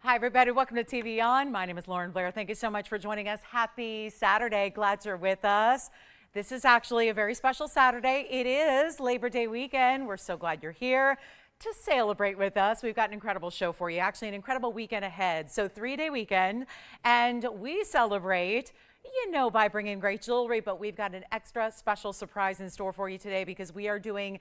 Hi, everybody. Welcome to TVON. My name is Blair. Thank you so much for joining us. Happy Saturday. Glad you're with us. This is actually a very special Saturday. It is Labor Day weekend. We're so glad you're here to celebrate with us. We've got an incredible show for you, actually an incredible weekend ahead. So 3-day weekend, and we celebrate, you know, by bringing great jewelry, but we've got an extra special surprise in store for you today because we are doing,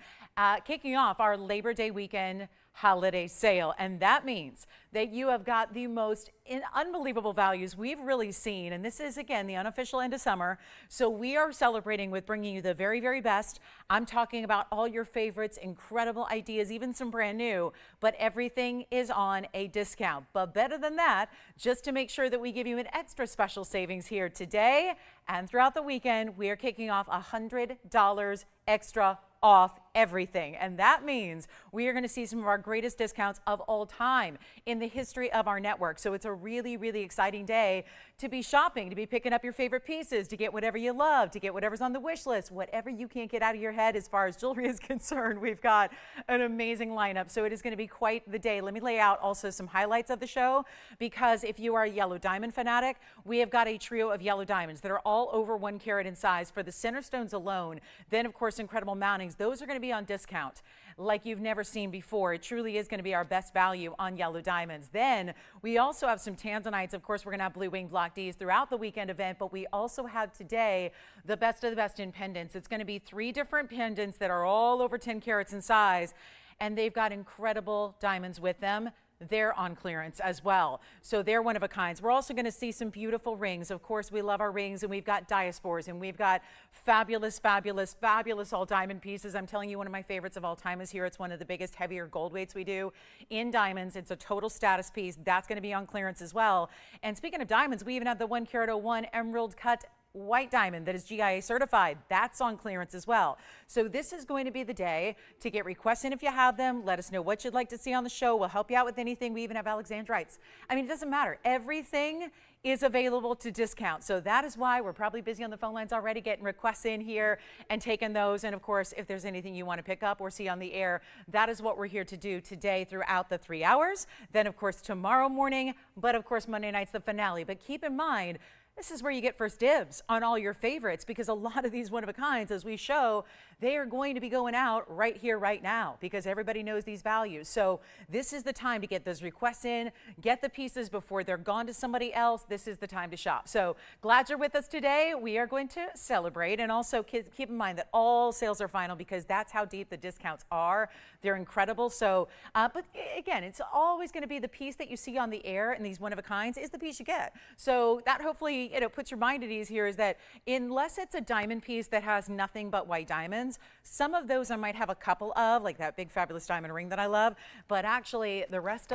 kicking off our Labor Day weekend holiday sale. And that means that you have got the most unbelievable values we've really seen. And this is, again, the unofficial end of summer. So we are celebrating with bringing you the very, very best. I'm talking about all your favorites, incredible ideas, even some brand new, but everything is on a discount. But better than that, just to make sure that we give you an extra special savings here today and throughout the weekend, we are kicking off $100 extra off everything. And that means we are going to see some of our greatest discounts of all time in the history of our network. So it's a really, really exciting day to be shopping, to be picking up your favorite pieces, to get whatever you love, to get whatever's on the wish list, whatever you can't get out of your head as far as jewelry is concerned. We've got an amazing lineup. So it is going to be quite the day. Let me lay out also some highlights of the show, because if you are a yellow diamond fanatic, we have got a trio of yellow diamonds that are all over 1 carat in size for the center stones alone. Then, of course, incredible mountings. Those are going to be on discount like you've never seen before. It truly is going to be our best value on yellow diamonds. Then we also have some tanzanites. Of course, we're going to have blue winged block Ds throughout the weekend event, but we also have today the best of the best in pendants. It's going to be 3 different pendants that are all over 10 carats in size, and they've got incredible diamonds with them. They're on clearance as well. So they're one of a kind. We're also going to see some beautiful rings. Of course, we love our rings, and we've got diaspores, and we've got fabulous, fabulous, fabulous all diamond pieces. I'm telling you, one of my favorites of all time is here. It's one of the biggest, heavier gold weights we do in diamonds. It's a total status piece. That's going to be on clearance as well. And speaking of diamonds, we even have the 1 carat 01 emerald cut white diamond that is GIA certified. That's on clearance as well. So this is going to be the day to get requests in if you have them. Let us know what you'd like to see on the show. We'll help you out with anything. We even have Alexandrites. I mean, it doesn't matter. Everything is available to discount. So that is why we're probably busy on the phone lines already getting requests in here and taking those. And of course, if there's anything you want to pick up or see on the air, that is what we're here to do today throughout the 3 hours. Then of course, tomorrow morning, but of course, Monday night's the finale. But keep in mind, this is where you get first dibs on all your favorites, because a lot of these one-of-a-kinds, as we show, they are going to be going out right here, right now, because everybody knows these values. So this is the time to get those requests in, get the pieces before they're gone to somebody else. This is the time to shop. So glad you're with us today. We are going to celebrate, and also keep in mind that all sales are final, because that's how deep the discounts are. They're incredible. So, but again, it's always going to be the piece that you see on the air and these one-of-a-kinds is the piece you get. So that hopefully, you know, puts your mind at ease here, is that unless it's a diamond piece that has nothing but white diamonds, some of those I might have a couple of, like that big fabulous diamond ring that I love, but actually the rest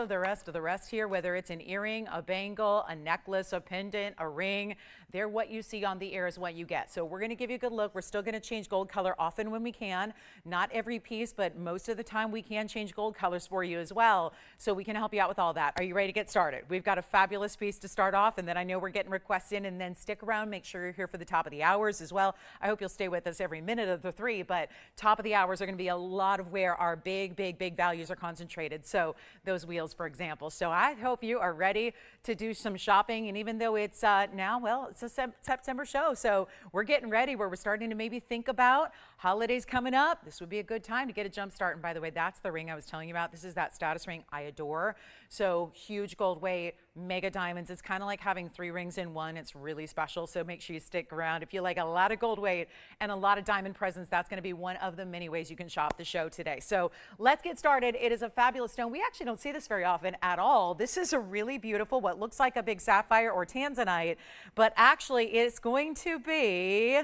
here, whether it's an earring, a bangle, a necklace, a pendant, a ring, they're what you see on the air is what you get. So we're going to give you a good look. We're still going to change gold color often when we can. Not every piece, but most of the time we can change gold colors for you as well. So we can help you out with all that. Are you ready to get started? We've got a fabulous piece to start off, and then I know we're getting requests in, and then stick around. Make sure you're here for the top of the hours as well. I hope you'll stay with us every minute of the 3, but top of the hours are going to be a lot of where our big values are concentrated. So those wheels, for example. So I hope you are ready to do some shopping. And even though it's now, well, it's a September show, so we're getting ready where we're starting to maybe think about holidays coming up. This would be a good time to get a jump start. And by the way, that's the ring I was telling you about. This is that status ring I adore. So huge gold weight, mega diamonds. It's kind of like having 3 rings in one. It's really special. So make sure you stick around. If you like a lot of gold weight and a lot of diamond presents, that's going to be one of the many ways you can shop the show today. So let's get started. It is a fabulous stone. We actually don't see this very often at all. This is a really beautiful, what looks like a big sapphire or tanzanite, but actually it's going to be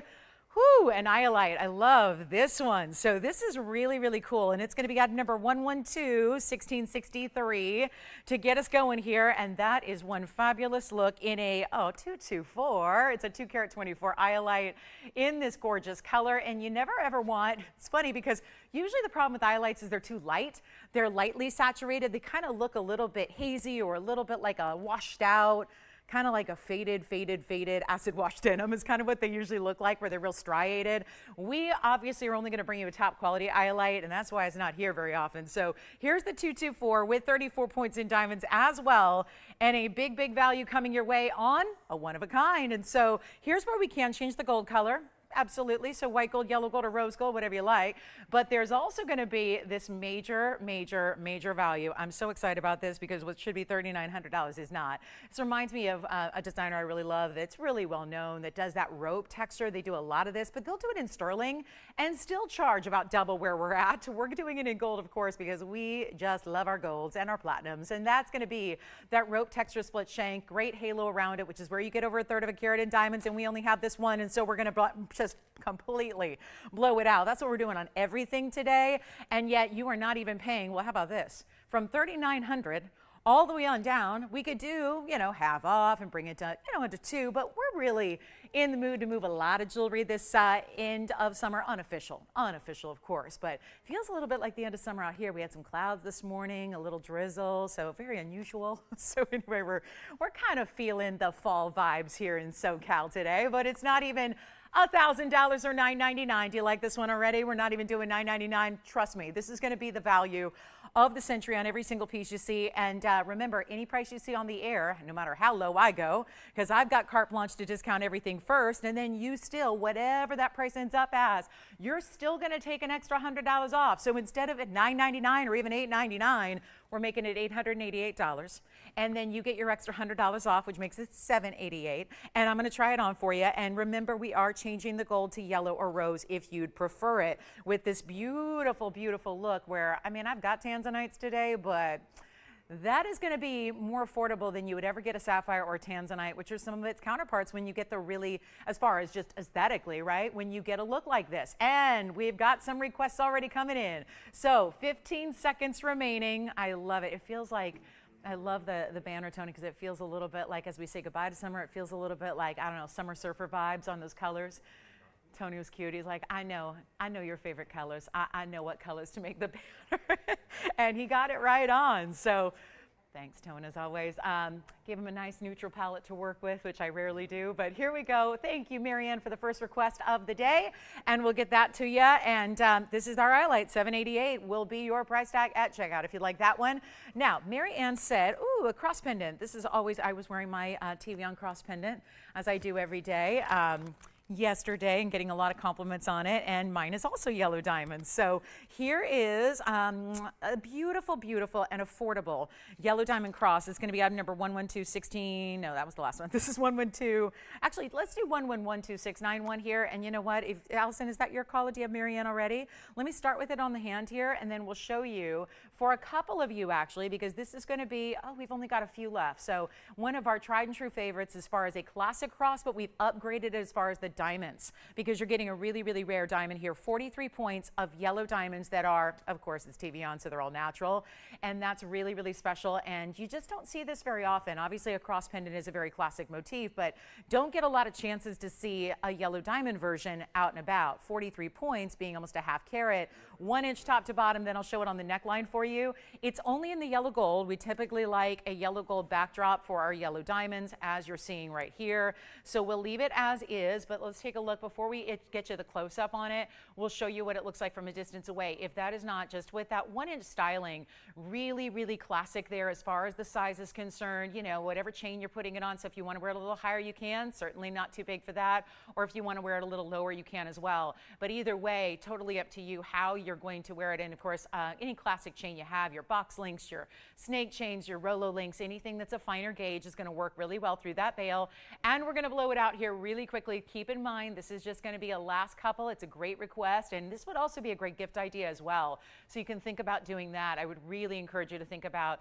an iolite. I love this one. So this is really, really cool. And it's going to be item number 112-1663 to get us going here. And that is one fabulous look in a 224. It's a 2 carat 24 iolite in this gorgeous color. And you never ever want, it's funny because usually the problem with iolites is they're too light. They're lightly saturated. They kind of look a little bit hazy or a little bit like a washed out kind of like a faded acid wash denim is kind of what they usually look like, where they're real striated. We obviously are only going to bring you a top quality Iolite, and that's why it's not here very often. So here's the 224 with 34 points in diamonds as well, and a big value coming your way on a one of a kind. And so here's where we can change the gold color. Absolutely. So white gold, yellow gold, or rose gold, whatever you like. But there's also going to be this major value. I'm so excited about this because what should be $3,900 is not. This reminds me of a designer I really love that's really well known that does that rope texture. They do a lot of this, but they'll do it in sterling and still charge about double where we're at. We're doing it in gold, of course, because we just love our golds and our platinums. And that's going to be that rope texture split shank, great halo around it, which is where you get over 1/3 of a carat in diamonds. And we only have this one. And so we're going to just completely blow it out. That's what we're doing on everything today. And yet you are not even paying, well, how about this? From $3,900 all the way on down, we could do, half off and bring it to, into $2, but we're really in the mood to move a lot of jewelry this end of summer. Unofficial, of course, but feels a little bit like the end of summer out here. We had some clouds this morning, a little drizzle, so very unusual. So anyway, we're kind of feeling the fall vibes here in SoCal today, but it's not even $1,000 or $999. Do you like this one already? We're not even doing $999. Trust me, this is going to be the value of the century on every single piece you see. And remember, any price you see on the air, no matter how low I go, because I've got carte blanche to discount everything first, and then you still, whatever that price ends up as, you're still going to take an extra $100 off. So instead of at $999 or even $899, we're making it $888. And then you get your extra $100 off, which makes it $788. And I'm going to try it on for you. And remember, we are changing the gold to yellow or rose if you'd prefer it, with this beautiful look where, I've got tanzanites today, but that is going to be more affordable than you would ever get a sapphire or a tanzanite, which are some of its counterparts when you get the really, as far as just aesthetically, right? When you get a look like this. And we've got some requests already coming in. So 15 seconds remaining. I love it. It feels like, I love the banner, Tony, because it feels a little bit like, as we say goodbye to summer, it feels a little bit like, I don't know, summer surfer vibes on those colors. Tony was cute. He's like, I know your favorite colors. I know what colors to make the banner. And he got it right on. So thanks, Tony, as always. Gave him a nice neutral palette to work with, which I rarely do. But here we go. Thank you, Marianne, for the first request of the day. And we'll get that to you. And this is our Iolite. $788 will be your price tag at checkout if you like that one. Now, Marianne said, ooh, a cross pendant. This is always, I was wearing my TVON cross pendant, as I do every day. Yesterday and getting a lot of compliments on it, and mine is also yellow diamonds. So here is a beautiful and affordable yellow diamond cross. It's going to be item number 11216. No, that was the last one. This is 112. Actually, let's do 1112691 here. And you know what? If Allison, is that your call? Do you have Marianne already? Let me start with it on the hand here, and then we'll show you for a couple of you actually, because this is going to be, we've only got a few left. So one of our tried and true favorites as far as a classic cross, but we've upgraded it as far as the diamonds, because you're getting a really rare diamond here. 43 points of yellow diamonds that are, of course, it's TVON, so they're all natural, and that's really special. And you just don't see this very often. Obviously, a cross pendant is a very classic motif, but don't get a lot of chances to see a yellow diamond version out and about. 43 points, being almost a half carat, 1 inch top to bottom. Then I'll show it on the neckline for you. It's only in the yellow gold. We typically like a yellow gold backdrop for our yellow diamonds, as you're seeing right here. So we'll leave it as is, but let's take a look before we get you the close-up on it. We'll show you what it looks like from a distance away. If that is not just with that 1 inch styling, really classic there as far as the size is concerned. You know, whatever chain you're putting it on. So if you want to wear it a little higher, you can. Certainly not too big for that. Or if you want to wear it a little lower, you can as well. But either way, totally up to you how you're going to wear it. And of course, any classic chain you have, your box links, your snake chains, your Rolo links, anything that's a finer gauge is going to work really well through that bail. And we're going to blow it out here really quickly. Keep in mind, this is just going to be a last couple. It's a great request, and this would also be a great gift idea as well. So you can think about doing that. I would really encourage you to think about,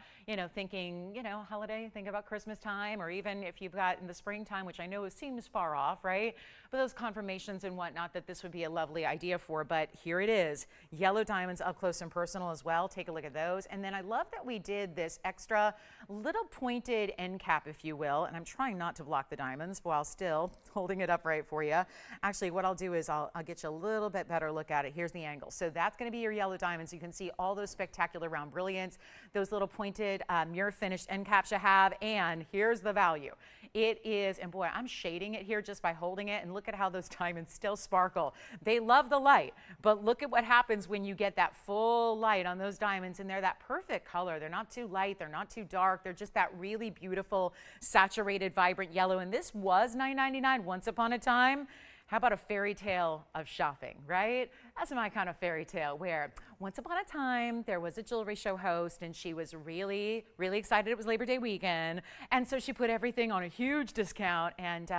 thinking, holiday, think about Christmas time, or even if you've got in the springtime, which I know seems far off, right? But those confirmations and whatnot, that this would be a lovely idea for. But here it is, yellow diamonds up close and personal as well. Take a look at those. And then I love that we did this extra little pointed end cap, if you will. And I'm trying not to block the diamonds while still holding it upright for you. Actually, what I'll do is I'll get you a little bit better look at it. Here's the angle. So that's going to be your yellow diamonds. You can see all those spectacular round brilliance, those little pointed mirror finished end caps you have. And here's the value. It is, and boy, I'm shading it here just by holding it, and look at how those diamonds still sparkle. They love the light, but look at what happens when you get that full light on those diamonds, and they're that perfect color. They're not too light, they're not too dark, they're just that really beautiful, saturated, vibrant yellow, and this was $9.99 once upon a time. How about a fairy tale of shopping, right? That's my kind of fairy tale, where once upon a time there was a jewelry show host, and she was really, really excited it was Labor Day weekend, and so she put everything on a huge discount, and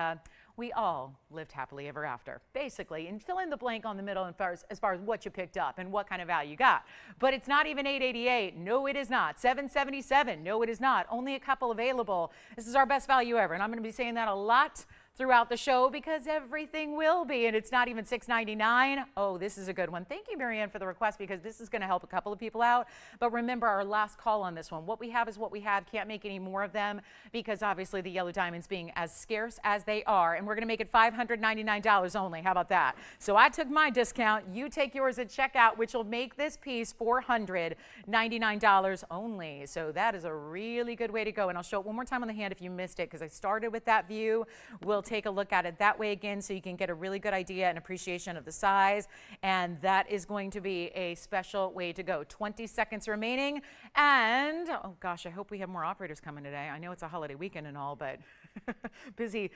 we all lived happily ever after, basically. And fill in the blank on the middle as far as what you picked up and what kind of value you got. But it's not even $8.88. No, it is not. $7.77. No, it is not. Only a couple available. This is our best value ever, and I'm going to be saying that a lot throughout the show because everything will be, and it's not even $6.99. Oh, this is a good one. Thank you, Marianne, for the request, because this is going to help a couple of people out. But remember, our last call on this one. What we have is what we have. Can't make any more of them because obviously the yellow diamonds being as scarce as they are, and we're going to make it $599 only. How about that? So I took my discount. You take yours at checkout, which will make this piece $499 only. So that is a really good way to go, and I'll show it one more time on the hand if you missed it, because I started with that view. We'll take a look at it that way again so you can get a really good idea and appreciation of the size, and that is going to be a special way to go. 20 seconds remaining, and oh gosh, I hope we have more operators coming today. I know it's a holiday weekend and all, but busy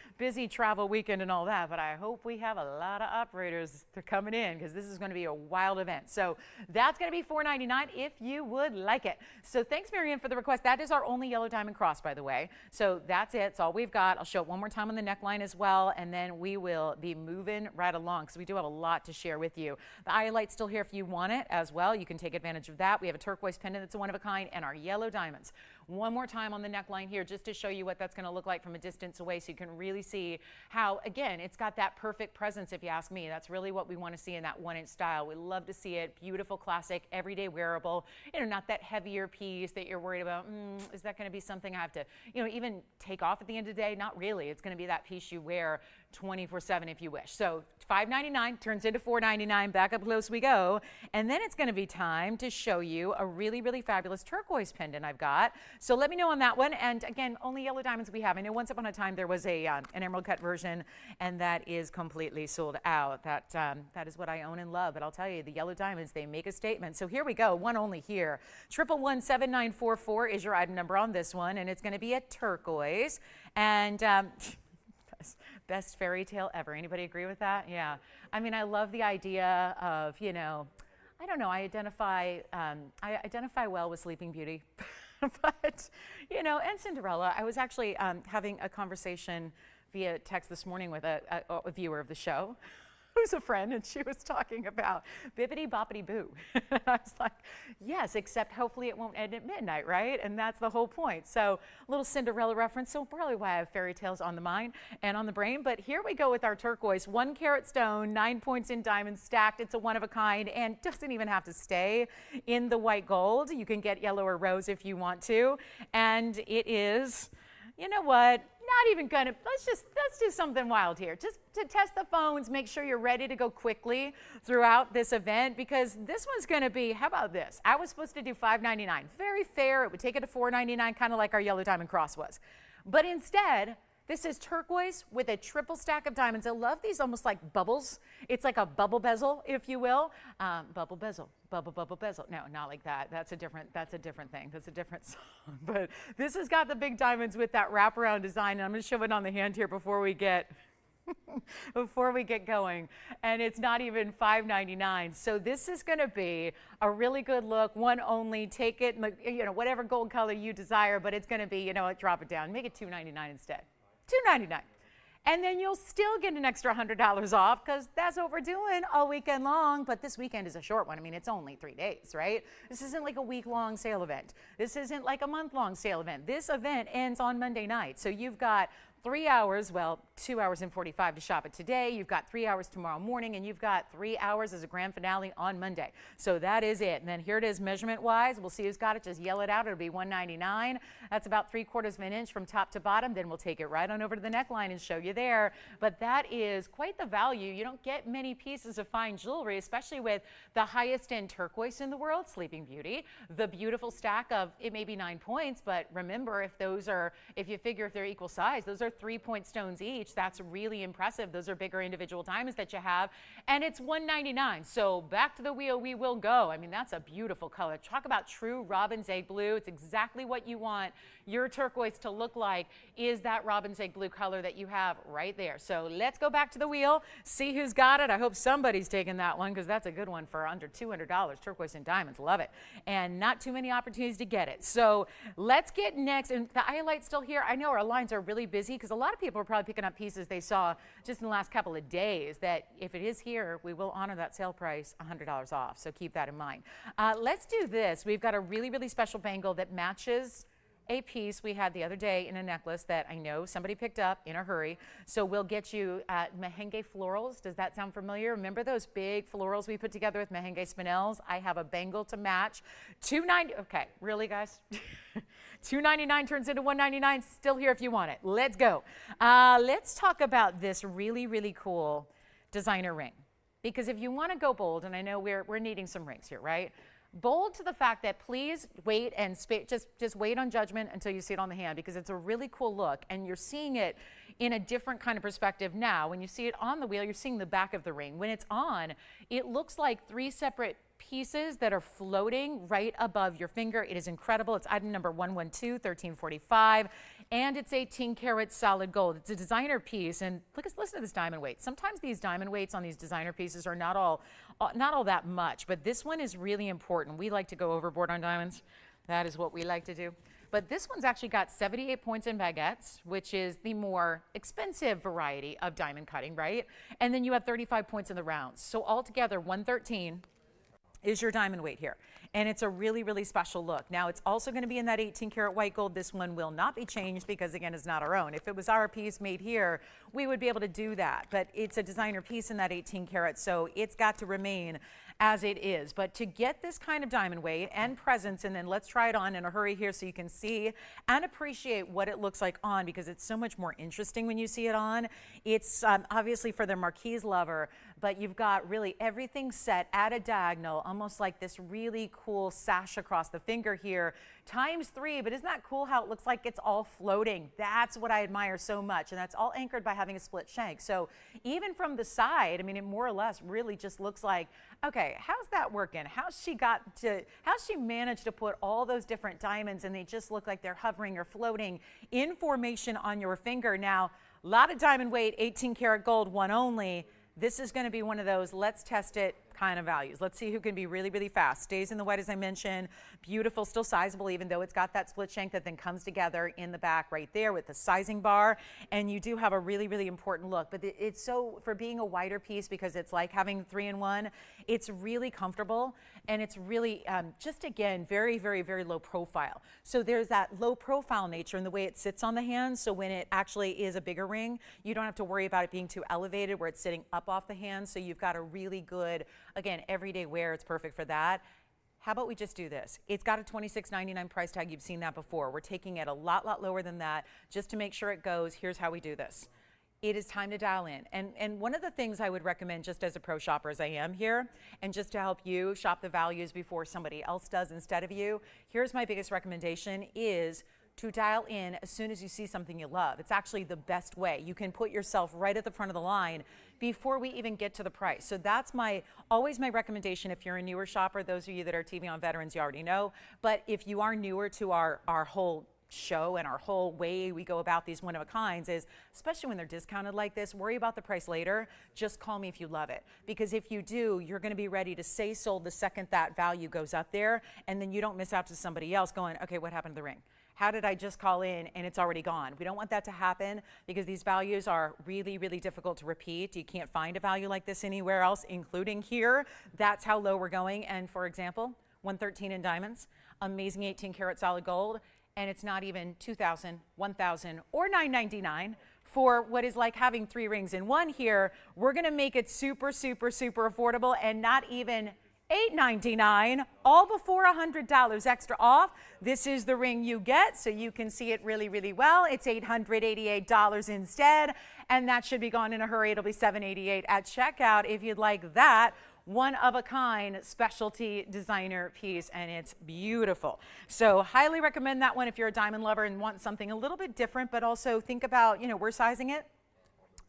travel weekend and all that, but I hope we have a lot of operators coming in because this is going to be a wild event. So that's going to be $499 if you would like it. So thanks, Marianne, for the request. That is our only yellow diamond cross, by the way. So that's it. It's all we've got. I'll show it one more time on the neckline as well, and then we will be moving right along because we do have a lot to share with you. The eyelight's still here if you want it as well. You can take advantage of that. We have a turquoise pendant that's a one of a kind, and our yellow diamonds. One more time on the neckline here just to show you what that's going to look like from a distance away so you can really see how, again, it's got that perfect presence if you ask me. That's really what we want to see in that 1-inch style. We love to see it. Beautiful, classic, everyday wearable. Not that heavier piece that you're worried about, is that going to be something I have to, even take off at the end of the day? Not really. It's going to be that piece you wear 24/7 if you wish. So $5.99 turns into $4.99. Back up close we go. And then it's going to be time to show you a really, really fabulous turquoise pendant I've got. So let me know on that one. And again, only yellow diamonds we have. I know once upon a time there was an emerald cut version, and that is completely sold out. That is what I own and love. But I'll tell you, the yellow diamonds, they make a statement. So here we go. One only here. 1117944 is your item number on this one, and it's going to be a turquoise. And best fairy tale ever. Anybody agree with that? Yeah. I mean, I love the idea of, I don't know, I identify well with Sleeping Beauty. But, and Cinderella. I was actually having a conversation via text this morning with a viewer of the show who's a friend, and she was talking about Bibbidi Boppity Boo. And I was like, yes, except hopefully it won't end at midnight, right? And that's the whole point. So a little Cinderella reference, so probably why I have fairy tales on the mind and on the brain. But here we go with our turquoise, 1 carat stone, 9 points in diamonds stacked. It's a one of a kind and doesn't even have to stay in the white gold. You can get yellow or rose if you want to. And it is, you know what? Not even gonna, let's do something wild here. Just to test the phones, make sure you're ready to go quickly throughout this event, because this one's gonna be, how about this? I was supposed to do $5.99. Very fair, it would take it to $4.99, kind of like our yellow diamond cross was. But instead, this is turquoise with a triple stack of diamonds. I love these almost like bubbles. It's like a bubble bezel, if you will. Bubble bezel, bubble bezel. No, not like that. That's a different thing. That's a different song. But this has got the big diamonds with that wraparound design. And I'm going to show it on the hand here before we get going. And it's not even $5.99. So this is going to be a really good look. One only. Take it, whatever gold color you desire. But it's going to be, drop it down. Make it $2.99 instead. $2.99. And then you'll still get an extra $100 off, because that's what we're doing all weekend long. But this weekend is a short one. I mean, it's only 3 days, right? This isn't like a week-long sale event. This isn't like a month-long sale event. This event ends on Monday night. So you've got 3 hours, well, 2 hours and 45 to shop it today. You've got 3 hours tomorrow morning, and you've got 3 hours as a grand finale on Monday. So that is it. And then here it is measurement-wise. We'll see who's got it. Just yell it out. It'll be $199. That's about 3/4 of an inch from top to bottom. Then we'll take it right on over to the neckline and show you there. But that is quite the value. You don't get many pieces of fine jewelry, especially with the highest end turquoise in the world, Sleeping Beauty. The beautiful stack of, it may be 9 points, but remember, if you figure if they're equal size, those are are 3-point stones each. That's really impressive. Those are bigger individual diamonds that you have. And it's $199. So back to the wheel we will go. I mean, that's a beautiful color. Talk about true robin's egg blue. It's exactly what you want your turquoise to look like, is that robin's egg blue color that you have right there. So let's go back to the wheel, see who's got it. I hope somebody's taking that one, because that's a good one for under $200. Turquoise and diamonds, love it. And not too many opportunities to get it. So let's get next. And the iLight's still here. I know our lines are really busy because a lot of people are probably picking up pieces they saw just in the last couple of days that if it is here, we will honor that sale price $100 off. So keep that in mind. Let's do this. We've got a really, really special bangle that matches a piece we had the other day in a necklace that I know somebody picked up in a hurry. So we'll get you merengue florals. Does that sound familiar? Remember those big florals we put together with merengue spinels? I have a bangle to match. $290. Okay, really, guys? $299 turns into $199. Still here if you want it. Let's go. Let's talk about this really, really cool designer ring. Because if you want to go bold, and I know we're needing some rings here, right? Bold to the fact that please wait and just wait on judgment until you see it on the hand, because it's a really cool look and you're seeing it in a different kind of perspective now. When you see it on the wheel, you're seeing the back of the ring. When it's on, it looks like 3 separate pieces that are floating right above your finger. It is incredible. It's item number 112, 1345, and it's 18 karat solid gold. It's a designer piece, and listen to this diamond weight. Sometimes these diamond weights on these designer pieces are not all that much, but this one is really important. We like to go overboard on diamonds. That is what we like to do. But this one's actually got 78 points in baguettes, which is the more expensive variety of diamond cutting, right? And then you have 35 points in the rounds. So altogether, 113 is your diamond weight here. And it's a really, really special look. Now, it's also going to be in that 18 karat white gold. This one will not be changed because, again, it's not our own. If it was our piece made here, we would be able to do that. But it's a designer piece in that 18 karat, so it's got to remain as it is. But to get this kind of diamond weight and presence, and then let's try it on in a hurry here so you can see and appreciate what it looks like on, because it's so much more interesting when you see it on. It's obviously for the marquise lover, but you've got really everything set at a diagonal, almost like this really cool sash across the finger here, ×3. But isn't that cool how it looks like it's all floating? That's what I admire so much, and that's all anchored by having a split shank. So even from the side, I mean, it more or less really just looks like, okay, how's that working? How's she managed to put all those different diamonds and they just look like they're hovering or floating in formation on your finger? Now, a lot of diamond weight, 18 karat gold, one only. This is going to be one of those let's test it kind of values. Let's see who can be really, really fast. Stays in the white, as I mentioned. Beautiful, still sizable, even though it's got that split shank that then comes together in the back right there with the sizing bar. And you do have a really, really important look. But it's so, for being a wider piece, because it's like having 3-in-1, it's really comfortable. And it's really, just again, very, very, very low profile. So there's that low profile nature in the way it sits on the hand. So when it actually is a bigger ring, you don't have to worry about it being too elevated where it's sitting up off the hand. So you've got a really good, again, everyday wear. It's perfect for that. How about we just do this? It's got a $26.99 price tag. You've seen that before. We're taking it a lot lower than that just to make sure it goes. Here's how we do this. It is time to dial in. And one of the things I would recommend, just as a pro shopper as I am here, and just to help you shop the values before somebody else does instead of you, here's my biggest recommendation is to dial in as soon as you see something you love. It's actually the best way. You can put yourself right at the front of the line before we even get to the price. So that's always my recommendation if you're a newer shopper. Those of you that are TVON veterans, you already know. But if you are newer to our whole show and our whole way we go about these one-of-a-kinds is, especially when they're discounted like this, worry about the price later. Just call me if you love it. Because if you do, you're going to be ready to say sold the second that value goes up there, and then you don't miss out to somebody else going, okay, what happened to the ring? How did I just call in and it's already gone? We don't want that to happen because these values are really, really difficult to repeat. You can't find a value like this anywhere else, including here. That's how low we're going. And for example, 113 in diamonds, amazing 18 karat solid gold, and it's not even $2,000, $1,000, or $999 for what is like having 3 rings in one here. We're gonna make it super, super, super affordable, and not even $899, all before $100 extra off. This is the ring you get, so you can see it really, really well. It's $888 instead, and that should be gone in a hurry. It'll be $788 at checkout if you'd like that. one of a kind specialty designer piece, and it's beautiful. So highly recommend that one if you're a diamond lover and want something a little bit different, but also think about, we're sizing it.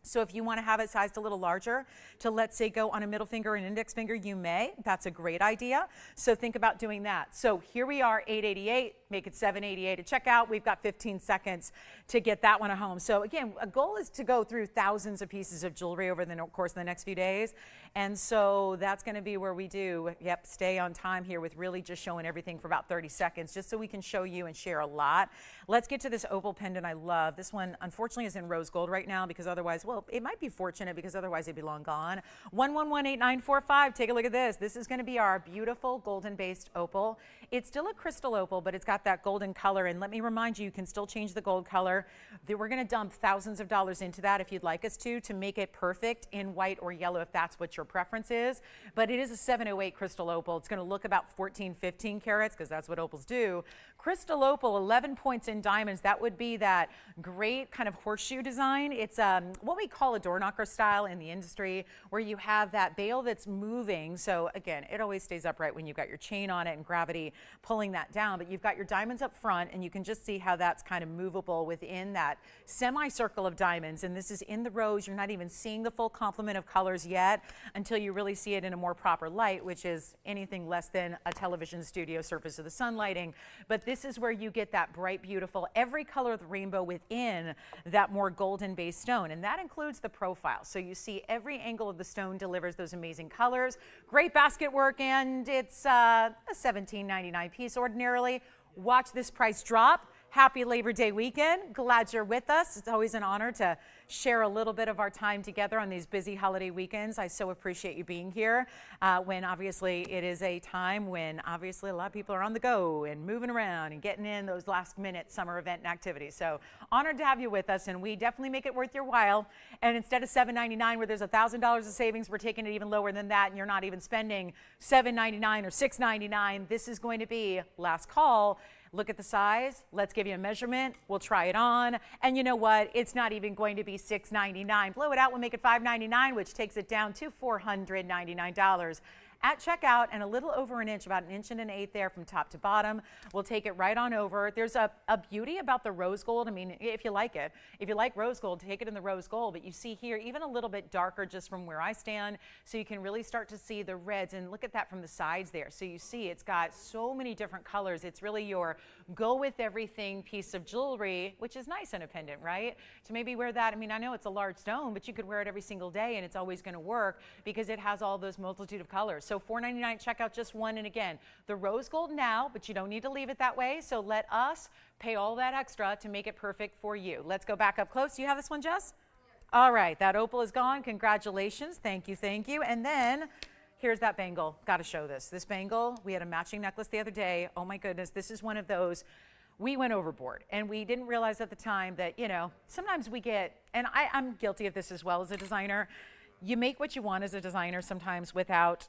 So if you want to have it sized a little larger to, let's say, go on a middle finger and index finger, you may. That's a great idea. So think about doing that. So here we are, $888, make it $788 at checkout. We've got 15 seconds to get that one at home. So again, a goal is to go through thousands of pieces of jewelry over the course of the next few days. And so that's going to be where we do, stay on time here with really just showing everything for about 30 seconds, just so we can show you and share a lot. Let's get to this opal pendant I love. This one, unfortunately, is in rose gold right now because otherwise, well, it might be fortunate because otherwise it'd be long gone. 1118945, take a look at this. This is going to be our beautiful golden-based opal. It's still a crystal opal, but it's got that golden color. And let me remind you, you can still change the gold color. We're going to dump thousands of dollars into that if you'd like us to make it perfect in white or yellow if that's what your preference is. But it is a 708 crystal opal. It's going to look about 14, 15 carats because that's what opals do. Crystal opal, 11 points in diamonds. That would be that great kind of horseshoe design. It's what we call a door knocker style in the industry, where you have that bail that's moving. So again, it always stays upright when you've got your chain on it and gravity pulling that down, but you've got your diamonds up front, and you can just see how that's kind of movable within that semicircle of diamonds. And this is in the rose. You're not even seeing the full complement of colors yet until you really see it in a more proper light, which is anything less than a television studio surface of the sun lighting. But this is where you get that bright, beautiful, every color of the rainbow within that more golden based stone. And that includes the profile. So you see every angle of the stone delivers those amazing colors. Great basket work, and it's a $17.99 piece ordinarily. Watch this price drop. Happy Labor Day weekend. Glad you're with us. It's always an honor to share a little bit of our time together on these busy holiday weekends. I so appreciate you being here when obviously it is a time when obviously a lot of people are on the go and moving around and getting in those last minute summer event and activities. So honored to have you with us, and we definitely make it worth your while. And instead of $7.99 where there's $1,000 of savings, we're taking it even lower than that, and you're not even spending $7.99 or $6.99. This is going to be last call. Look at the size. Let's give you a measurement. We'll try it on. And you know what? It's not even going to be $6.99. Blow it out. We'll make it $5.99, which takes it down to $499 at checkout, and a little over an inch, about an inch and an eighth there from top to bottom. We'll take it right on over. There's a beauty about the rose gold. I mean, if you like it, if you like rose gold, take it in the rose gold. But you see here, even a little bit darker just from where I stand, so you can really start to see the reds. And look at that from the sides there. So you see it's got so many different colors. It's really your go with everything piece of jewelry, which is nice in a pendant, right? To maybe wear that. I mean, I know it's a large stone, but you could wear it every single day and it's always going to work because it has all those multitude of colors. So $4.99 checkout, just one. And again, the rose gold now, but you don't need to leave it that way. So let us pay all that extra to make it perfect for you. Let's go back up close. Do you have this one, Jess? All right, that opal is gone. Congratulations. Thank you, thank you. And then here's that bangle. Got to show this. This bangle, we had a matching necklace the other day. Oh my goodness, this is one of those. We went overboard, and we didn't realize at the time that, sometimes we get, and I'm guilty of this as well as a designer, you make what you want as a designer sometimes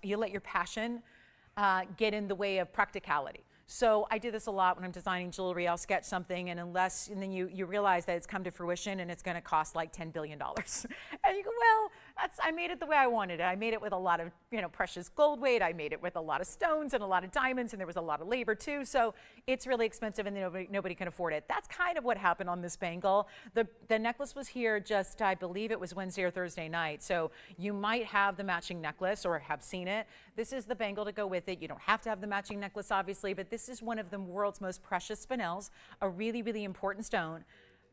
you let your passion get in the way of practicality. So I do this a lot when I'm designing jewelry. I'll sketch something, and then you realize that it's come to fruition and it's going to cost like $10 billion. And you go, well, I made it the way I wanted it. I made it with a lot of precious gold weight. I made it with a lot of stones and a lot of diamonds, and there was a lot of labor too. So it's really expensive, and nobody can afford it. That's kind of what happened on this bangle. The necklace was here just, I believe it was Wednesday or Thursday night. So you might have the matching necklace or have seen it. This is the bangle to go with it. You don't have to have the matching necklace, obviously, but this is one of the world's most precious spinels, a really, really important stone.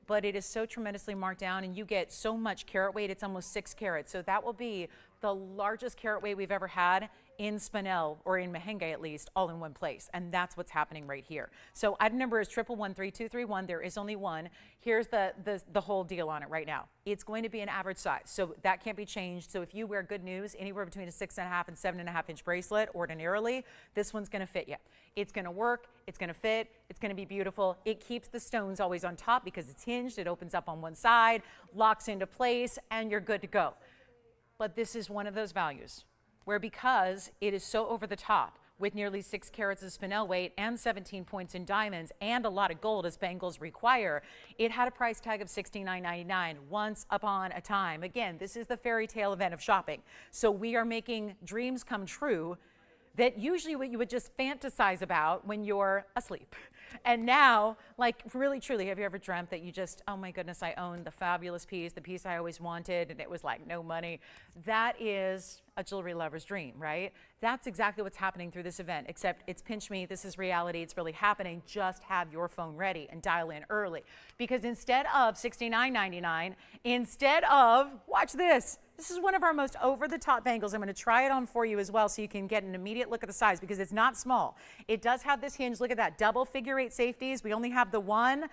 But it is so tremendously marked down, and you get so much carat weight. It's almost 6 carats. So that will be the largest carat weight we've ever had in spinel, or in mehenga at least, all in one place. And that's what's happening right here. So item number is 1113231. There is only one. Here's the whole deal on it right now. It's going to be an average size, so that can't be changed. So if you wear good news, anywhere between a 6.5 and 7.5 inch bracelet ordinarily, this one's going to fit you. It's going to work, it's going to fit, it's going to be beautiful. It keeps the stones always on top because it's hinged. It opens up on one side, locks into place, and you're good to go. But this is one of those values where, because it is so over the top, with nearly 6 carats of spinel weight and 17 points in diamonds and a lot of gold as bangles require. It had a price tag of $69.99 once upon a time. Again, this is the fairy tale event of shopping. So we are making dreams come true that usually what you would just fantasize about when you're asleep. And now, like really, truly, have you ever dreamt that you just, oh my goodness, I own the fabulous piece, the piece I always wanted, and it was like no money? That is a jewelry lover's dream, right? That's exactly what's happening through this event, except it's pinch me, this is reality, it's really happening. Just have your phone ready and dial in early. Because instead of $69.99, instead of, watch this, this is one of our most over-the-top bangles. I'm going to try it on for you as well so you can get an immediate look at the size because it's not small. It does have this hinge. Look at that. Double figure 8 safeties. We only have the one.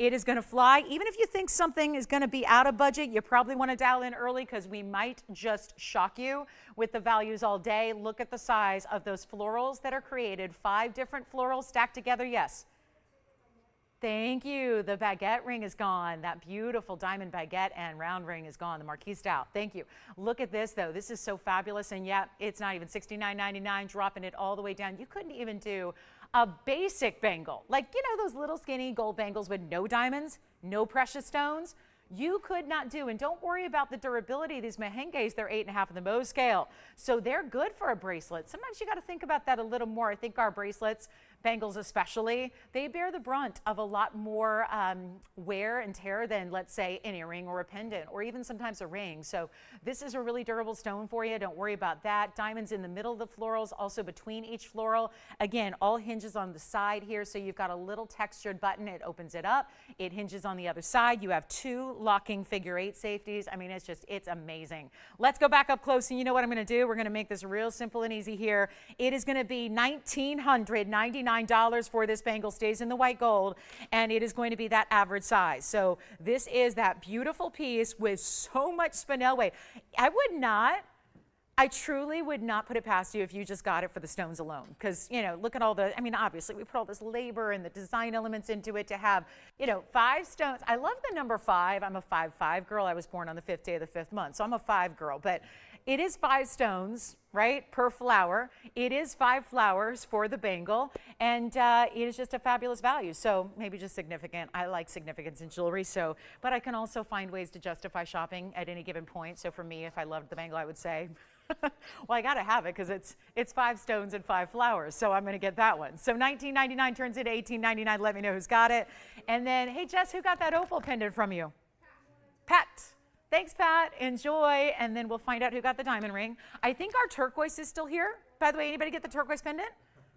It is going to fly. Even if you think something is going to be out of budget, you probably want to dial in early because we might just shock you with the values all day. Look at the size of those florals that are created. 5 different florals stacked together. Yes. Thank you. The baguette ring is gone. That beautiful diamond baguette and round ring is gone. The marquise style. Thank you. Look at this, though. This is so fabulous. And yeah, it's not even $69.99, dropping it all the way down. You couldn't even do a basic bangle. Like, you know, those little skinny gold bangles with no diamonds, no precious stones. You could not do, and don't worry about the durability of these mehenges. They're 8.5 in the Mohs scale. So they're good for a bracelet. Sometimes you got to think about that a little more. I think our bracelets, bangles especially, they bear the brunt of a lot more wear and tear than, let's say, an earring or a pendant or even sometimes a ring. So this is a really durable stone for you. Don't worry about that. Diamonds in the middle of the florals, also between each floral. Again, all hinges on the side here. So you've got a little textured button. It opens it up. It hinges on the other side. You have 2 locking figure 8 safeties. I mean, it's amazing. Let's go back up close, and you know what I'm going to do? We're going to make this real simple and easy here. It is going to be $1,999 for this bangle. Stays in the white gold, and it is going to be that average size. So this is that beautiful piece with so much spinel weight. I truly would not put it past you if you just got it for the stones alone. Because, you know, look at all the, I mean, obviously we put all this labor and the design elements into it to have, you know, 5 stones. I love the number 5. I'm a 5/5 girl. I was born on the 5th day of the 5th month. So I'm a 5 girl. But it is 5 stones, right, per flower. It is 5 flowers for the bangle. And it is just a fabulous value. So maybe just significant. I like significance in jewelry. So, but I can also find ways to justify shopping at any given point. So for me, if I loved the bangle, I would say, well, I got to have it because it's 5 stones and 5 flowers, so I'm going to get that one. So $19.99 turns into $18.99. Let me know who's got it. And then, hey, Jess, who got that opal pendant from you? Pat. Thanks, Pat. Enjoy, and then we'll find out who got the diamond ring. I think our turquoise is still here. By the way, anybody get the turquoise pendant?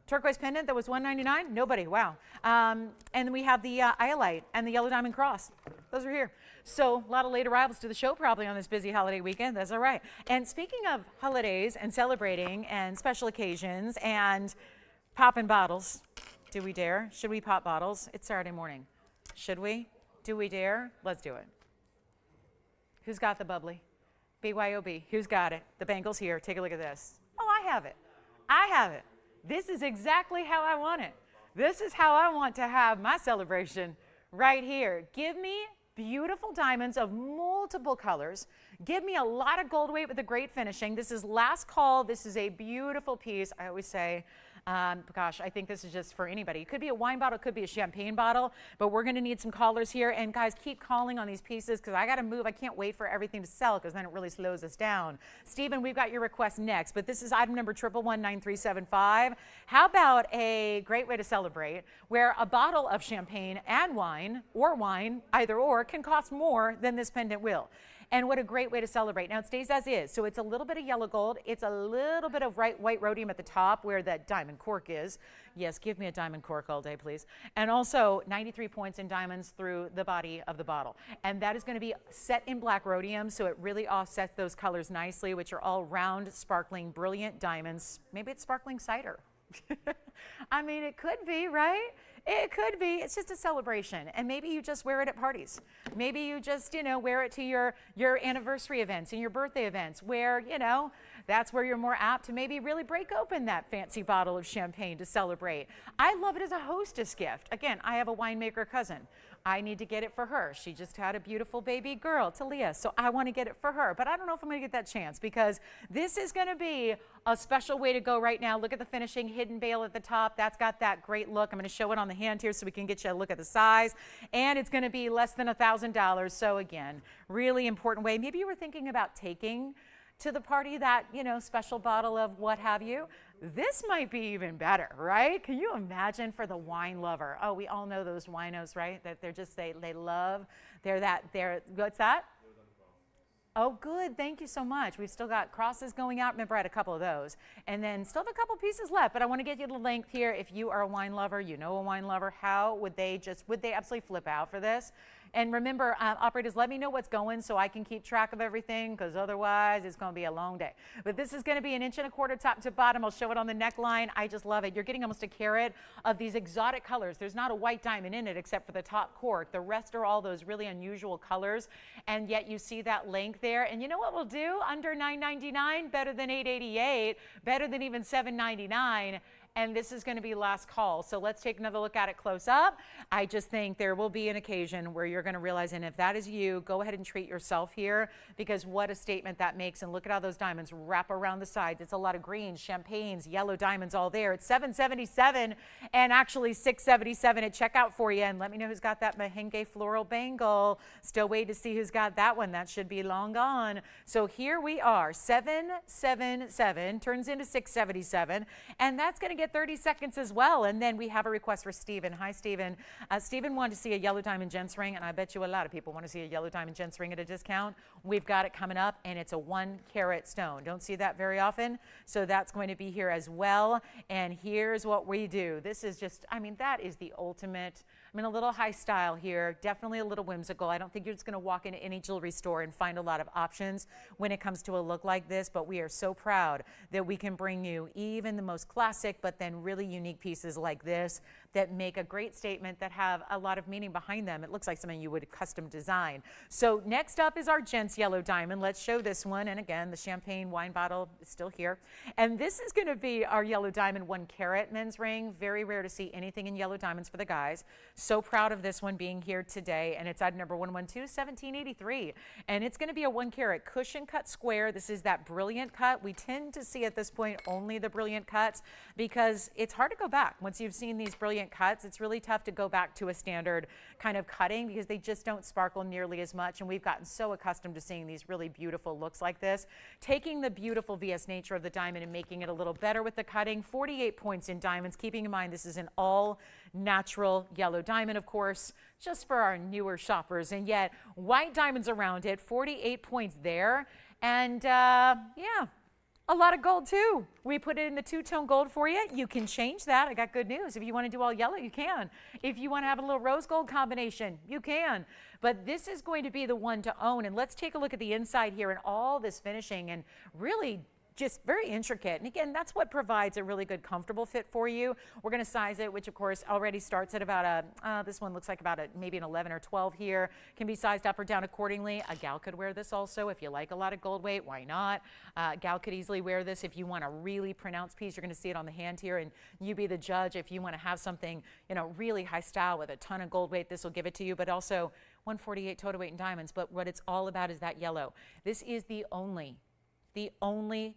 Turquoise pendant that was $199? Nobody. Wow. And then we have the iolite and the yellow diamond cross. Those are here. So a lot of late arrivals to the show probably on this busy holiday weekend. That's all right. And speaking of holidays and celebrating and special occasions and popping bottles, do we dare? Should we pop bottles? It's Saturday morning. Should we? Do we dare? Let's do it. Who's got the bubbly? BYOB. Who's got it? The bangle's here. Take a look at this. Oh, I have it. I have it. This is exactly how I want it. This is how I want to have my celebration right here. Give me beautiful diamonds of multiple colors. Give me a lot of gold weight with a great finishing. This is last call. This is a beautiful piece. I always say, gosh, I think this is just for anybody. It could be a wine bottle, it could be a champagne bottle, but we're going to need some callers here. And guys, keep calling on these pieces because I got to move. I can't wait for everything to sell because then it really slows us down. Stephen, we've got your request next, but this is item number 1119375. How about a great way to celebrate where a bottle of champagne and wine, either or, can cost more than this pendant will? And what a great way to celebrate. Now, it stays as is, so it's a little bit of yellow gold. It's a little bit of white rhodium at the top where that diamond cork is. Yes, give me a diamond cork all day, please. And also 93 points in diamonds through the body of the bottle. And that is going to be set in black rhodium, so it really offsets those colors nicely, which are all round, sparkling, brilliant diamonds. Maybe it's sparkling cider. I mean, it could be, right? It could be. It's just a celebration. And maybe you just wear it at parties. Maybe you just, you know, wear it to your anniversary events and your birthday events where, you know, that's where you're more apt to maybe really break open that fancy bottle of champagne to celebrate. I love it as a hostess gift. Again, I have a winemaker cousin. I need to get it for her. She just had a beautiful baby girl, Talia, so I want to get it for her. But I don't know if I'm going to get that chance because this is going to be a special way to go right now. Look at the finishing, hidden veil at the top. That's got that great look. I'm going to show it on the hand here so we can get you a look at the size. And it's going to be less than $1,000. So again, really important way. Maybe you were thinking about taking to the party that, you know, special bottle of what have you. This might be even better, right? Can you imagine for the wine lover? Oh, we all know those winos, right? That they're just, they love, what's that? Oh, good. Thank you so much. We've still got crosses going out. Remember, I had a couple of those. And then still have a couple pieces left, but I want to get you the length here. If you are a wine lover, you know a wine lover, how would they absolutely flip out for this? And remember, operators, let me know what's going so I can keep track of everything because otherwise it's going to be a long day. But this is going to be 1.25 inches top to bottom. I'll show it on the neckline. I just love it. You're getting almost a carat of these exotic colors. There's not a white diamond in it except for the top cork. The rest are all those really unusual colors. And yet you see that length there. And you know what we'll do? Under $9.99, better than $8.88, better than even $7.99. And this is going to be last call. So let's take another look at it close up. I just think there will be an occasion where you're going to realize, and if that is you, go ahead and treat yourself here because what a statement that makes. And look at how those diamonds wrap around the sides. It's a lot of greens, champagnes, yellow diamonds all there. It's $777 and actually $677 at checkout for you. And let me know who's got that merengue floral bangle. Still waiting to see who's got that one. That should be long gone. So here we are, $777 turns into $677, and that's going to get 30 seconds as well. And then we have a request for Stephen. Hi, Stephen. Stephen wanted to see a yellow diamond gents ring, and I bet you a lot of people want to see a yellow diamond gents ring at a discount. We've got it coming up, and it's a 1 carat stone. Don't see that very often, so that's going to be here as well. And here's what we do. This is just, I mean, that is the ultimate. I mean, a little high style here, definitely a little whimsical. I don't think you're just going to walk into any jewelry store and find a lot of options when it comes to a look like this, but we are so proud that we can bring you even the most classic, but then really unique pieces like this that make a great statement that have a lot of meaning behind them. It looks like something you would custom design. So next up is our gents yellow diamond. Let's show this one. And again, the champagne wine bottle is still here. And this is going to be our yellow diamond 1 carat men's ring. Very rare to see anything in yellow diamonds for the guys. So proud of this one being here today. And it's item number 112, 1783. And it's going to be a 1 carat cushion cut square. This is that brilliant cut. We tend to see at this point only the brilliant cuts because it's hard to go back. Once you've seen these brilliant cuts, it's really tough to go back to a standard kind of cutting because they just don't sparkle nearly as much. And we've gotten so accustomed to seeing these really beautiful looks like this. Taking the beautiful VS nature of the diamond and making it a little better with the cutting. 48 points in diamonds. Keeping in mind this is an all natural yellow diamond, of course, just for our newer shoppers. And yet white diamonds around it. 48 points there. And yeah. A lot of gold too. We put it in the 2-tone gold for you. You can change that. I got good news. If you want to do all yellow, you can. If you want to have a little rose gold combination, you can. But this is going to be the one to own. And let's take a look at the inside here and all this finishing and really just very intricate. And again, that's what provides a really good comfortable fit for you. We're going to size it, which of course already starts at about this one looks like about maybe an 11 or 12 here. Can be sized up or down accordingly. A gal could wear this also. If you like a lot of gold weight, why not? A gal could easily wear this. If you want a really pronounced piece, you're going to see it on the hand here and you be the judge. If you want to have something, you know, really high style with a ton of gold weight, this will give it to you, but also 148 total weight in diamonds. But what it's all about is that yellow. This is the only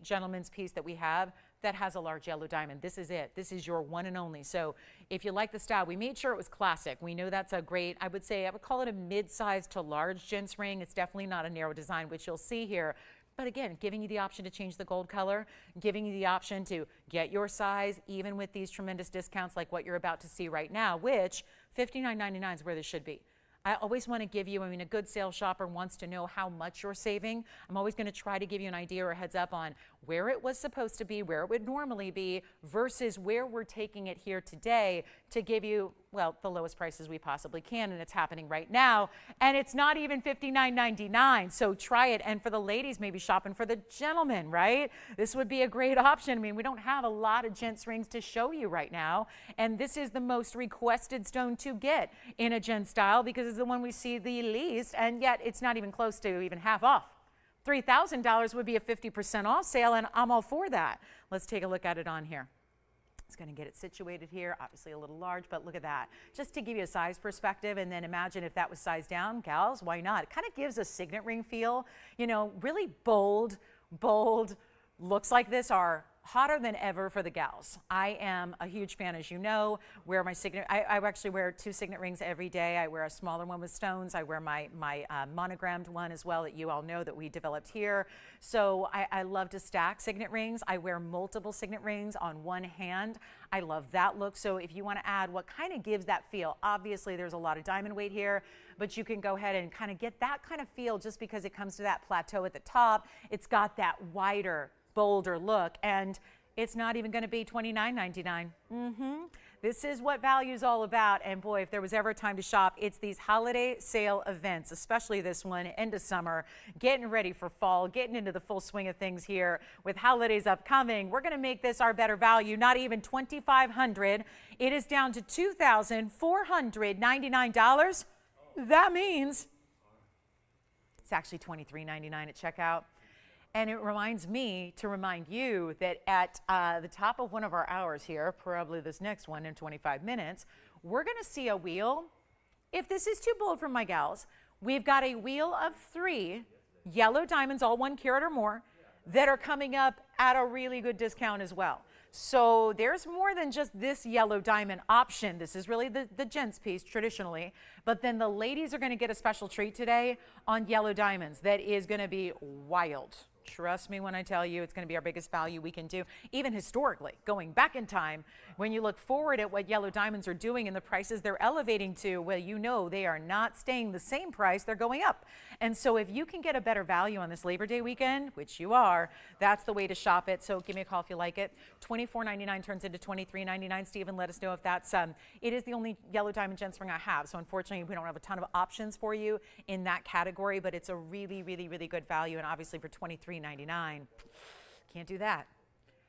gentleman's piece that we have that has a large yellow diamond. This is it. This is your one and only. So if you like the style, we made sure it was classic. We know that's a great, I would call it a mid-size to large gents ring. It's definitely not a narrow design, which you'll see here. But again, giving you the option to change the gold color, giving you the option to get your size, even with these tremendous discounts like what you're about to see right now, which $59.99 is where this should be. I always want to give you, a good sales shopper wants to know how much you're saving. I'm always going to try to give you an idea or a heads up on where it was supposed to be, where it would normally be, versus where we're taking it here today to give you, well, the lowest prices we possibly can, and it's happening right now. And it's not even $59.99, so try it. And for the ladies, maybe shopping for the gentlemen, right? This would be a great option. We don't have a lot of gents rings to show you right now, and this is the most requested stone to get in a gent style because it's the one we see the least, and yet it's not even close to even half off. $3,000 would be a 50% off sale, and I'm all for that. Let's take a look at it on here. It's going to get it situated here, obviously a little large, but look at that. Just to give you a size perspective, and then imagine if that was sized down, gals, why not? It kind of gives a signet ring feel, you know, really bold looks like this are hotter than ever for the gals. I am a huge fan, as you know. Wear my signet. I actually wear 2 signet rings every day. I wear a smaller one with stones. I wear my monogrammed one as well that you all know that we developed here. So I love to stack signet rings. I wear multiple signet rings on one hand. I love that look. So if you want to add what kind of gives that feel, obviously there's a lot of diamond weight here, but you can go ahead and kind of get that kind of feel just because it comes to that plateau at the top. It's got that wider, bolder look, and it's not even going to be $29.99. This is what value is all about, and boy, if there was ever a time to shop, it's these holiday sale events, especially this one, end of summer, getting ready for fall, getting into the full swing of things here with holidays upcoming. We're going to make this our better value, not even $2,500. It is down to $2,499. That means it's actually $23.99 at checkout. And it reminds me to remind you that at the top of one of our hours here, probably this next one in 25 minutes, we're going to see a wheel. If this is too bold for my gals, we've got a wheel of 3 yellow diamonds, all 1 carat or more, that are coming up at a really good discount as well. So there's more than just this yellow diamond option. This is really the gents piece traditionally, but then the ladies are going to get a special treat today on yellow diamonds that is going to be wild. Trust me when I tell you it's going to be our biggest value we can do, even historically, going back in time. When you look forward at what yellow diamonds are doing and the prices they're elevating to, well, you know they are not staying the same price, they're going up. And so if you can get a better value on this Labor Day weekend, which you are, that's the way to shop it. So give me a call if you like it. $24.99 turns into $23.99. Stephen, let us know if that's, it is the only yellow diamond gents ring I have. So unfortunately, we don't have a ton of options for you in that category, but it's a really, really, really good value. And obviously for $23.99, can't do that.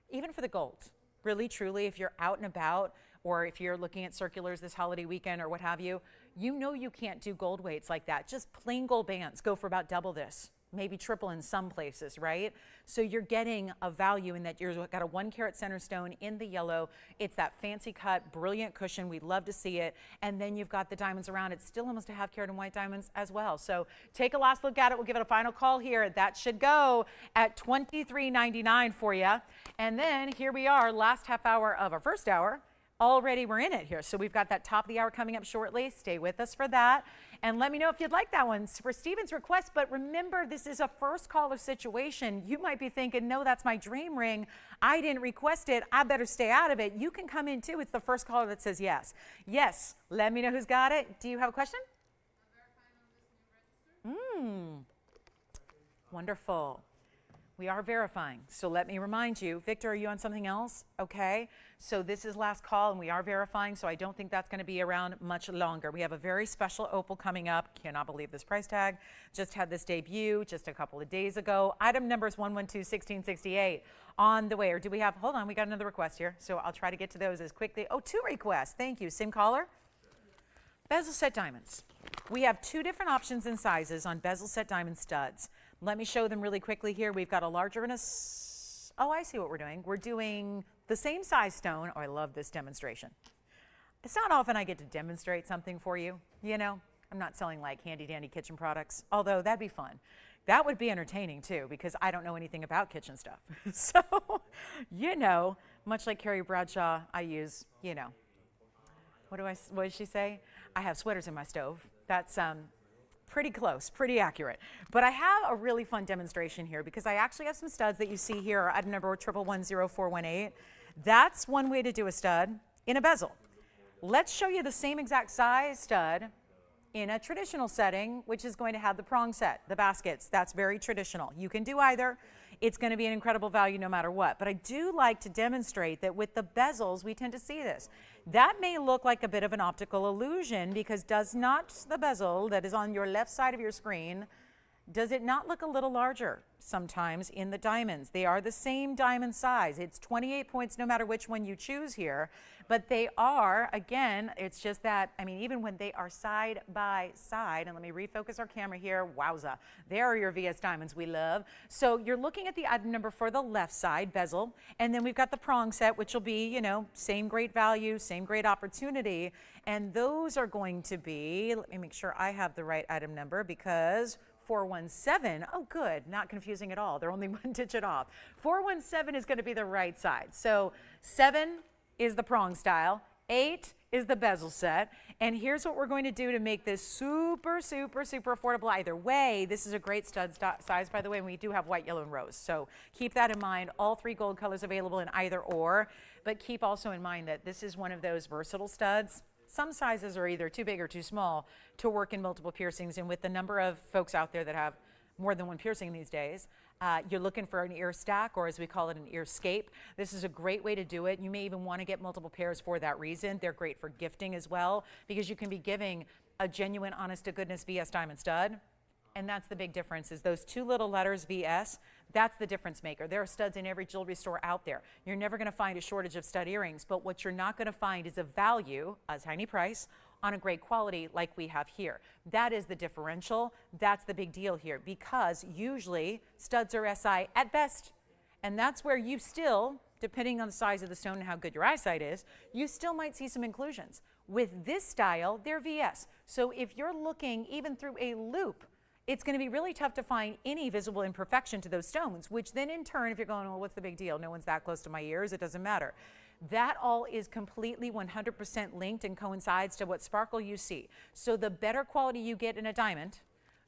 Even for the gold. Really, truly, if you're out and about or if you're looking at circulars this holiday weekend or what have you, you know you can't do gold weights like that. Just plain gold bands go for about double this, maybe triple in some places, right? So you're getting a value in that you've got a 1 carat center stone in the yellow. It's that fancy cut, brilliant cushion. We'd love to see it. And then you've got the diamonds around. It's still almost a 1/2 carat in white diamonds as well. So take a last look at it. We'll give it a final call here. That should go at $23.99 for you. And then here we are, last half hour of our first hour. Already we're in it here. So we've got that top of the hour coming up shortly. Stay with us for that. And let me know if you'd like that one for Stephen's request. But remember, this is a first caller situation. You might be thinking, no, that's my dream ring. I didn't request it. I better stay out of it. You can come in too. It's the first caller that says yes. Yes. Let me know who's got it. Do you have a question? Wonderful. We are verifying. So let me remind you, Victor, are you on something else? Okay. So this is last call and we are verifying. So I don't think that's going to be around much longer. We have a very special opal coming up. Cannot believe this price tag. Just had this debut just a couple of days ago. Item number is 112-1668 on the way. Or do we have, hold on, we got another request here. So I'll try to get to those as quickly. Oh, 2 requests. Thank you. Same caller. Bezel set diamonds. We have 2 different options and sizes on bezel set diamond studs. Let me show them really quickly here. We've got a larger and a, oh, I see what we're doing. We're doing the same size stone. Oh, I love this demonstration. It's not often I get to demonstrate something for you, you know. I'm not selling like handy dandy kitchen products, although that'd be fun. That would be entertaining too, because I don't know anything about kitchen stuff. So, you know, much like Carrie Bradshaw, I use, you know, what did she say? I have sweaters in my stove. That's pretty close, pretty accurate. But I have a really fun demonstration here because I actually have some studs that you see here. Item number 1110418. That's one way to do a stud in a bezel. Let's show you the same exact size stud in a traditional setting, which is going to have the prong set, the baskets. That's very traditional. You can do either. It's going to be an incredible value no matter what. But I do like to demonstrate that with the bezels, we tend to see this. That may look like a bit of an optical illusion because does not the bezel that is on your left side of your screen, Does it not look a little larger sometimes in the diamonds? They are the same diamond size. It's 28 points no matter which one you choose here, but they are, again, it's just that, I mean, even when they are side by side, and let me refocus our camera here, wowza, there are your VS diamonds we love. So you're looking at the item number for the left side, bezel, and then we've got the prong set, which will be, you know, same great value, same great opportunity, and those are going to be, let me make sure I have the right item number because 417, oh good, not confusing at all. They're only one digit off. 417 is going to be the right side. So 7 is the prong style, 8 is the bezel set, and here's what we're going to do to make this super, super, super affordable either way. This is a great stud size, by the way, and we do have white, yellow, and rose. So keep that in mind. All 3 gold colors available in either or, but keep also in mind that this is one of those versatile studs. Some sizes are either too big or too small to work in multiple piercings, and with the number of folks out there that have more than one piercing these days, you're looking for an ear stack, or as we call it, an ear scape. This is a great way to do it. You may even want to get multiple pairs for that reason. They're great for gifting as well, because you can be giving a genuine, honest to goodness VS diamond stud. And that's the big difference, is those 2 little letters VS, that's the difference maker. There are studs in every jewelry store out there. You're never going to find a shortage of stud earrings, but what you're not going to find is a value, a tiny price, on a great quality like we have here. That is the differential. That's the big deal here, because usually studs are SI at best. And that's where you still, depending on the size of the stone and how good your eyesight is, you still might see some inclusions. With this style, they're VS. So if you're looking even through a loop, it's going to be really tough to find any visible imperfection to those stones, which then in turn, if you're going, well, what's the big deal? No one's that close to my ears. It doesn't matter. That all is completely 100% linked and coincides to what sparkle you see. So the better quality you get in a diamond,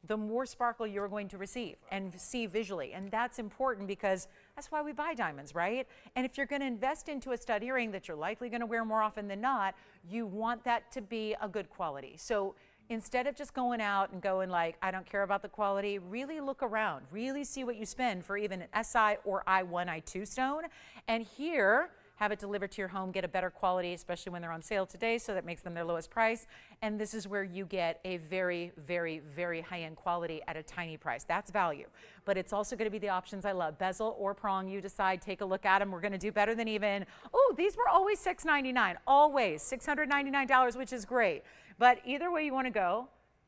the more sparkle you're going to receive and see visually. And that's important because that's why we buy diamonds, right? And if you're going to invest into a stud earring that you're likely going to wear more often than not, you want that to be a good quality. So instead of just going out and going like, I don't care about the quality, really look around, really see what you spend for even an SI or I1, I2 stone. And here, have it delivered to your home, get a better quality, especially when they're on sale today, so that makes them their lowest price. And this is where you get a very, very, very high-end quality at a tiny price. That's value. But it's also going to be the options I love. Bezel or prong, you decide, take a look at them. We're going to do better than even, oh, these were always $699, always $699, which is great. But either way you want to go,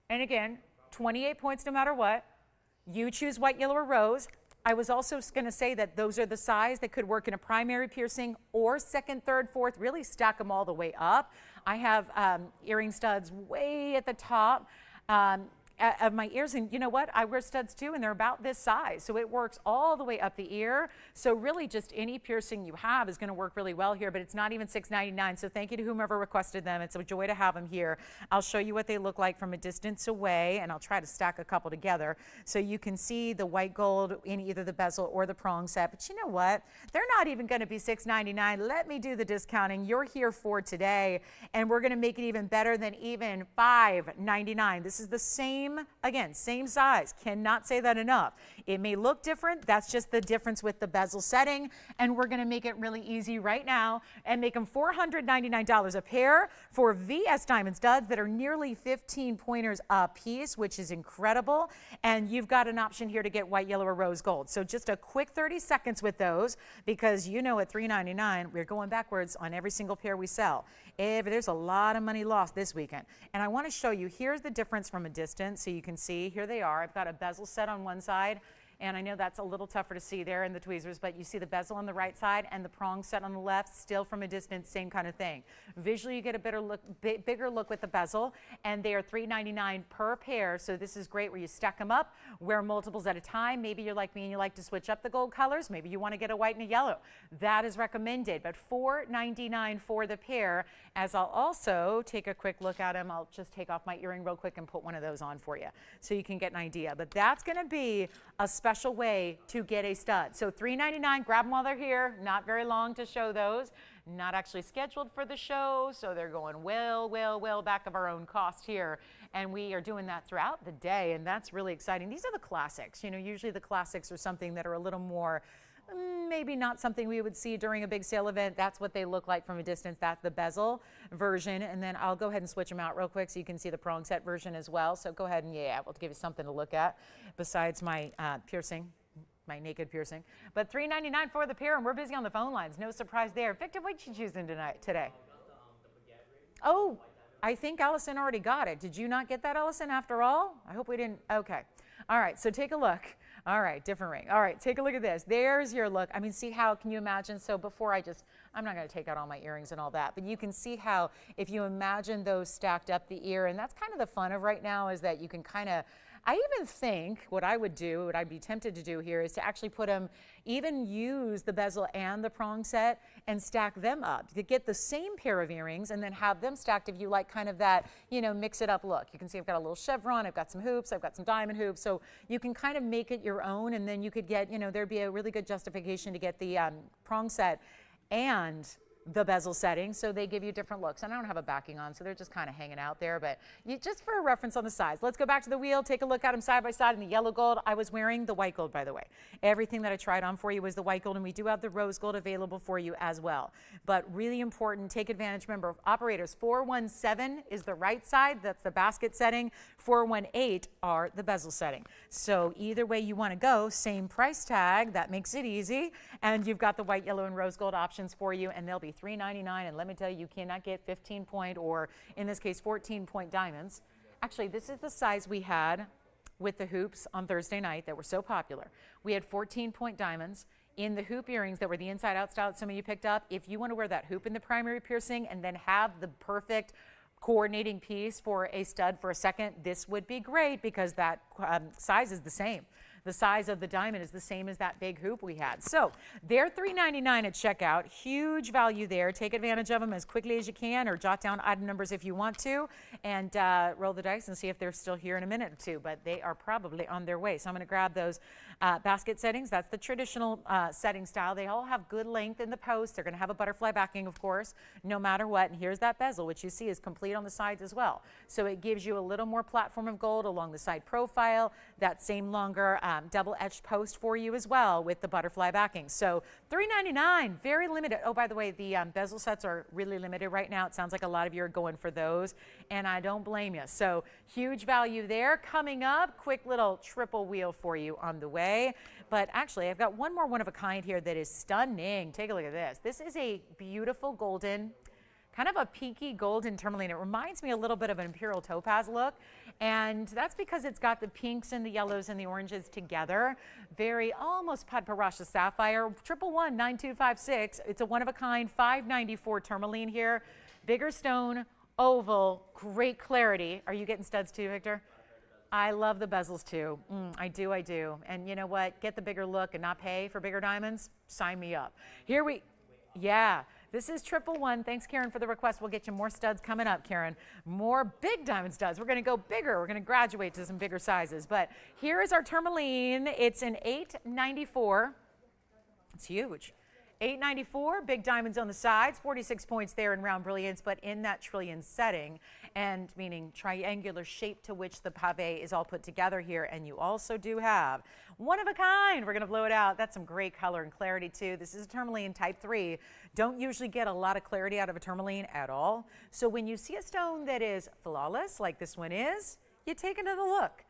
and again, 28 points no matter what. You choose white, yellow, or rose. I was also going to say that those are the size that could work in a primary piercing or second, third, fourth, really stack them all the way up. I have earring studs way at the top of my ears, and you know what? I wear studs too, and they're about this size, so it works all the way up the ear. So really just any piercing you have is going to work really well here, but it's not even $699, so thank you to whomever requested them. It's a joy to have them here. I'll show you what they look like from a distance away, and I'll try to stack a couple together so you can see the white gold in either the bezel or the prong set. But you know what? They're not even going to be $699. Let me do the discounting. You're here for today, and we're going to make it even better than even $599. This is the same, again, same size. Cannot say that enough. It may look different. That's just the difference with the bezel setting. And we're going to make it really easy right now and make them $499 a pair for VS diamond studs that are nearly 15 pointers a piece, which is incredible. And you've got an option here to get white, yellow, or rose gold. So just a quick 30 seconds with those, because you know at $399, we're going backwards on every single pair we sell. There's a lot of money lost this weekend. And I want to show you, here's the difference from a distance. So you can see, here they are. I've got a bezel set on one side, and I know that's a little tougher to see there in the tweezers, but you see the bezel on the right side and the prong set on the left, still from a distance, same kind of thing. Visually, you get a better look, bigger look with the bezel, and they are $399 per pair, so this is great where you stack them up, wear multiples at a time. Maybe you're like me and you like to switch up the gold colors. Maybe you want to get a white and a yellow. That is recommended, but $499 for the pair, as I'll also take a quick look at them. I'll just take off my earring real quick and put one of those on for you so you can get an idea. But that's going to be a special way to get a stud. So $399, grab them while they're here. Not very long to show those. Not actually scheduled for the show, so they're going well back of our own cost here. And we are doing that throughout the day, and that's really exciting. These are the classics. You know, usually the classics are something that are a little more Maybe not something we would see during a big sale event. That's what they look like from a distance. That's the bezel version. And then I'll go ahead and switch them out real quick so you can see the prong set version as well. So go ahead and, yeah, we'll give you something to look at besides my piercing, my naked piercing. But $3.99 for the pair, and we're busy on the phone lines. No surprise there. Victor, what you choosing today? Oh, I think Allison already got it. Did you not get that, Allison, after all? I hope we didn't. Okay. All right, so take a look. All right, different ring. All right, take a look at this. There's your look. I mean, see how, can you imagine? So before I'm not going to take out all my earrings and all that, but you can see how if you imagine those stacked up the ear, and that's kind of the fun of right now is that you can kind of, I even think what I would do, what I'd be tempted to do here is to actually put them, even use the bezel and the prong set and stack them up to get the same pair of earrings and then have them stacked if you like kind of that, you know, mix it up look. You can see I've got a little chevron, I've got some hoops, I've got some diamond hoops, so you can kind of make it your own, and then you could get, you know, there'd be a really good justification to get the prong set and the bezel setting, so they give you different looks. And I don't have a backing on, so they're just kind of hanging out there, but just for a reference on the size. Let's go back to the wheel, take a look at them side by side in the yellow gold. I was wearing the white gold, by the way. Everything that I tried on for you was the white gold, and we do have the rose gold available for you as well. But really important, take advantage. Remember, operators, 417 is the right side, that's the basket setting. 418 are the bezel setting. So either way you want to go, same price tag, that makes it easy. And you've got the white, yellow, and rose gold options for you, and they'll be $3.99, and let me tell you, you cannot get 15-point or, in this case, 14-point diamonds. Actually, this is the size we had with the hoops on Thursday night that were so popular. We had 14-point diamonds in the hoop earrings that were the inside-out style that some of you picked up. If you want to wear that hoop in the primary piercing and then have the perfect coordinating piece for a stud for a second, this would be great because that size is the same. The size of the diamond is the same as that big hoop we had. So they're $3.99 at checkout. Huge value there. Take advantage of them as quickly as you can, or jot down item numbers if you want to, and roll the dice and see if they're still here in a minute or two, but they are probably on their way. So I'm going to grab those basket settings. That's the traditional setting style. They all have good length in the post. They're going to have a butterfly backing, of course, no matter what. And here's that bezel, which you see is complete on the sides as well. So it gives you a little more platform of gold along the side profile, that same longer double-edged post for you as well with the butterfly backing. So $3.99, very limited. Oh, by the way, the bezel sets are really limited right now. It sounds like a lot of you are going for those, and I don't blame you. So huge value there. Coming up, quick little triple wheel for you on the way. But actually, I've got one more one of a kind here that is stunning. Take a look at this. This is a beautiful golden, kind of a pinky golden tourmaline. It reminds me a little bit of an imperial topaz look, and that's because it's got the pinks and the yellows and the oranges together. Very almost Padparasha sapphire. 111-9256. It's a one-of-a-kind $5.94 tourmaline here. Bigger stone, oval, great clarity. Are you getting studs too, Victor? I love the bezels too. I do. And you know what? Get the bigger look and not pay for bigger diamonds? Sign me up. Yeah. This is 111. Thanks, Karen, for the request. We'll get you more studs coming up, Karen. More big diamond studs. We're going to go bigger. We're going to graduate to some bigger sizes. But here is our tourmaline. It's an $8.94. It's huge. $8.94, big diamonds on the sides, 46 points there in round brilliance, but in that trillion setting, and meaning triangular shape to which the pave is all put together here. And you also do have one of a kind. We're going to blow it out. That's some great color and clarity too. This is a tourmaline type 3. Don't usually get a lot of clarity out of a tourmaline at all. So when you see a stone that is flawless, like this one is, you take another look.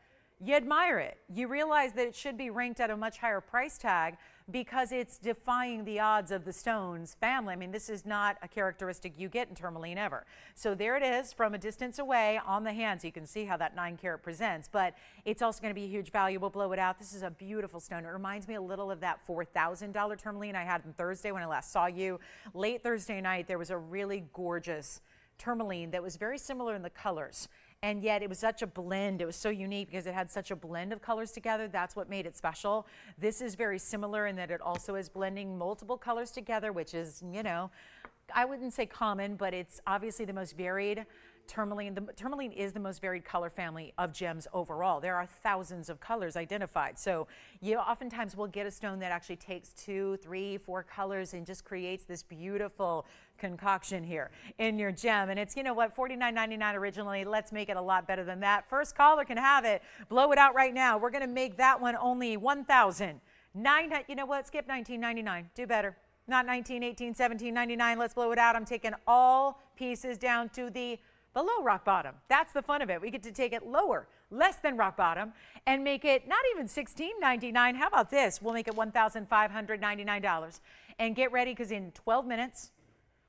You admire it. You realize that it should be ranked at a much higher price tag because it's defying the odds of the stones family. I mean, this is not a characteristic you get in tourmaline ever. So there it is from a distance away on the hand. So you can see how that 9 carat presents, but it's also going to be a huge value. We'll blow it out. This is a beautiful stone. It reminds me a little of that $4,000 tourmaline I had on Thursday when I last saw you. Late Thursday night, there was a really gorgeous tourmaline that was very similar in the colors. And yet it was such a blend. It was so unique because it had such a blend of colors together. That's what made it special. This is very similar in that it also is blending multiple colors together, which is, you know, I wouldn't say common, but it's obviously the most varied tourmaline. The tourmaline is the most varied color family of gems overall. There are thousands of colors identified. So you oftentimes will get a stone that actually takes 2, 3, 4 colors and just creates this beautiful concoction here in your gem. And it's, you know what, $49.99 originally. Let's make it a lot better than that. First caller can have it. Blow it out right now. We're going to make that one only $1,000. You know what? Skip $19.99. Do better. Not $19, $18, $17.99. Let's blow it out. I'm taking all pieces down to the below rock bottom. That's the fun of it. We get to take it lower, less than rock bottom, and make it not even $16.99. How about this? We'll make it $1,599. And get ready, because in 12 minutes,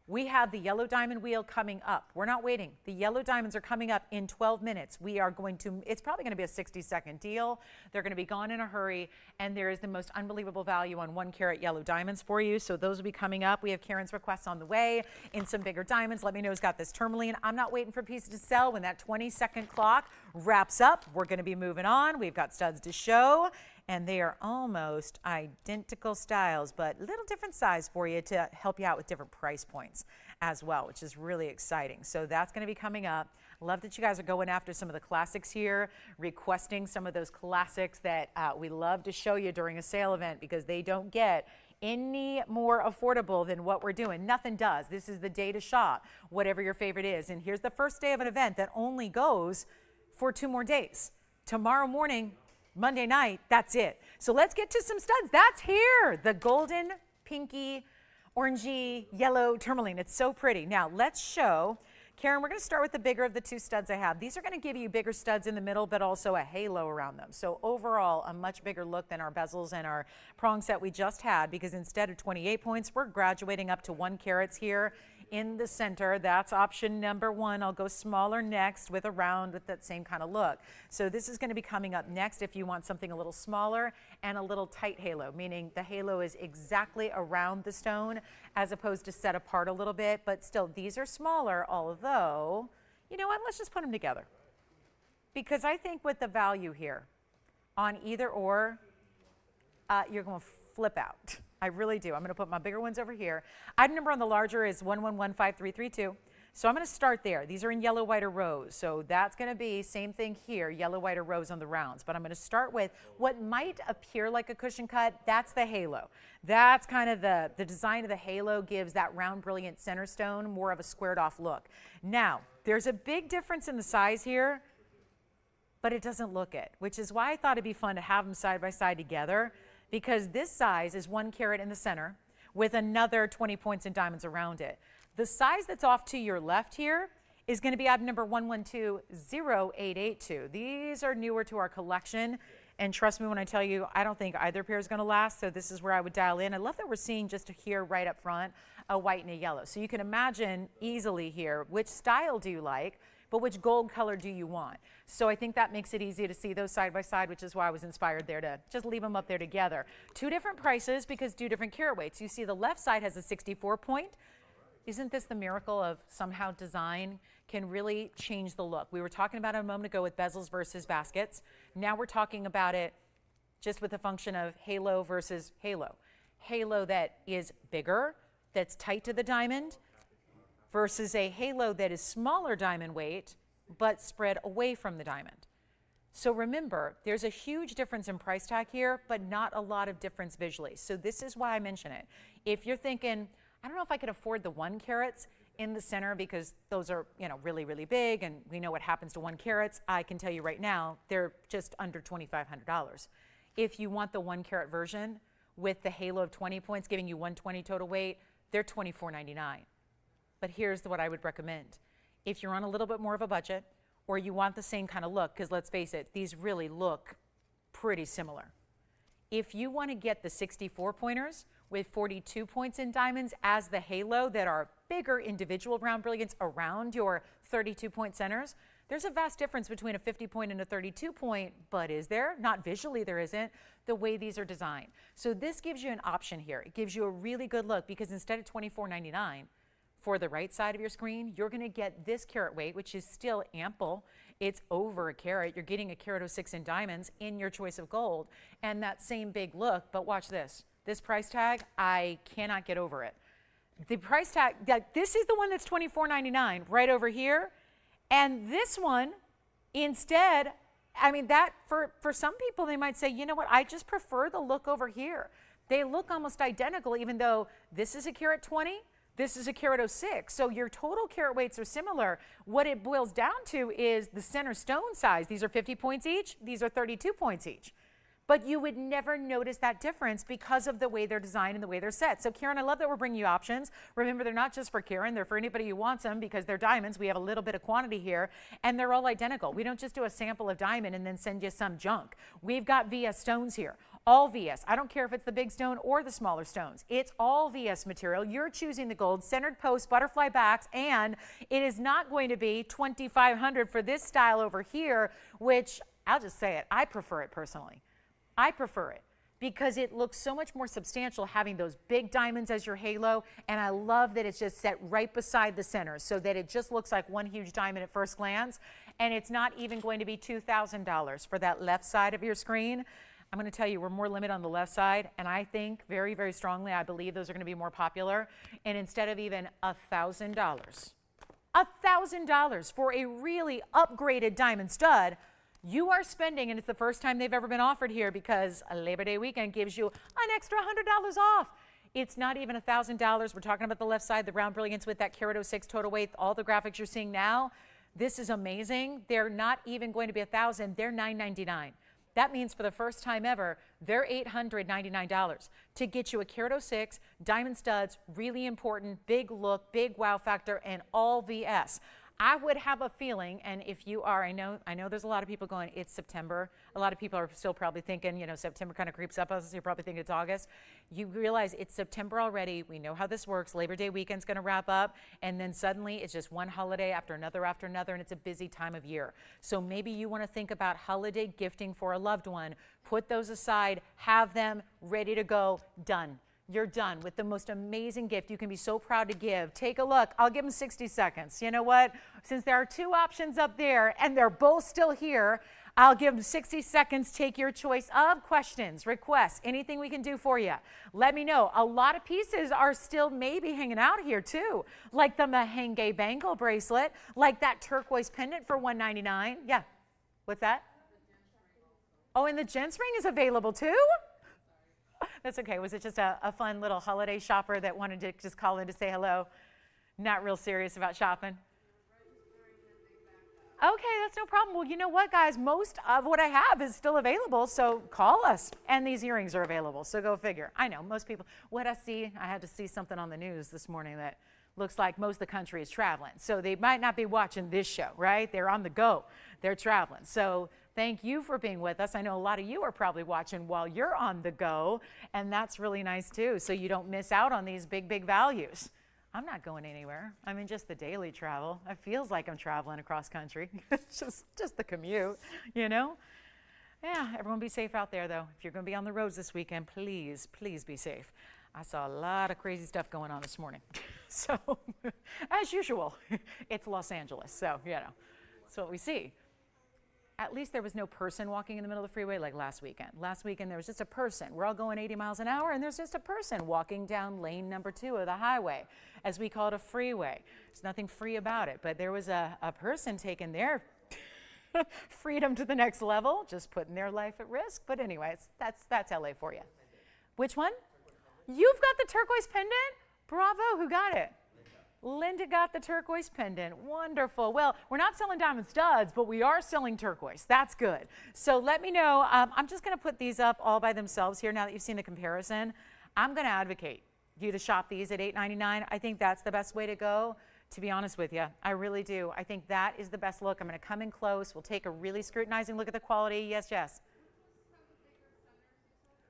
we have the yellow diamond wheel coming up. We're not waiting. The yellow diamonds are coming up in 12 minutes. We are going to, it's probably going to be a 60-second deal. They're going to be gone in a hurry, and there is the most unbelievable value on 1 carat yellow diamonds for you. So those will be coming up. We have Karen's requests on the way in some bigger diamonds. Let me know who's got this tourmaline. I'm not waiting for pieces to sell. When that 20-second clock wraps up, we're going to be moving on. We've got studs to show, and they are almost identical styles, but a little different size for you to help you out with different price points as well, which is really exciting. So that's going to be coming up. Love that you guys are going after some of the classics here, requesting some of those classics that we love to show you during a sale event, because they don't get any more affordable than what we're doing. Nothing does. This is the day to shop, whatever your favorite is. And here's the first day of an event that only goes for 2 more days. Tomorrow morning, Monday night, that's it. So let's get to some studs. That's here. The golden, pinky, orangey, yellow tourmaline. It's so pretty. Now let's show, Karen, we're going to start with the bigger of the 2 studs I have. These are going to give you bigger studs in the middle, but also a halo around them. So overall, a much bigger look than our bezels and our prong set we just had, because instead of 28 points, we're graduating up to 1 carats here in the center. That's option number 1. I'll go smaller next with a round with that same kind of look. So this is going to be coming up next if you want something a little smaller and a little tight halo, meaning the halo is exactly around the stone as opposed to set apart a little bit. But still, these are smaller, although, you know what, let's just put them together, because I think with the value here on either or, you're going to flip out. I really do. I'm going to put my bigger ones over here. Item number on the larger is 111532. So I'm going to start there. These are in yellow, white, or rose. So that's going to be same thing here, yellow, white, or rose on the rounds. But I'm going to start with what might appear like a cushion cut. That's the halo. That's kind of the design of the halo gives that round, brilliant center stone more of a squared off look. Now, there's a big difference in the size here, but it doesn't look it, which is why I thought it'd be fun to have them side by side together, because this size is 1 carat in the center with another 20 points in diamonds around it. The size that's off to your left here is going to be item number 11208882. These are newer to our collection, and trust me when I tell you, I don't think either pair is going to last, so this is where I would dial in. I love that we're seeing just here right up front a white and a yellow. So you can imagine easily here, which style do you like, but which gold color do you want? So I think that makes it easy to see those side by side, which is why I was inspired there to just leave them up there together. 2 different prices because 2 different carat weights. You see the left side has a 64 point. Isn't this the miracle of somehow design can really change the look? We were talking about it a moment ago with bezels versus baskets. Now we're talking about it just with the function of halo versus halo. Halo that is bigger, that's tight to the diamond, versus a halo that is smaller diamond weight, but spread away from the diamond. So remember, there's a huge difference in price tag here, but not a lot of difference visually. So this is why I mention it. If you're thinking, I don't know if I could afford the 1 carats in the center because those are, you know, really, really big, and we know what happens to 1 carats, I can tell you right now, they're just under $2,500. If you want the 1 carat version with the halo of 20 points giving you 120 total weight, they're $24.99. But here's what I would recommend. If you're on a little bit more of a budget, or you want the same kind of look, because let's face it, these really look pretty similar. If you want to get the 64 pointers with 42 points in diamonds as the halo that are bigger individual round brilliants around your 32 point centers, there's a vast difference between a 50 point and a 32 point, but is there? Not visually, there isn't, the way these are designed. So this gives you an option here. It gives you a really good look, because instead of $24.99, for the right side of your screen, you're going to get this carat weight, which is still ample. It's over a carat. You're getting a carat 06 in diamonds in your choice of gold, and that same big look. But watch this. This price tag, I cannot get over it. The price tag, this is the one that's $24.99 right over here, and this one, instead, I mean, that for some people, they might say, you know what, I just prefer the look over here. They look almost identical, even though this is a carat 20. This is a carat 06, so your total carat weights are similar. What it boils down to is the center stone size. These are 50 points each. These are 32 points each. but you would never notice that difference because of the way they're designed and the way they're set. So Karen, I love that we're bringing you options. Remember, they're not just for Karen, they're for anybody who wants them because they're diamonds. We have a little bit of quantity here, and they're all identical. We don't just do a sample of diamond and then send you some junk. We've got VS stones here. All VS. I don't care if it's the big stone or the smaller stones. It's all VS material. You're choosing the gold, centered posts, butterfly backs, and it is not going to be $2,500 for this style over here, which I'll just say it. I prefer it personally. I prefer it because it looks so much more substantial having those big diamonds as your halo, and I love that it's just set right beside the center so that it just looks like one huge diamond at first glance, and it's not even going to be $2,000 for that left side of your screen. I'm going to tell you, we're more limited on the left side, and I think very, very strongly, I believe those are going to be more popular, and instead of even $1,000 for a really upgraded diamond stud, you are spending, and it's the first time they've ever been offered here because a Labor Day weekend gives you an extra $100 off. It's not even $1,000. We're talking about the left side, the round brilliance with that carat 06 total weight, all the graphics you're seeing now. This is amazing. They're not even going to be $1,000. They're $999. That means for the first time ever, they're $899 to get you a carat 06, diamond studs, really important, big look, big wow factor, and all VS. I would have a feeling, and if you are, I know there's a lot of people going, it's September. A lot of people are still probably thinking, you know, September kind of creeps up on us. You're probably thinking it's August. You realize it's September already. We know how this works. Labor Day weekend's going to wrap up, and then suddenly it's just one holiday after another, and it's a busy time of year. So maybe you want to think about holiday gifting for a loved one. Put those aside, have them ready to go, done. You're done with the most amazing gift you can be so proud to give. Take a look. I'll give them 60 seconds. You know what? Since there are two options up there and they're both still here, I'll give them 60 seconds. Take your choice of questions, requests, anything we can do for you. Let me know. A lot of pieces are still maybe hanging out here too, like the Mahenge bangle bracelet, like that turquoise pendant for $199. Yeah. What's that? Oh, and the gents ring is available too? That's okay. Was it just a fun little holiday shopper that wanted to just call in to say hello? Not real serious about shopping? Okay, that's no problem. Well, you know what, guys? Most of what I have is still available, so call us. And these earrings are available, so go figure. I know, most people, what I see, I had to see something on the news this morning that looks like most of the country is traveling. So they might not be watching this show, right? They're on the go. They're traveling. So thank you for being with us. I know a lot of you are probably watching while you're on the go, and that's really nice too, so you don't miss out on these big, big values. I'm not going anywhere. I mean, just the daily travel. It feels like I'm traveling across country. just the commute, you know? Yeah, everyone be safe out there, though. If you're going to be on the roads this weekend, please, please be safe. I saw a lot of crazy stuff going on this morning. So, as usual, it's Los Angeles, so, you know, that's what we see. At least there was no person walking in the middle of the freeway like last weekend. Last weekend, there was just a person. We're all going 80 miles an hour, and there's just a person walking down lane number 2 of the highway, as we call it, a freeway. There's nothing free about it, but there was a person taking their freedom to the next level, just putting their life at risk. But anyways, that's LA for you. Which one? You've got the turquoise pendant? Bravo, who got it? Linda got the turquoise pendant. Wonderful. Well, we're not selling diamond studs, but we are selling turquoise. That's good. So let me know. I'm just going to put these up all by themselves here now that you've seen the comparison. I'm going to advocate you to shop these at $8.99. I think that's the best way to go, to be honest with you. I really do. I think that is the best look. I'm going to come in close. We'll take a really scrutinizing look at the quality. Yes, Jess.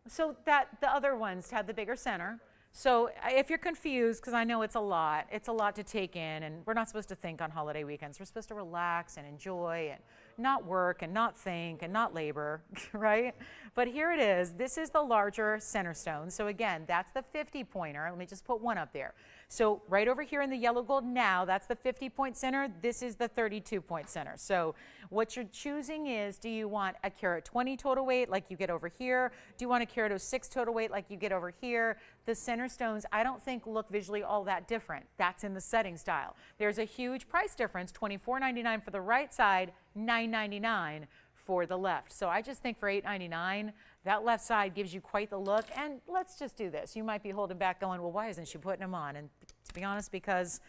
So that the other ones had the bigger center. So if you're confused, because I know it's a lot to take in, and we're not supposed to think on holiday weekends. We're supposed to relax and enjoy and not work and not think and not labor, right? But here it is. This is the larger center stone. So again, that's the 50-pointer. Let me just put one up there. So right over here in the yellow gold now, that's the 50-point center. This is the 32-point center. So what you're choosing is, do you want a carat 20 total weight like you get over here? Do you want a carat 06 total weight like you get over here? The center stones, I don't think look visually all that different. That's in the setting style. There's a huge price difference, $24.99 for the right side, $9.99 for the left. So I just think for $8.99, that left side gives you quite the look. And let's just do this. You might be holding back going, well, why isn't she putting them on? And to be honest, because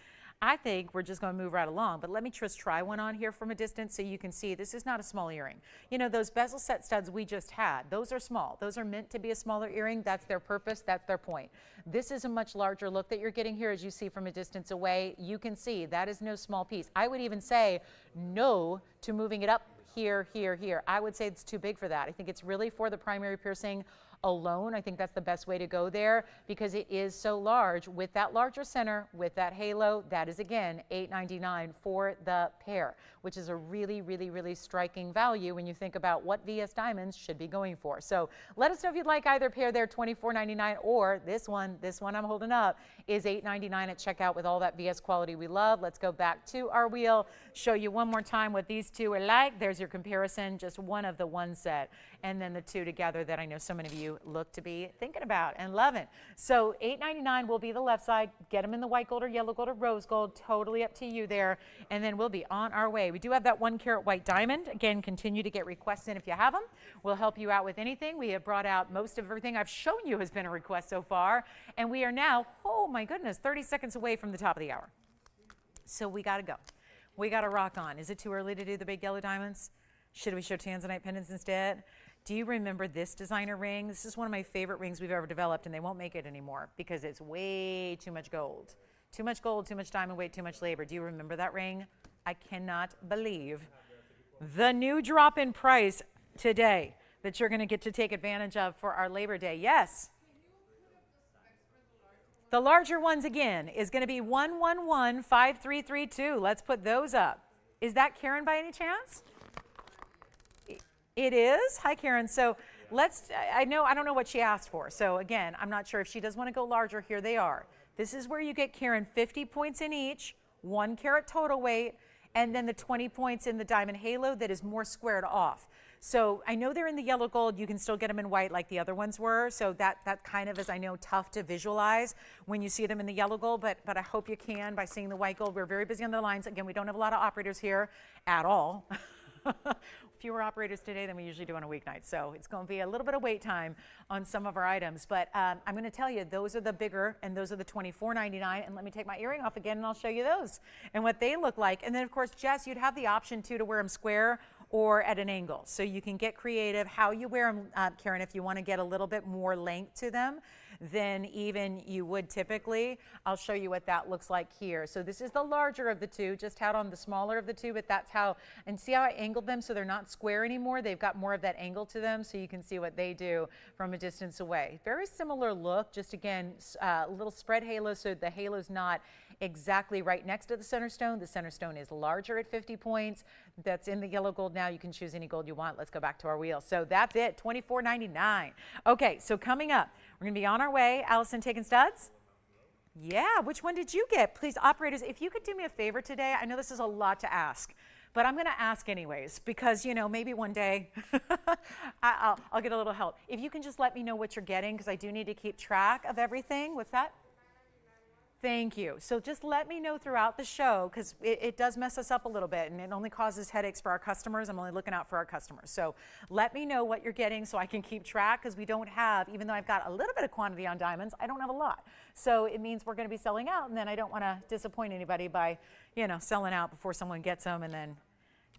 I think we're just going to move right along, but let me just try one on here from a distance so you can see this is not a small earring. You know, those bezel set studs we just had, those are small. Those are meant to be a smaller earring. That's their purpose. That's their point. This is a much larger look that you're getting here as you see from a distance away. You can see that is no small piece. I would even say no to moving it up here, here, here. I would say it's too big for that. I think it's really for the primary piercing alone. I think that's the best way to go there because it is so large with that larger center, with that halo. That is again $8.99 for the pair, which is a really, really, really striking value when you think about what VS Diamonds should be going for. So let us know if you'd like either pair there, $24.99, or this one I'm holding up is $8.99 at checkout with all that VS quality we love. Let's go back to our wheel, show you one more time what these two are like. There's your comparison, just one of the one set, and then the two together that I know so many of you look to be thinking about and loving. So $8.99 will be the left side. Get them in the white gold or yellow gold or rose gold, totally up to you there. And then we'll be on our way. We do have that 1 carat white diamond. Again, continue to get requests in if you have them. We'll help you out with anything. We have brought out most of everything I've shown you has been a request so far. And we are now, oh my goodness, 30 seconds away from the top of the hour. So we got to go. We got to rock on. Is it too early to do the big yellow diamonds? Should we show tanzanite pendants instead? Do you remember this designer ring? This is one of my favorite rings we've ever developed, and they won't make it anymore because it's way too much gold. Too much gold, too much diamond weight, too much labor. Do you remember that ring? I cannot believe the new drop in price today that you're going to get to take advantage of for our Labor Day. Yes. The larger ones again is going to be 1115332. Let's put those up. Is that Karen by any chance? It is. Hi, Karen. So I don't know what she asked for. So again, I'm not sure if she does want to go larger. Here they are. This is where you get, Karen, 50 points in each, 1 carat total weight, and then the 20 points in the diamond halo that is more squared off. So I know they're in the yellow gold. You can still get them in white like the other ones were. So that kind of is, I know, tough to visualize when you see them in the yellow gold, but I hope you can by seeing the white gold. We're very busy on the lines. Again, we don't have a lot of operators here at all. Fewer operators today than we usually do on a weeknight. So it's going to be a little bit of wait time on some of our items. But I'm going to tell you, those are the bigger, and those are the $24.99. And let me take my earring off again, and I'll show you those and what they look like. And then, of course, Jess, you'd have the option, too, to wear them square or at an angle. So you can get creative how you wear them, Karen, if you want to get a little bit more length to them than even you would typically. I'll show you what that looks like here. So this is the larger of the two, just had on the smaller of the two, but that's how, and see how I angled them so they're not square anymore? They've got more of that angle to them, so you can see what they do from a distance away. Very similar look, just again, a little spread halo, so the halo's not exactly right next to the center stone. The center stone is larger at 50 points. That's in the yellow gold now. You can choose any gold you want. Let's go back to our wheel. So that's it, $24.99. Okay, so coming up, we're going to be on our way. Allison taking studs? Yeah, which one did you get? Please, operators, if you could do me a favor today. I know this is a lot to ask, but I'm going to ask anyways because, you know, maybe one day I'll get a little help. If you can just let me know what you're getting because I do need to keep track of everything. What's that? Thank you. So just let me know throughout the show because it does mess us up a little bit and it only causes headaches for our customers. I'm only looking out for our customers. So let me know what you're getting so I can keep track because we don't have, even though I've got a little bit of quantity on diamonds, I don't have a lot. So it means we're going to be selling out and then I don't want to disappoint anybody by, you know, selling out before someone gets them and then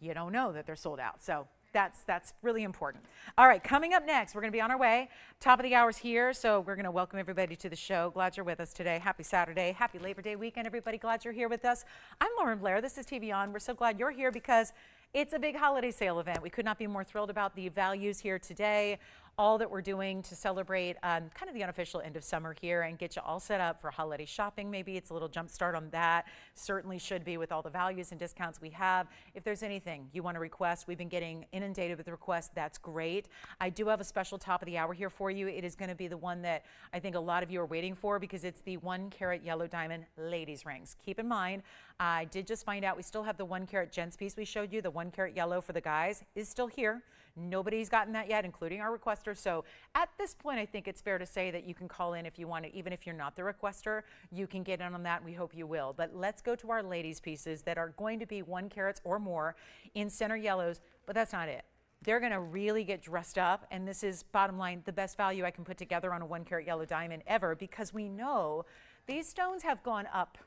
you don't know that they're sold out. So that's really important. All right, coming up next, we're going to be on our way. Top of the hour's here, so we're going to welcome everybody to the show. Glad you're with us today. Happy Saturday. Happy Labor Day weekend, everybody. Glad you're here with us. I'm Lauren Blair. This is TVON. We're so glad you're here because it's a big holiday sale event. We could not be more thrilled about the values here today. All that we're doing to celebrate kind of the unofficial end of summer here and get you all set up for holiday shopping. Maybe it's a little jump start on that. Certainly should be with all the values and discounts we have. If there's anything you want to request, we've been getting inundated with requests. That's great. I do have a special top of the hour here for you. It is going to be the one that I think a lot of you are waiting for because it's the 1 carat yellow diamond ladies rings. Keep in mind, I did just find out we still have the 1 carat gents piece we showed you. The 1 carat yellow for the guys is still here. Nobody's gotten that yet, including our requesters. So at this point, I think it's fair to say that you can call in if you want to, even if you're not the requester, you can get in on that. We hope you will. But let's go to our ladies pieces that are going to be 1 carats or more in center yellows, but that's not it. They're going to really get dressed up, and this is, bottom line, the best value I can put together on a 1 carat yellow diamond ever because we know these stones have gone up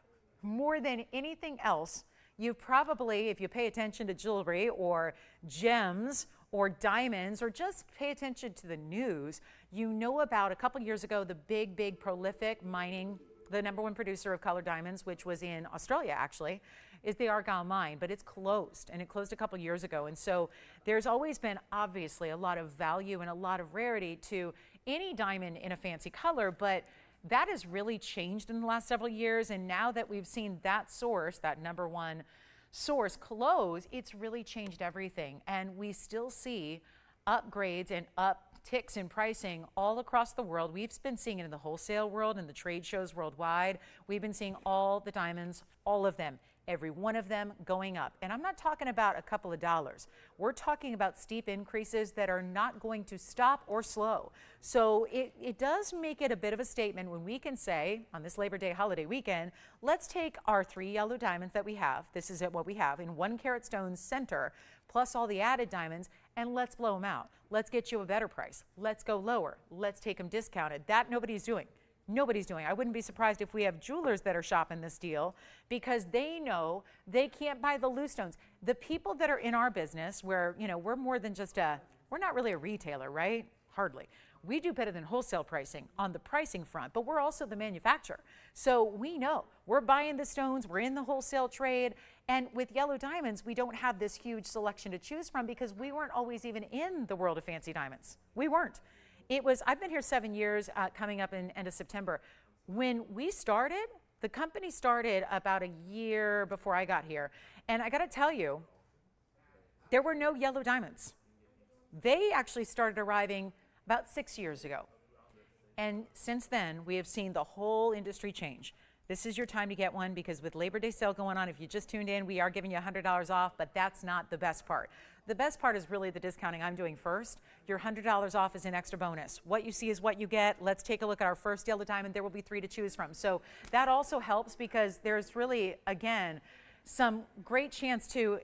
more than anything else, you probably, if you pay attention to jewelry or gems or diamonds, or just pay attention to the news, you know about a couple years ago, the big prolific mining, the #1 producer of colored diamonds, which was in Australia actually, is the Argyle mine, but it's closed, and it closed a couple years ago. And so there's always been obviously a lot of value and a lot of rarity to any diamond in a fancy color, but that has really changed in the last several years. And now that we've seen that source, that #1 source close, it's really changed everything. And we still see upgrades and upticks in pricing all across the world. We've been seeing it in the wholesale world and the trade shows worldwide. We've been seeing all the diamonds, all of them, every one of them going up. And I'm not talking about a couple of dollars. We're talking about steep increases that are not going to stop or slow. So it does make it a bit of a statement when we can say on this Labor Day holiday weekend, let's take our 3 yellow diamonds that we have. This is what we have in 1 carat stone center, plus all the added diamonds, and let's blow them out. Let's get you a better price. Let's go lower. Let's take them discounted. That nobody's doing. Nobody's doing. I wouldn't be surprised if we have jewelers that are shopping this deal because they know they can't buy the loose stones. The people that are in our business where, we're more than just we're not really a retailer, right? Hardly. We do better than wholesale pricing on the pricing front, but we're also the manufacturer. So we know we're buying the stones, we're in the wholesale trade, and with yellow diamonds, we don't have this huge selection to choose from because we weren't always even in the world of fancy diamonds. We weren't. I've been here 7 years, coming up in end of September. When we started, the company started about a year before I got here. And I got to tell you, there were no yellow diamonds. They actually started arriving about 6 years ago. And since then, we have seen the whole industry change. This is your time to get one because with Labor Day sale going on, if you just tuned in, we are giving you $100 off, but that's not the best part. The best part is really the discounting I'm doing first. Your $100 off is an extra bonus. What you see is what you get. Let's take a look at our first yellow diamond. There will be 3 to choose from. So that also helps because there's really, again, some great chance to,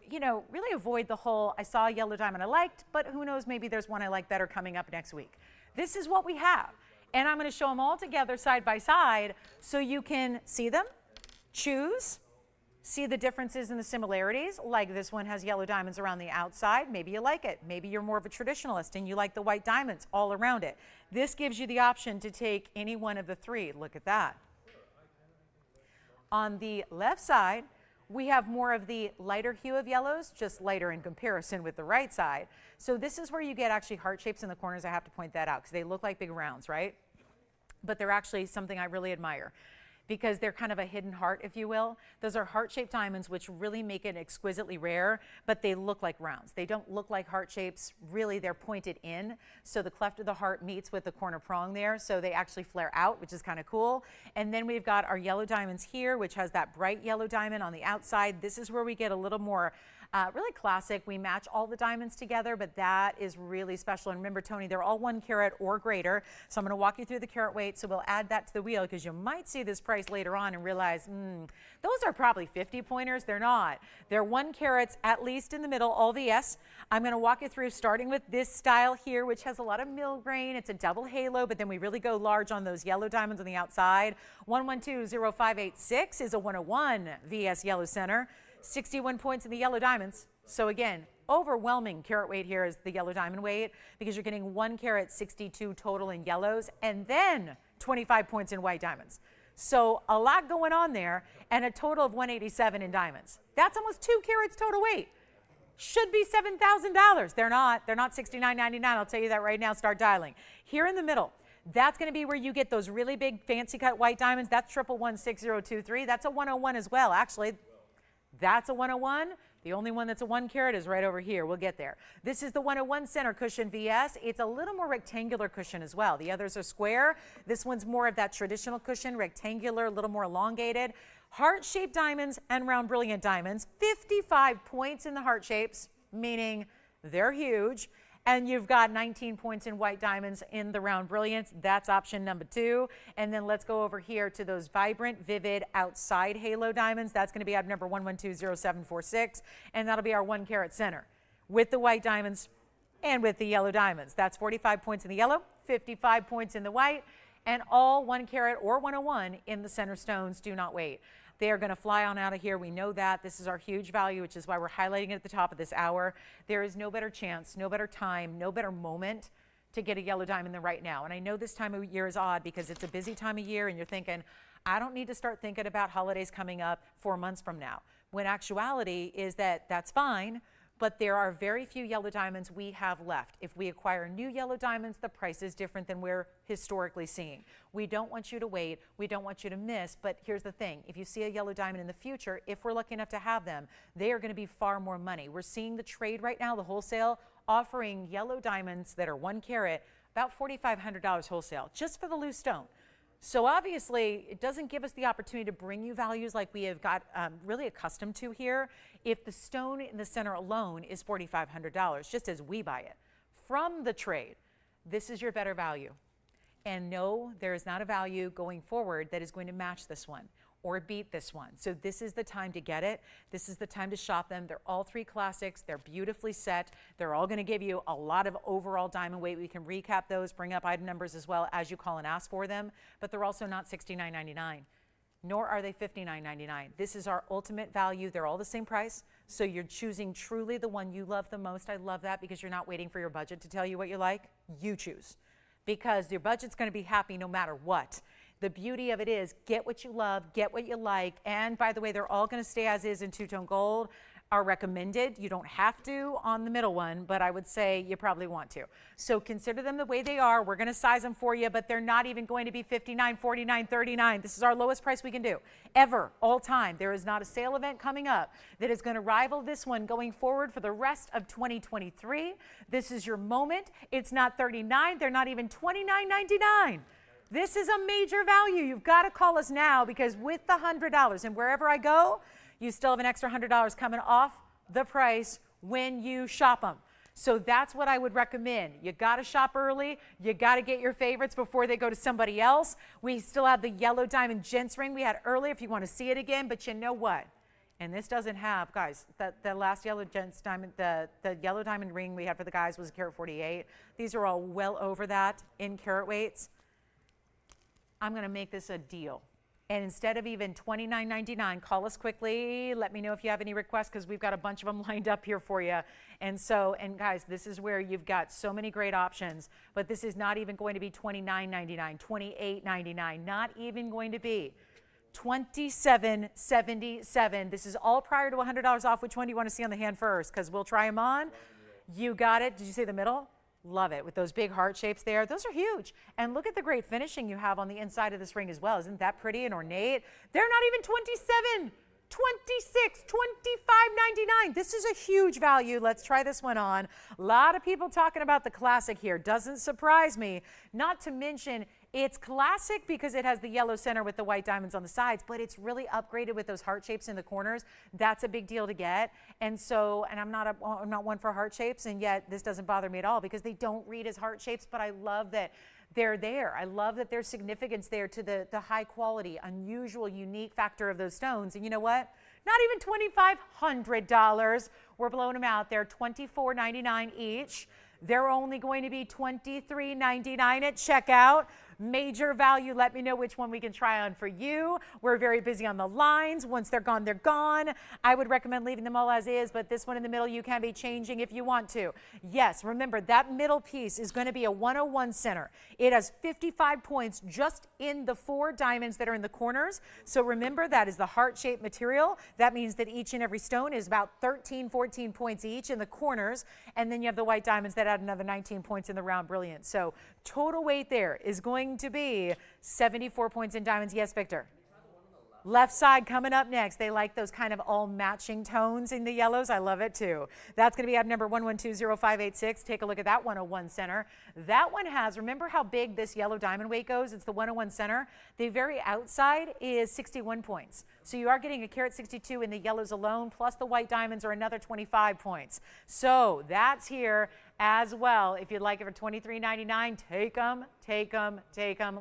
really avoid the whole, I saw a yellow diamond I liked, but who knows, maybe there's one I like better coming up next week. This is what we have. And I'm going to show them all together side by side so you can see them, choose, see the differences and the similarities. Like this one has yellow diamonds around the outside. Maybe you like it. Maybe you're more of a traditionalist and you like the white diamonds all around it. This gives you the option to take any one of the 3. Look at that. On the left side, we have more of the lighter hue of yellows, just lighter in comparison with the right side. So this is where you get actually heart shapes in the corners. I have to point that out because they look like big rounds, right? But they're actually something I really admire because they're kind of a hidden heart, if you will. Those are heart-shaped diamonds, which really make it exquisitely rare, but they look like rounds. They don't look like heart shapes. Really, they're pointed in. So the cleft of the heart meets with the corner prong there. So they actually flare out, which is kind of cool. And then we've got our yellow diamonds here, which has that bright yellow diamond on the outside. This is where we get a little more really classic. We match all the diamonds together, but that is really special. And remember, Tony, they're all 1 carat or greater. So I'm going to walk you through the carat weight. So we'll add that to the wheel because you might see this price later on and realize, those are probably 50 pointers. They're not. They're 1 carats at least in the middle, all VS. I'm going to walk you through starting with this style here, which has a lot of mill grain. It's a double halo, but then we really go large on those yellow diamonds on the outside. 1120586 is a 101 VS yellow center. 61 points in the yellow diamonds. So again, overwhelming carat weight here is the yellow diamond weight because you're getting 1 carat 62 total in yellows and then 25 points in white diamonds. So a lot going on there and a total of 187 in diamonds. That's almost 2 carats total weight. Should be $7,000. They're not. They're not $69.99. I'll tell you that right now. Start dialing. Here in the middle, that's going to be where you get those really big fancy cut white diamonds. That's 1116023. That's a 101 as well. Actually, that's a 101. The only one that's a 1 carat is right over here. We'll get there. This is the 101 center cushion VS. It's a little more rectangular cushion as well. The others are square. This one's more of that traditional cushion, rectangular, a little more elongated. Heart-shaped diamonds and round brilliant diamonds. 55 points in the heart shapes, meaning they're huge. And you've got 19 points in white diamonds in the round brilliance. That's option number 2. And then let's go over here to those vibrant, vivid outside halo diamonds. That's going to be item number 1120746. And that'll be our 1 carat center with the white diamonds and with the yellow diamonds. That's 45 points in the yellow, 55 points in the white, and all 1 carat or 101 in the center stones. Do not wait. They are going to fly on out of here. We know that. This is our huge value, which is why we're highlighting it at the top of this hour. There is no better chance, no better time, no better moment to get a yellow diamond than right now. And I know this time of year is odd because it's a busy time of year and you're thinking, I don't need to start thinking about holidays coming up 4 months from now. When actuality is that that's fine, but there are very few yellow diamonds we have left. If we acquire new yellow diamonds, the price is different than we're historically seeing. We don't want you to wait. We don't want you to miss. But here's the thing. If you see a yellow diamond in the future, if we're lucky enough to have them, they are going to be far more money. We're seeing the trade right now, the wholesale, offering yellow diamonds that are 1 carat, about $4,500 wholesale, just for the loose stone. So obviously, it doesn't give us the opportunity to bring you values like we have got really accustomed to here if the stone in the center alone is $4,500, just as we buy it. From the trade, this is your better value. And no, there is not a value going forward that is going to match this one or beat this one. So this is the time to get it. This is the time to shop them. They're all 3 classics. They're beautifully set. They're all going to give you a lot of overall diamond weight. We can recap those, bring up item numbers as well as you call and ask for them, but they're also not $69.99, nor are they $59.99. This is our ultimate value. They're all the same price. So you're choosing truly the one you love the most. I love that because you're not waiting for your budget to tell you what you like. You choose, because your budget's going to be happy no matter what. The beauty of it is get what you love, get what you like. And by the way, they're all going to stay as is in two-tone gold. Are recommended. You don't have to on the middle one, but I would say you probably want to. So consider them the way they are. We're going to size them for you, but they're not even going to be $59, $49, $39. This is our lowest price we can do ever, all time. There is not a sale event coming up that is going to rival this one going forward for the rest of 2023. This is your moment. It's not $39. They're not even $29.99. This is a major value. You've got to call us now because with the $100 and wherever I go, you still have an extra $100 coming off the price when you shop them. So that's what I would recommend. You got to shop early. You got to get your favorites before they go to somebody else. We still have the yellow diamond gents ring we had earlier if you want to see it again. But you know what? And this doesn't have, guys, the last yellow gents diamond, the yellow diamond ring we had for the guys was a carat 48. These are all well over that in carat weights. I'm going to make this a deal. And instead of even $29.99, call us quickly. Let me know if you have any requests because we've got a bunch of them lined up here for you. And guys, this is where you've got so many great options. But this is not even going to be $29.99, $28.99, not even going to be $27.77. This is all prior to $100 off. Which one do you want to see on the hand first? Because we'll try them on. You got it. Did you see the middle? Love it with those big heart shapes there. Those are huge. And look at the great finishing you have on the inside of this ring as well. Isn't that pretty and ornate? They're not even $27, $26, $25.99. This is a huge value. Let's try this one on. A lot of people talking about the classic here. Doesn't surprise me. Not to mention it's classic because it has the yellow center with the white diamonds on the sides, but it's really upgraded with those heart shapes in the corners. That's a big deal to get. And I'm not one for heart shapes, and yet this doesn't bother me at all because they don't read as heart shapes, but I love that they're there. I love that there's significance there to the high quality, unusual, unique factor of those stones. And you know what? Not even $2,500. We're blowing them out. They're $24.99 each. They're only going to be $23.99 at checkout. Major value. Let me know which one we can try on for you. We're very busy on the lines. Once they're gone, they're gone. I would recommend leaving them all as is, but this one in the middle you can be changing if you want to. Yes, remember that middle piece is going to be a 101 center. It has 55 points just in the 4 diamonds that are in the corners. So remember that is the heart-shaped material. That means that each and every stone is about 13, 14 points each in the corners. And then you have the white diamonds that add another 19 points in the round brilliant. So total weight there is going to be 74 points in diamonds. Yes, Victor. Left side coming up next. They like those kind of all matching tones in the yellows. I love it too. That's going to be item number 1120586. Take a look at that 101 center. That one has, remember how big this yellow diamond weight goes? It's the 101 center. The very outside is 61 points. So you are getting a carat 62 in the yellows alone, plus the white diamonds are another 25 points. So that's here as well. If you'd like it for $23.99, take them. Take them,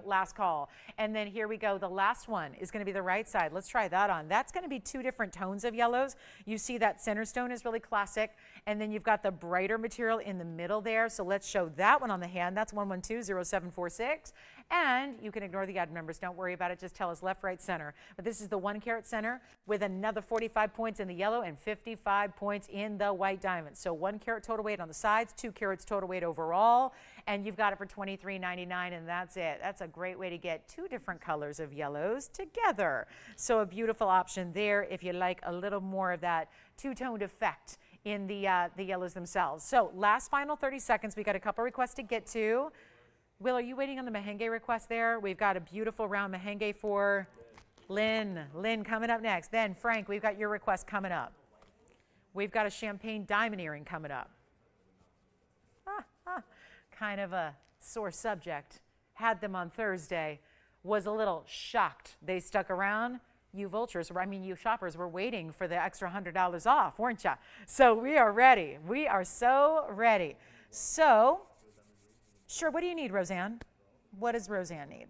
last call. And then here we go. The last one is going to be the right side. Let's try that on. That's going to be two different tones of yellows. You see that center stone is really classic. And then you've got the brighter material in the middle there. So let's show that one on the hand. That's 1120746. And you can ignore the odd numbers. Don't worry about it. Just tell us left, right, center. But this is the 1 carat center with another 45 points in the yellow and 55 points in the white diamond. So 1 carat total weight on the sides, 2 carats total weight overall. And you've got it for $23.99, and that's it. That's a great way to get two different colors of yellows together. So a beautiful option there if you like a little more of that two-toned effect in the yellows themselves. So last final 30 seconds. We got a couple requests to get to. Will, are you waiting on the merengue request there? We've got a beautiful round merengue for Lynn. Lynn coming up next. Then Frank, we've got your request coming up. We've got a champagne diamond earring coming up. Kind of a sore subject. Had them on Thursday. Was a little shocked they stuck around. You you shoppers were waiting for the extra $100 off, weren't you? So we are ready. We are so ready. So, sure, what do you need, Roseanne? What does Roseanne need?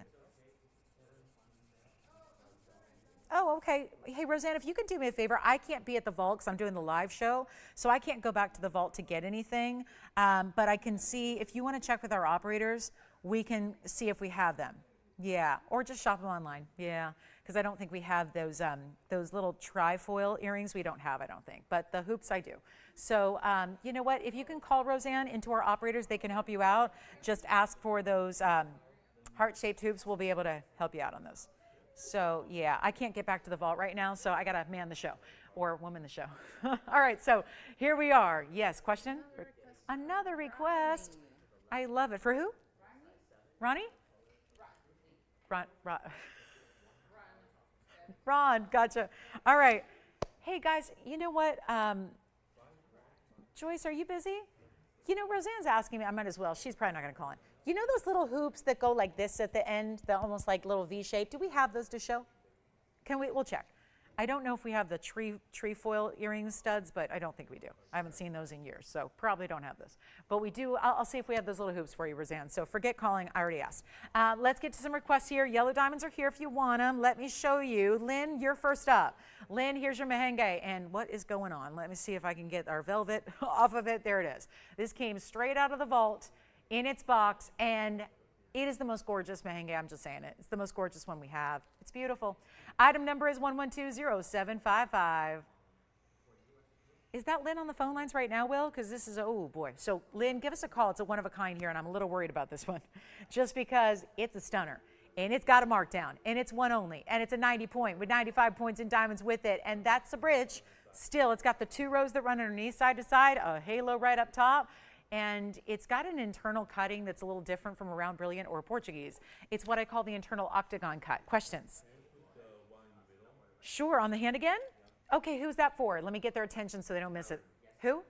Oh, okay. Hey, Roseanne, if you could do me a favor, I can't be at the vault because I'm doing the live show, so I can't go back to the vault to get anything. But I can see, if you want to check with our operators, we can see if we have them. Yeah, or just shop them online. Yeah, because I don't think we have those little trifoil earrings. We don't have, I don't think. But the hoops, I do. So you know what? If you can call Roseanne into our operators, they can help you out. Just ask for those heart-shaped hoops. We'll be able to help you out on those. So, yeah, I can't get back to the vault right now, so I got to man the show or woman the show. All right, so here we are. Yes, question? Another request. I love it. For who? Ronnie? Ron, gotcha. All right. Hey, guys, you know what? Joyce, are you busy? You know, Roseanne's asking me. I might as well. She's probably not going to call in. You know those little hoops that go like this at the end, the almost like little V shape? Do we have those to show? We'll check. I don't know if we have the trefoil earring studs, but I don't think we do. I haven't seen those in years, so probably don't have those. But we do. I'll see if we have those little hoops for you, Roseanne. So forget calling. I already asked. Let's get to some requests here. Yellow diamonds are here if you want them. Let me show you. Lynn, you're first up. Lynn, here's your merengue. And what is going on? Let me see if I can get our velvet off of it. There it is. This came straight out of the vault in its box, and it is the most gorgeous merengue. I'm just saying it. It's the most gorgeous one we have. It's beautiful. Item number is 1120755. Is that Lynn on the phone lines right now, Will? Because this is, oh boy. So Lynn, give us a call. It's a one of a kind here, and I'm a little worried about this one. Just because it's a stunner, and it's got a markdown, and it's one only, and it's a 90 point with 95 points in diamonds with it, and that's the bridge. Still, it's got the 2 rows that run underneath side to side, a halo right up top. And it's got an internal cutting that's a little different from a round brilliant or a Portuguese. It's what I call the internal octagon cut. Questions? Sure, on the hand again? Okay, who's that for? Let me get their attention so they don't miss it. Who?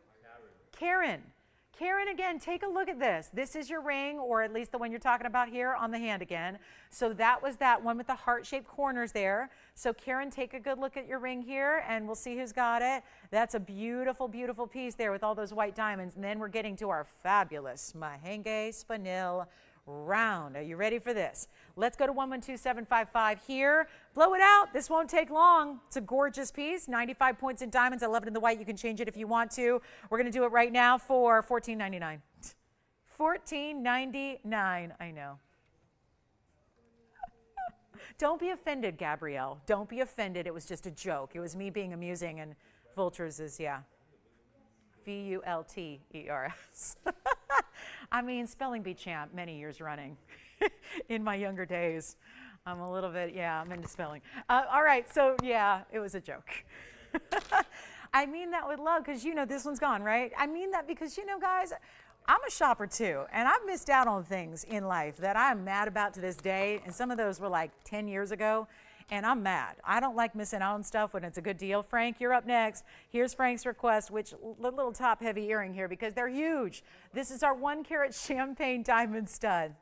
Karen. Karen, again, take a look at this. This is your ring, or at least the one you're talking about here on the hand again. So that was that one with the heart-shaped corners there. So Karen, take a good look at your ring here, and we'll see who's got it. That's a beautiful, beautiful piece there with all those white diamonds. And then we're getting to our fabulous merengue spinel round. Are you ready for this? Let's go to 112755 here. Blow it out. This won't take long. It's a gorgeous piece. 95 points in diamonds. I love it in the white. You can change it if you want to. We're going to do it right now for $14.99. $14.99. I know. Don't be offended, Gabrielle. Don't be offended. It was just a joke. It was me being amusing, and Vultures is, yeah. Vulters. I mean, spelling bee champ many years running in my younger days. I'm a little bit, yeah, I'm into spelling. All right, so yeah, it was a joke. I mean that with love because, you know, this one's gone, right? I mean that because, you know, guys, I'm a shopper too, and I've missed out on things in life that I'm mad about to this day, and some of those were like 10 years ago. And I'm mad. I don't like missing out on stuff when it's a good deal. Frank, you're up next. Here's Frank's request, which little top heavy earring here because they're huge. This is our 1 carat champagne diamond stud.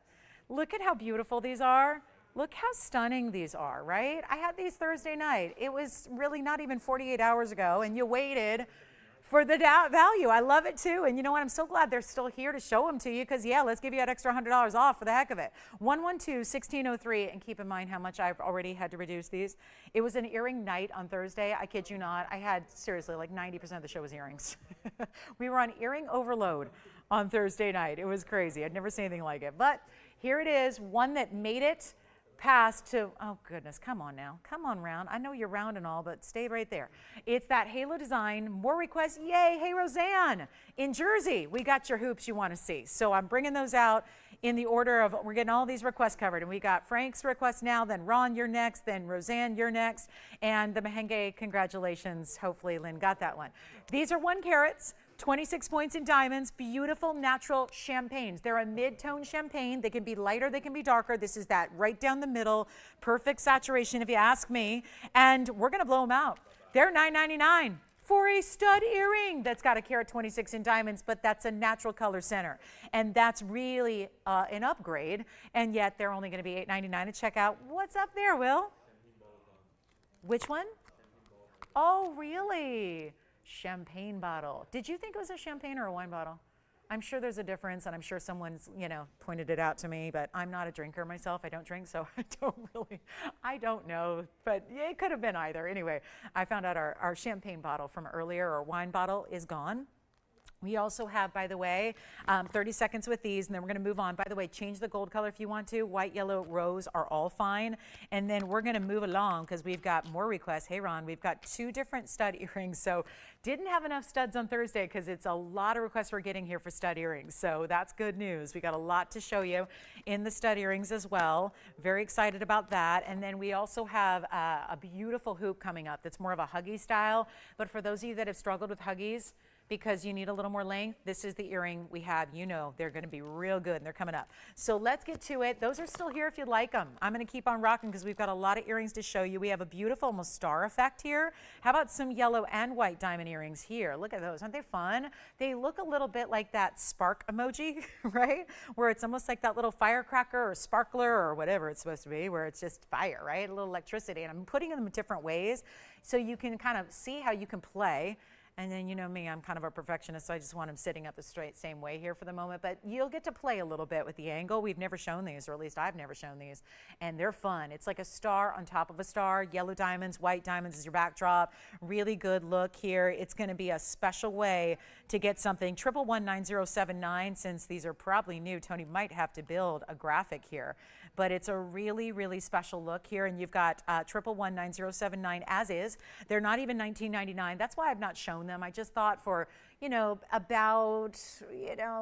Look at how beautiful these are. Look how stunning these are, right? I had these Thursday night. It was really not even 48 hours ago, and you waited for the value. I love it too. And you know what? I'm so glad they're still here to show them to you because, yeah, let's give you that extra $100 off for the heck of it. 112-1603. And keep in mind how much I've already had to reduce these. It was an earring night on Thursday. I kid you not. I had, seriously, like 90% of the show was earrings. We were on earring overload on Thursday night. It was crazy. I'd never seen anything like it. But here it is, one that made it past to, oh goodness, come on now. Come on, round. I know you're round and all, but stay right there. It's that halo design. More requests. Yay. Hey, Roseanne in Jersey. We got your hoops you want to see. So I'm bringing those out in the order of, we're getting all these requests covered. And we got Frank's request now, then Ron, you're next, then Roseanne, you're next. And the Mahenge, congratulations. Hopefully Lynn got that one. These are 1 carats. 26 points in diamonds, beautiful natural champagnes. They're a mid-tone champagne. They can be lighter, they can be darker. This is that right down the middle, perfect saturation if you ask me. And we're gonna blow them out. They're $9.99 for a stud earring that's got a carat 26 in diamonds, but that's a natural color center. And that's really an upgrade. And yet they're only gonna be $8.99 at checkout. What's up there, Will? Which one? Oh, really? Champagne bottle. Did you think it was a champagne or a wine bottle? I'm sure there's a difference, and I'm sure someone's, pointed it out to me, but I'm not a drinker myself. I don't drink, so I don't know, but it could have been either. Anyway, I found out our champagne bottle from earlier, or wine bottle, is gone. We also have, by the way, 30 seconds with these, and then we're going to move on. By the way, change the gold color if you want to. White, yellow, rose are all fine. And then we're going to move along because we've got more requests. Hey, Ron, we've got 2 different stud earrings. So didn't have enough studs on Thursday because it's a lot of requests we're getting here for stud earrings. So that's good news. We got a lot to show you in the stud earrings as well. Very excited about that. And then we also have a beautiful hoop coming up that's more of a huggy style. But for those of you that have struggled with huggies, because you need a little more length, this is the earring we have. They're going to be real good, and they're coming up. So let's get to it. Those are still here if you'd like them. I'm going to keep on rocking because we've got a lot of earrings to show you. We have a beautiful almost star effect here. How about some yellow and white diamond earrings here? Look at those. Aren't they fun? They look a little bit like that spark emoji, right? Where it's almost like that little firecracker or sparkler or whatever it's supposed to be, where it's just fire, right? A little electricity. And I'm putting them in different ways so you can kind of see how you can play. And then you know me, I'm kind of a perfectionist, so I just want them sitting up the straight same way here for the moment. But you'll get to play a little bit with the angle. We've never shown these, or at least I've never shown these. And they're fun. It's like a star on top of a star. Yellow diamonds, white diamonds is your backdrop. Really good look here. It's going to be a special way to get something. 1119079, since these are probably new, Tony might have to build a graphic here. But it's a really, really special look here. And you've got 1119079 as is. They're not even $19.99. That's why I've not shown them. I just thought for, about,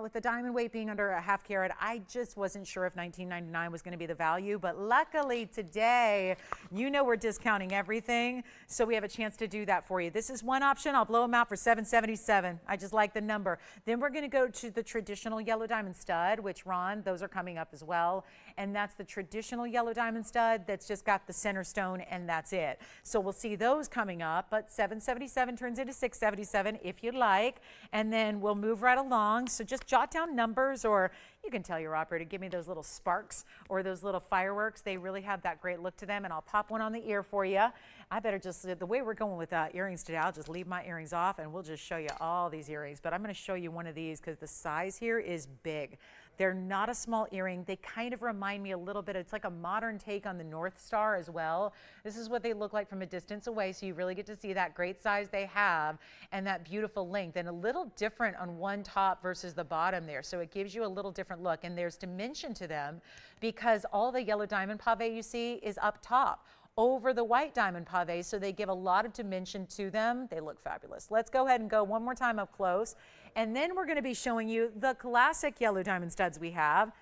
with the diamond weight being under a half carat, I just wasn't sure if $19.99 was going to be the value. But luckily today, we're discounting everything. So we have a chance to do that for you. This is one option. I'll blow them out for $777. I just like the number. Then we're going to go to the traditional yellow diamond stud, which Ron, those are coming up as well. And that's the traditional yellow diamond stud that's just got the center stone, and that's it. So we'll see those coming up, but $777 turns into $677 if you'd like. And then we'll move right along. So just jot down numbers, or you can tell your operator, give me those little sparks or those little fireworks. They really have that great look to them, and I'll pop one on the ear for you. I better just, the way we're going with earrings today, I'll just leave my earrings off and we'll just show you all these earrings. But I'm going to show you one of these because the size here is big. They're not a small earring. They kind of remind me a little bit. It's like a modern take on the North Star as well. This is what they look like from a distance away, so you really get to see that great size they have and that beautiful length, and a little different on one top versus the bottom there. So it gives you a little different look, and there's dimension to them because all the yellow diamond pave you see is up top over the white diamond pave, so they give a lot of dimension to them. They look fabulous. Let's go ahead and go one more time up close, and then we're going to be showing you the classic yellow diamond studs we have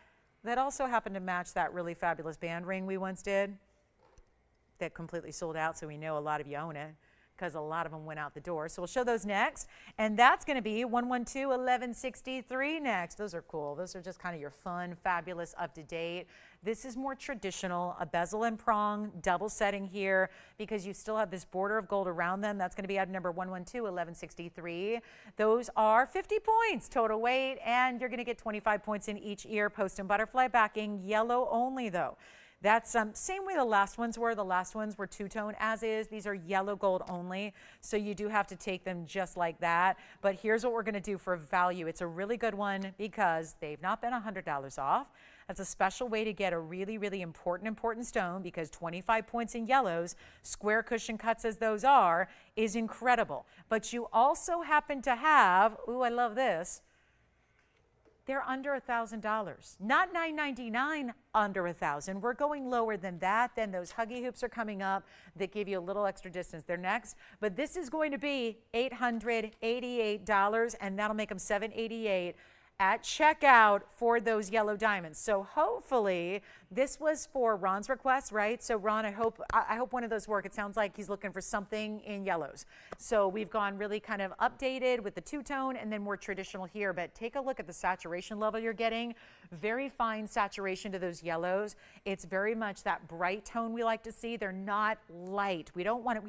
that also happen to match that really fabulous band ring we once did that completely sold out, so we know a lot of you own it because a lot of them went out the door. So we'll show those next, and that's going to be 112-1163 next. Those are cool. Those are just kind of your fun, fabulous, up-to-date. This is more traditional, a bezel and prong, double setting here because you still have this border of gold around them. That's going to be item number 112-1163. Those are 50 points total weight, and you're going to get 25 points in each ear, post and butterfly backing, yellow only though. That's same way the last ones were. The last ones were two-tone as is. These are yellow gold only, so you do have to take them just like that. But here's what we're going to do for value. It's a really good one because they've not been $100 off. That's a special way to get a really, really important stone, because 25 points in yellows, square cushion cuts as those are, is incredible. But you also happen to have, ooh, I love this, they're under $1,000, not $999, under $1,000. We're going lower than that. Then those Huggy hoops are coming up that give you a little extra distance. They're next, but this is going to be $888, and that'll make them $788 at checkout for those yellow diamonds. So hopefully this was for Ron's request, right? So Ron, I hope one of those work. It sounds like he's looking for something in yellows. So we've gone really kind of updated with the two-tone and then more traditional here, but take a look at the saturation level you're getting. Very fine saturation to those yellows. It's very much that bright tone we like to see. They're not light. We don't want it.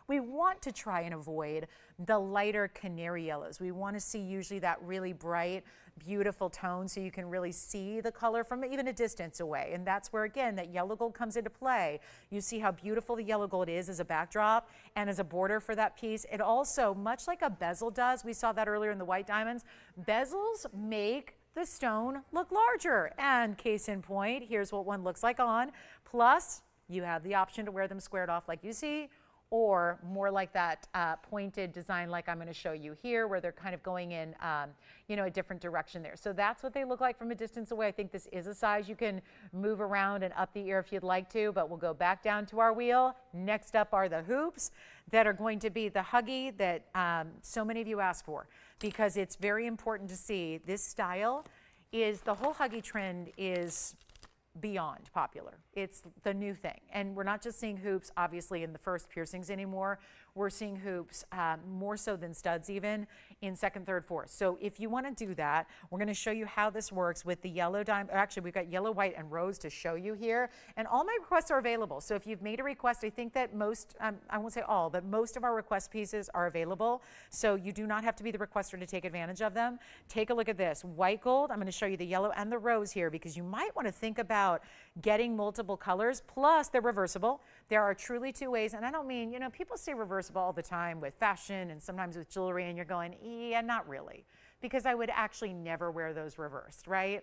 We want to try and avoid the lighter canary yellows. We want to see usually that really bright, beautiful tone so you can really see the color from even a distance away. And that's where, again, that yellow gold comes into play. You see how beautiful the yellow gold is as a backdrop and as a border for that piece. It also, much like a bezel does, we saw that earlier in the white diamonds, bezels make the stone look larger. And case in point, here's what one looks like on. Plus, you have the option to wear them squared off like you see, or more like that pointed design like I'm going to show you here, where they're kind of going in a different direction there. So that's what they look like from a distance away. I think this is a size you can move around and up the ear if you'd like to, but we'll go back down to our wheel. Next up are the hoops that are going to be the Huggy that so many of you asked for, because it's very important to see this style is, the whole Huggy trend is beyond popular. It's the new thing. And we're not just seeing hoops, obviously, in the first piercings anymore. We're seeing hoops more so than studs even in second, third, fourth. So if you want to do that, we're going to show you how this works with the yellow diamond. Actually, we've got yellow, white, and rose to show you here. And all my requests are available. So if you've made a request, I think that most, I won't say all, but most of our request pieces are available. So you do not have to be the requester to take advantage of them. Take a look at this. White gold, I'm going to show you the yellow and the rose here, because you might want to think about getting multiple colors. Plus, they're reversible. There are truly two ways. And I don't mean, people say reversible all the time with fashion and sometimes with jewelry, and you're going, yeah, not really, because I would actually never wear those reversed, right?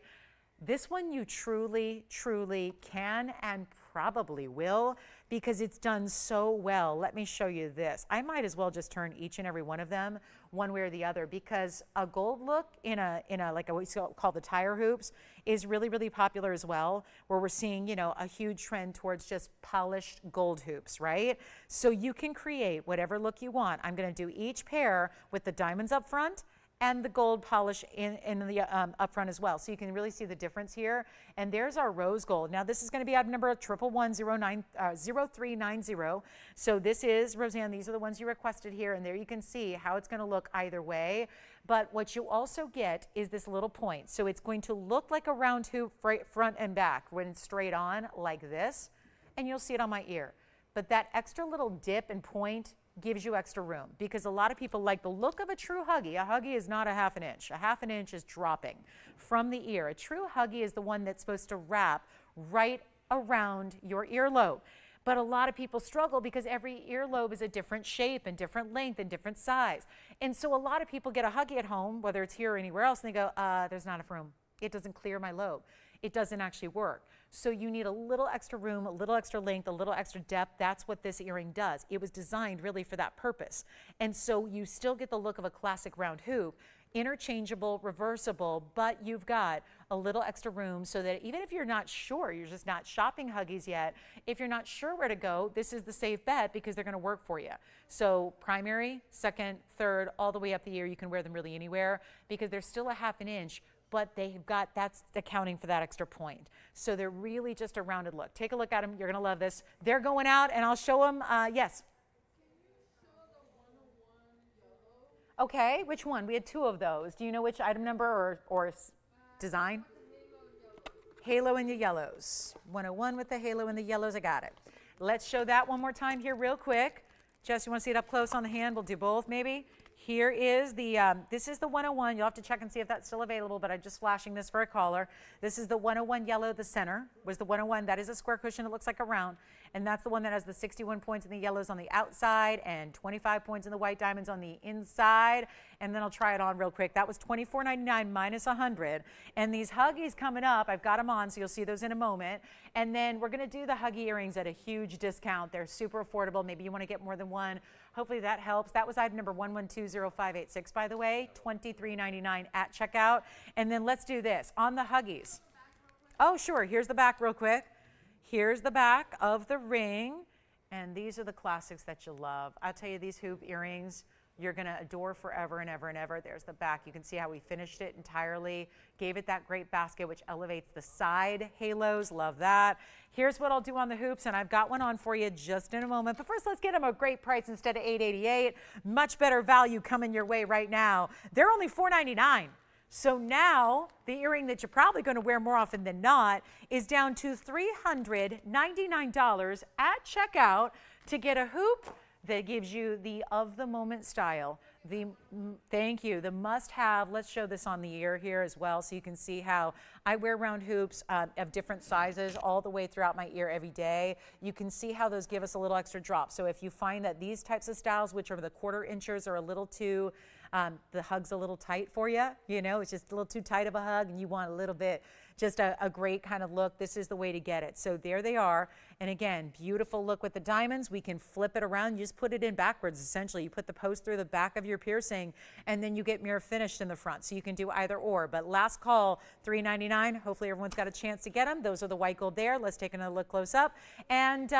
This one you truly, truly can and probably will, because it's done so well. Let me show you this. I might as well just turn each and every one of them one way or the other, because a gold look in a like what we call the tire hoops is really, really popular as well, where we're seeing, a huge trend towards just polished gold hoops, right? So you can create whatever look you want. I'm going to do each pair with the diamonds up front and the gold polish in the up front as well. So you can really see the difference here. And there's our rose gold. Now this is going to be item number 1110390. So this is, Roseanne, these are the ones you requested here. And there you can see how it's going to look either way. But what you also get is this little point. So it's going to look like a round hoop front and back when it's straight on like this. And you'll see it on my ear. But that extra little dip and point gives you extra room, because a lot of people like the look of a true Huggy. A Huggy is not a half an inch. A half an inch is dropping from the ear. A true Huggy is the one that's supposed to wrap right around your earlobe. But a lot of people struggle because every earlobe is a different shape and different length and different size. And so a lot of people get a Huggy at home, whether it's here or anywhere else, and they go, there's not enough room. It doesn't clear my lobe. It doesn't actually work. So you need a little extra room, a little extra length, a little extra depth. That's what this earring does. It was designed really for that purpose. And so you still get the look of a classic round hoop, interchangeable, reversible, but you've got a little extra room so that even if you're not sure, you're just not shopping Huggies yet, if you're not sure where to go, this is the safe bet, because they're going to work for you. So primary, second, third, all the way up the ear, you can wear them really anywhere, because they're still a half an inch, but they've got, that's accounting for that extra point. So they're really just a rounded look. Take a look at them. You're going to love this. They're going out, and I'll show them. Yes. Okay, which one? We had two of those. Do you know which item number or design? Halo in the yellows. 101 with the halo in the yellows. I got it. Let's show that one more time here real quick. Jess, you want to see it up close on the hand? We'll do both maybe. Here is the, this is the 101. You'll have to check and see if that's still available, but I'm just flashing this for a caller. This is the 101 yellow. The center was the 101. That is a square cushion. It looks like a round. And that's the one that has the 61 points in the yellows on the outside and 25 points in the white diamonds on the inside. And then I'll try it on real quick. That was $24.99 minus 100. And these Huggies coming up, I've got them on, so you'll see those in a moment. And then we're going to do the Huggy earrings at a huge discount. They're super affordable. Maybe you want to get more than one. Hopefully that helps. That was item number 1120586, by the way, $23.99 at checkout. And then let's do this on the Huggies. Oh, sure. Here's the back real quick. Here's the back of the ring. And these are the classics that you love. I'll tell you, these hoop earrings, you're going to adore forever and ever and ever. There's the back. You can see how we finished it entirely. Gave it that great basket, which elevates the side halos. Love that. Here's what I'll do on the hoops, and I've got one on for you just in a moment. But first, let's get them a great price instead of $888. Much better value coming your way right now. They're only $499. So now the earring that you're probably going to wear more often than not is down to $399 at checkout to get a hoop that gives you the of the moment style. Thank you, the must have. Let's show this on the ear here as well so you can see how I wear round hoops of different sizes all the way throughout my ear every day. You can see how those give us a little extra drop. So if you find that these types of styles, which are the 1/4 inches, are a little too, the hug's a little tight for you, you know, it's just a little too tight of a hug and you want a little bit, just a great kind of look, this is the way to get it. So there they are. And again, beautiful look with the diamonds. We can flip it around. You just put it in backwards, essentially. You put the post through the back of your piercing, and then you get mirror finished in the front. So you can do either or. But last call, $399. Hopefully everyone's got a chance to get them. Those are the white gold there. Let's take another look close up and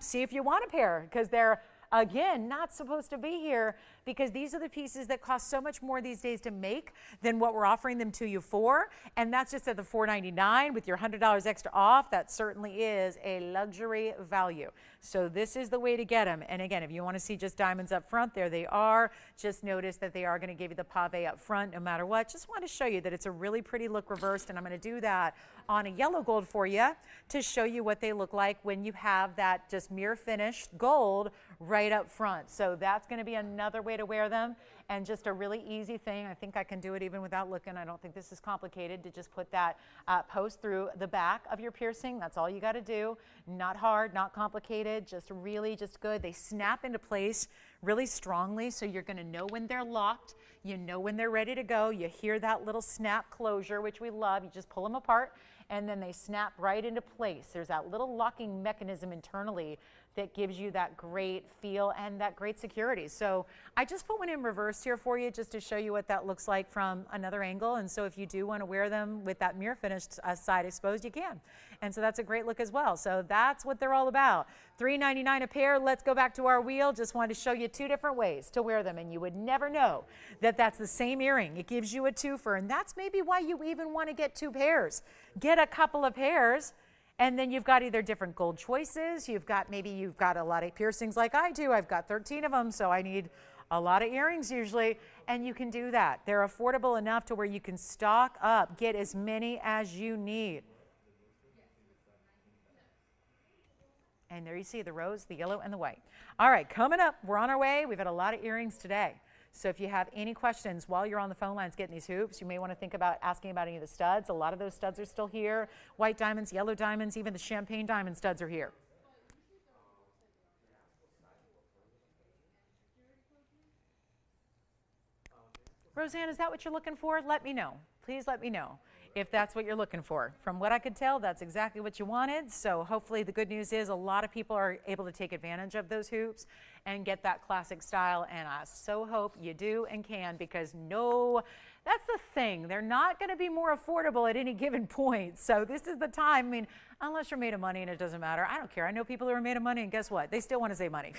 see if you want a pair, because they're, again, not supposed to be here, because these are the pieces that cost so much more these days to make than what we're offering them to you for. And that's just at the $499 with your $100 extra off. That certainly is a luxury value. So this is the way to get them. And again, if you want to see just diamonds up front, there they are. Just notice that they are going to give you the pave up front no matter what. Just want to show you that it's a really pretty look reversed, and I'm going to do that on a yellow gold for you to show you what they look like when you have that just mirror finished gold right up front. So that's going to be another way to wear them, and just a really easy thing. I think I can do it even without looking. I don't think this is complicated to just put that post through the back of your piercing. That's all you got to do. Not hard, not complicated, just really just good. They snap into place really strongly, so you're going to know when they're locked. You know when they're ready to go. You hear that little snap closure, which we love. You just pull them apart, and then they snap right into place. There's that little locking mechanism internally that gives you that great feel and that great security. So I just put one in reverse here for you just to show you what that looks like from another angle. And so if you do want to wear them with that mirror finished side exposed, you can. And so that's a great look as well. So that's what they're all about. $399 a pair. Let's go back to our wheel. Just wanted to show you two different ways to wear them, and you would never know that that's the same earring. It gives you a twofer, and that's maybe why you even want to get two pairs. Get a couple of pairs. And then you've got either different gold choices. Maybe you've got a lot of piercings like I do. I've got 13 of them, so I need a lot of earrings usually. And you can do that. They're affordable enough to where you can stock up, get as many as you need. And there you see the rose, the yellow, and the white. All right, coming up, we're on our way. We've had a lot of earrings today. So if you have any questions while you're on the phone lines getting these hoops, you may want to think about asking about any of the studs. A lot of those studs are still here. White diamonds, yellow diamonds, even the champagne diamond studs are here. Roseanne, is that what you're looking for? Let me know. Please let me know if that's what you're looking for. From what I could tell, that's exactly what you wanted. So hopefully the good news is a lot of people are able to take advantage of those hoops and get that classic style. And I so hope you do and can, because that's the thing. They're not going to be more affordable at any given point. So this is the time. I mean, unless you're made of money and it doesn't matter. I don't care. I know people who are made of money, and guess what? They still want to save money.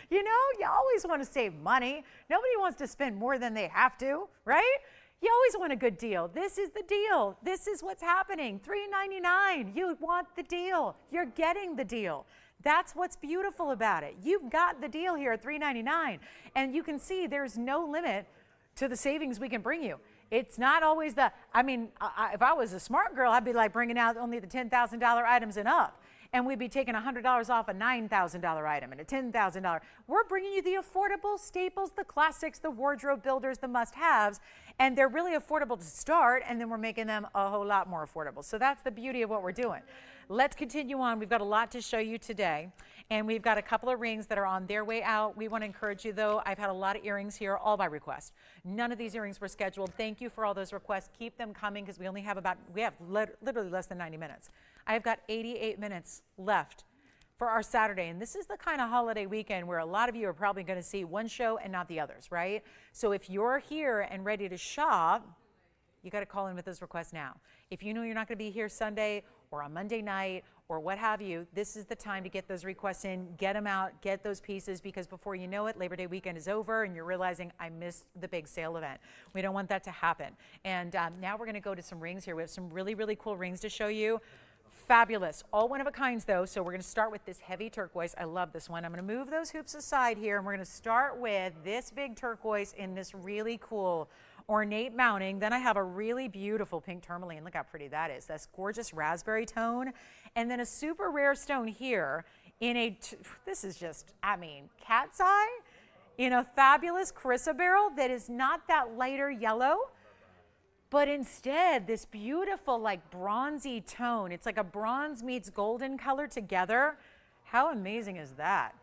You know, you always want to save money. Nobody wants to spend more than they have to, right? You always want a good deal. This is the deal. This is what's happening. $399. You want the deal. You're getting the deal. That's what's beautiful about it. You've got the deal here at $399. And you can see there's no limit to the savings we can bring you. It's not always if I was a smart girl, I'd be like bringing out only the $10,000 items and up. and we'd be taking $100 off a $9,000 item and a $10,000. We're bringing you the affordable staples, the classics, the wardrobe builders, the must-haves, and they're really affordable to start, and then we're making them a whole lot more affordable. So that's the beauty of what we're doing. Let's continue on. We've got a lot to show you today, and we've got a couple of rings that are on their way out. We want to encourage you, though. I've had a lot of earrings here, all by request. None of these earrings were scheduled. Thank you for all those requests. Keep them coming because we have literally less than 90 minutes. I've got 88 minutes left for our Saturday, and this is the kind of holiday weekend where a lot of you are probably going to see one show and not the others, right? So if you're here and ready to shop, you got to call in with those requests now. If you know you're not going to be here Sunday or on Monday night or what have you, this is the time to get those requests in, get them out, get those pieces, because before you know it, Labor Day weekend is over and you're realizing I missed the big sale event. We don't want that to happen. And now we're going to go to some rings here. We have some really, really cool rings to show you. Fabulous. All one of a kinds, though, so we're going to start with this heavy turquoise. I love this one. I'm going to move those hoops aside here, and we're going to start with this big turquoise in this really cool ornate mounting. Then I have a really beautiful pink tourmaline. Look how pretty that is. That's gorgeous raspberry tone. And then a super rare stone here in a, this is just, I mean, cat's eye in a fabulous chrysoberyl that is not that lighter yellow, but instead this beautiful like bronzy tone. It's like a bronze meets golden color together. How amazing is that?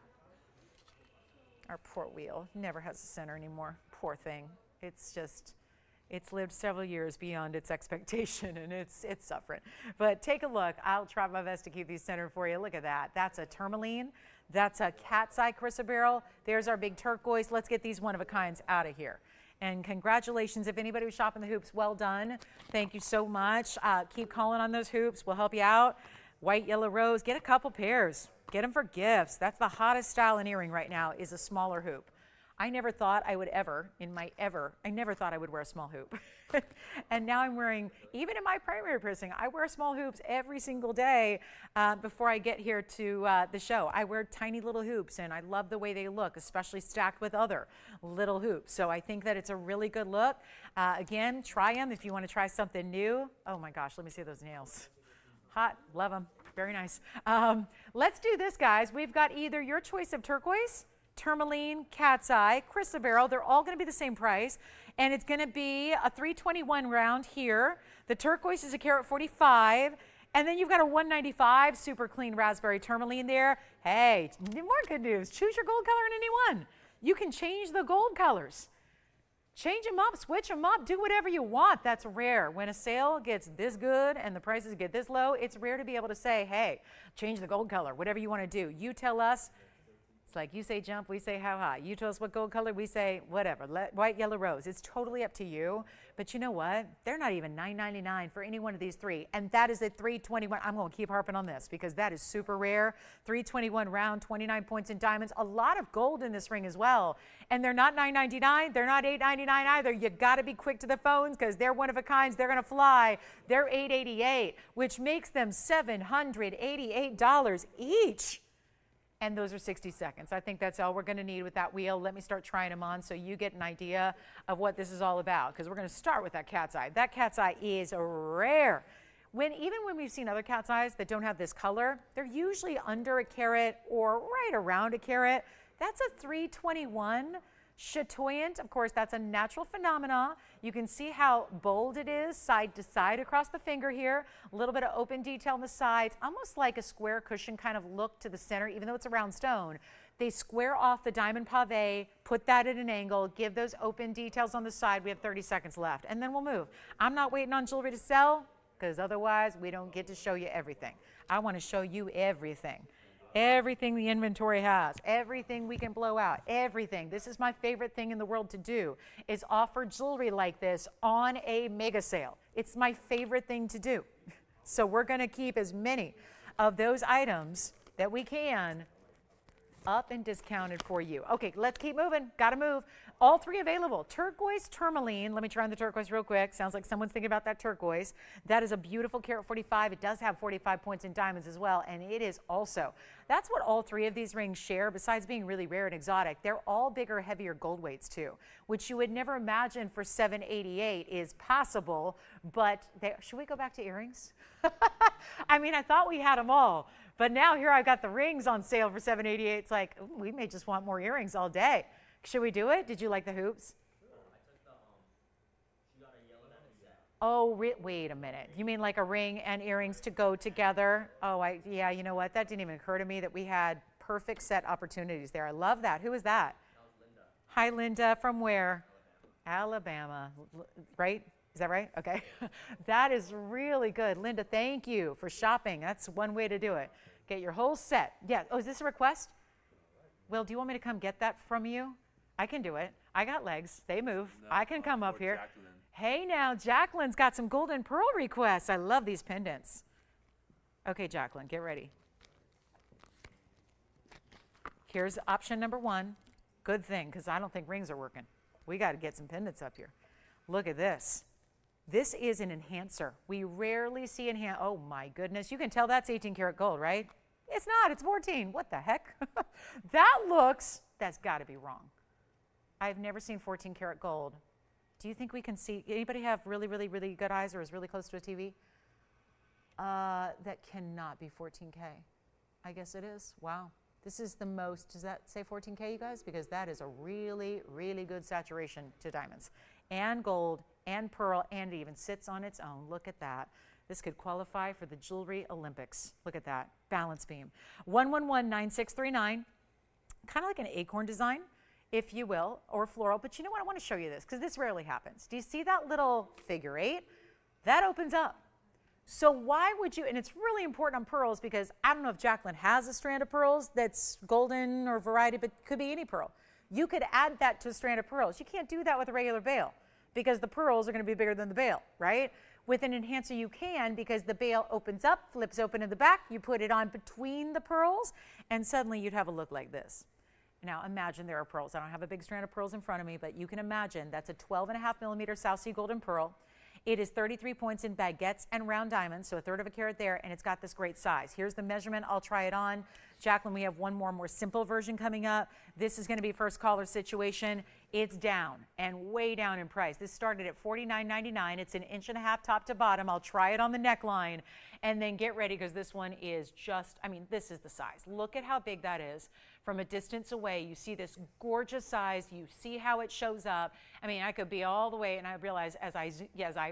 Our poor wheel never has a center anymore. Poor thing. It's just, it's lived several years beyond its expectation, and it's suffering. But take a look. I'll try my best to keep these centered for you. Look at that. That's a tourmaline. That's a cat's eye chrysoberyl. There's our big turquoise. Let's get these one-of-a-kinds out of here. And congratulations, if anybody was shopping the hoops, well done. Thank you so much. Keep calling on those hoops. We'll help you out. White, yellow, rose. Get a couple pairs. Get them for gifts. That's the hottest style in earring right now, is a smaller hoop. I never thought I would I never thought I would wear a small hoop. And now I'm wearing, even in my primary piercing, I wear small hoops every single day before I get here to the show. I wear tiny little hoops, and I love the way they look, especially stacked with other little hoops. So I think that it's a really good look. Again, try them if you want to try something new. Oh my gosh, let me see those nails. Hot, love them, very nice. Let's do this, guys. We've got either your choice of turquoise, tourmaline, cat's eye, chrysoberyl. They're all going to be the same price, and it's going to be a $321 round here. The turquoise is a carat 45, and then you've got a $195 super clean raspberry tourmaline there. Hey, more good news. Choose your gold color in any one. You can change the gold colors. Change them up, switch them up, do whatever you want. That's rare. When a sale gets this good and the prices get this low, it's rare to be able to say, hey, change the gold color, whatever you want to do. You tell us. It's like you say jump, we say how high. You tell us what gold color, we say whatever. White, yellow, rose. It's totally up to you. But you know what? They're not even $9.99 for any one of these three. And that is at $321. I'm going to keep harping on this because that is super rare. $321 round, 29 points in diamonds. A lot of gold in this ring as well. And they're not $9.99. They're not $8.99 either. You got to be quick to the phones because they're one of a kinds. They're going to fly. They're $888, which makes them $788 each. And those are 60 seconds. I think that's all we're going to need with that wheel. Let me start trying them on so you get an idea of what this is all about, because we're going to start with that cat's eye. That cat's eye is rare. Even when we've seen other cat's eyes that don't have this color, they're usually under a carat or right around a carat. That's a $321. Chatoyant, of course, that's a natural phenomena. You can see how bold it is side to side across the finger here. A little bit of open detail on the sides, almost like a square cushion kind of look to the center, even though it's a round stone. They square off the diamond pave, put that at an angle, give those open details on the side. We have 30 seconds left, and then we'll move. I'm not waiting on jewelry to sell, because otherwise we don't get to show you everything. I want to show you everything. Everything the inventory has, everything we can blow out, everything. This is my favorite thing in the world to do, is offer jewelry like this on a mega sale. It's my favorite thing to do. So we're going to keep as many of those items that we can up and discounted for you. Okay, let's keep moving. Got to move. All three available. Turquoise tourmaline. Let me try on the turquoise real quick. Sounds like someone's thinking about that turquoise. That is a beautiful carat 45. It does have 45 points in diamonds as well, and it is also. That's what all three of these rings share, besides being really rare and exotic. They're all bigger, heavier gold weights too, which you would never imagine for $788 is possible, but should we go back to earrings? I mean, I thought we had them all. But now here I've got the rings on sale for $788. It's like, ooh, we may just want more earrings all day. Should we do it? Did you like the hoops? Oh, wait a minute. You mean like a ring and earrings to go together? Oh, yeah, you know what? That didn't even occur to me that we had perfect set opportunities there. I love that. Who is that? That was Linda. Hi, Linda. From where? Alabama. Right? Is that right? Okay. That is really good. Linda, thank you for shopping. That's one way to do it. Get your whole set. Yeah. Oh, is this a request? Will, do you want me to come get that from you? I can do it. I got legs. They move. No, I can come up here. Jacqueline. Hey now, Jacqueline's got some golden pearl requests. I love these pendants. Okay, Jacqueline, get ready. Here's option number one. Good thing, because I don't think rings are working. We got to get some pendants up here. Look at this. This is an enhancer. We rarely see oh my goodness. You can tell that's 18 karat gold, right? It's not, it's 14. What the heck? That's got to be wrong. I've never seen 14 karat gold. Do you think we can see, anybody have really, really, really good eyes or is really close to a TV? That cannot be 14K. I guess it is. Wow. This is the most, does that say 14K, you guys? Because that is a really, really good saturation to diamonds. And gold and pearl, and it even sits on its own. Look at that. This could qualify for the Jewelry Olympics. Look at that. Balance beam. 1119639. Kind of like an acorn design, if you will, or floral. But you know what? I want to show you this because this rarely happens. Do you see that little figure 8? That opens up. So why would you, and it's really important on pearls because I don't know if Jacqueline has a strand of pearls that's golden or variety, but could be any pearl. You could add that to a strand of pearls. You can't do that with a regular bail because the pearls are going to be bigger than the bail, right? With an enhancer you can because the bail opens up, flips open in the back, you put it on between the pearls, and suddenly you'd have a look like this. Now imagine there are pearls. I don't have a big strand of pearls in front of me, but you can imagine that's a 12.5 millimeter South Sea golden pearl. It is 33 points in baguettes and round diamonds, so 1/3 of a carat there, and it's got this great size. Here's the measurement. I'll try it on. Jacqueline, we have one more simple version coming up. This is going to be first caller situation. It's down and way down in price. This started at $49.99. It's an 1.5 inches top to bottom. I'll try it on the neckline, and then get ready because this one is just, I mean, this is the size. Look at how big that is. From a distance away, you see this gorgeous size. You see how it shows up. I mean, I could be all the way, and I realize as I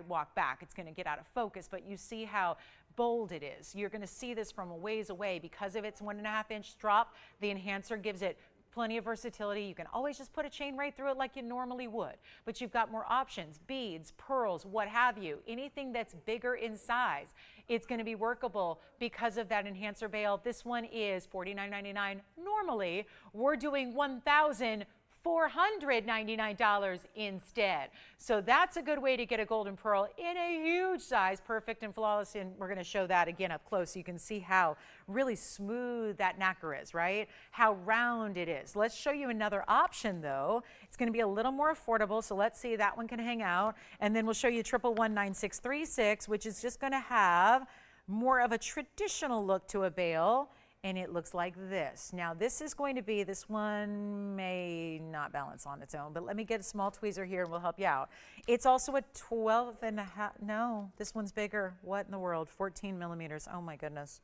walk back, it's going to get out of focus, but you see how bold it is. You're going to see this from a ways away because of its 1.5 inch drop. The enhancer gives it plenty of versatility. You can always just put a chain right through it like you normally would, but you've got more options, beads, pearls, what have you. Anything that's bigger in size, it's going to be workable because of that enhancer bail. This one is $49.99. Normally, we're doing $1,499 instead. So that's a good way to get a golden pearl in a huge size, perfect and flawless. And we're going to show that again up close so you can see how really smooth that nacre is, right? How round it is. Let's show you another option though. It's going to be a little more affordable. So let's see, that one can hang out. And then we'll show you 1119636, which is just going to have more of a traditional look to a bail. And it looks like this. Now this is going to be, this one may not balance on its own, but let me get a small tweezer here and we'll help you out. It's also a 12.5, no, this one's bigger. What in the world? 14 millimeters, oh my goodness.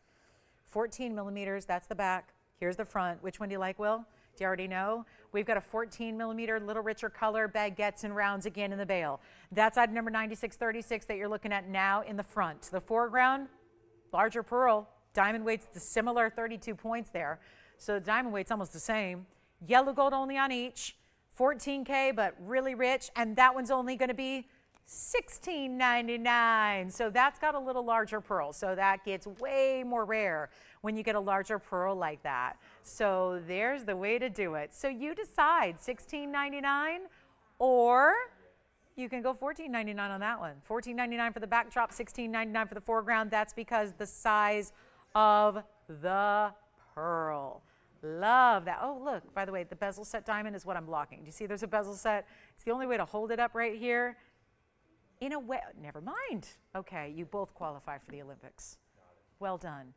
14 millimeters, that's the back. Here's the front. Which one do you like, Will? Do you already know? We've got a 14 millimeter, little richer color, baguettes and rounds again in the bail. That's item number 9636 that you're looking at now in the front. The foreground, larger pearl. Diamond weight's the similar 32 points there. So diamond weight's almost the same. Yellow gold only on each. 14K, but really rich. And that one's only going to be $16.99. So that's got a little larger pearl. So that gets way more rare when you get a larger pearl like that. So there's the way to do it. So you decide $16.99 or you can go $14.99 on that one. $14.99 for the backdrop, $16.99 for the foreground. That's because the size of the pearl. Love that. Oh, look, by the way, the bezel set diamond is what I'm blocking. Do you see there's a bezel set? It's the only way to hold it up right here. In a way, never mind. Okay, you both qualify for the Olympics. Well done.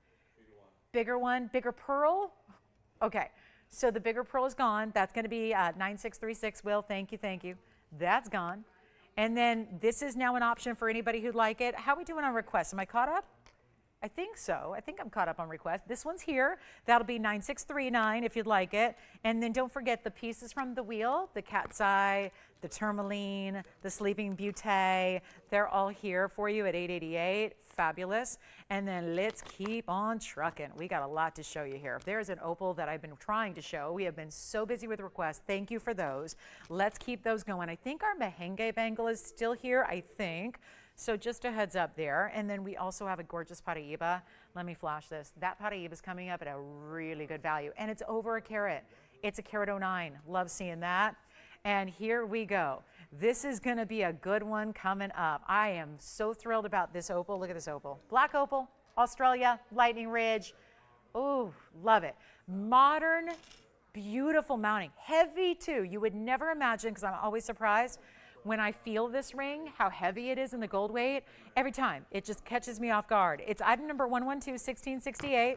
Bigger one, bigger pearl? Okay, so the bigger pearl is gone. That's going to be 9636. Will, thank you, thank you. That's gone. And then this is now an option for anybody who'd like it. How are we doing on requests? Am I caught up? I think so. I think I'm caught up on requests. This one's here. That'll be 9639 if you'd like it. And then don't forget the pieces from the wheel, the cat's eye, the tourmaline, the sleeping beauty. They're all here for you at $888. Fabulous. And then let's keep on trucking. We got a lot to show you here. There's an opal that I've been trying to show. We have been so busy with requests. Thank you for those. Let's keep those going. I think our merengue bangle is still here, I think. So just a heads up there. And then we also have a gorgeous Paraíba. Let me flash this. That Paraíba is coming up at a really good value. And it's over a carat. It's a carat 09. Love seeing that. And here we go. This is going to be a good one coming up. I am so thrilled about this opal. Look at this opal. Black opal, Australia, Lightning Ridge. Ooh, love it. Modern, beautiful mounting. Heavy too. You would never imagine, because I'm always surprised when I feel this ring, how heavy it is in the gold weight. Every time, it just catches me off guard. It's item number 112-1668.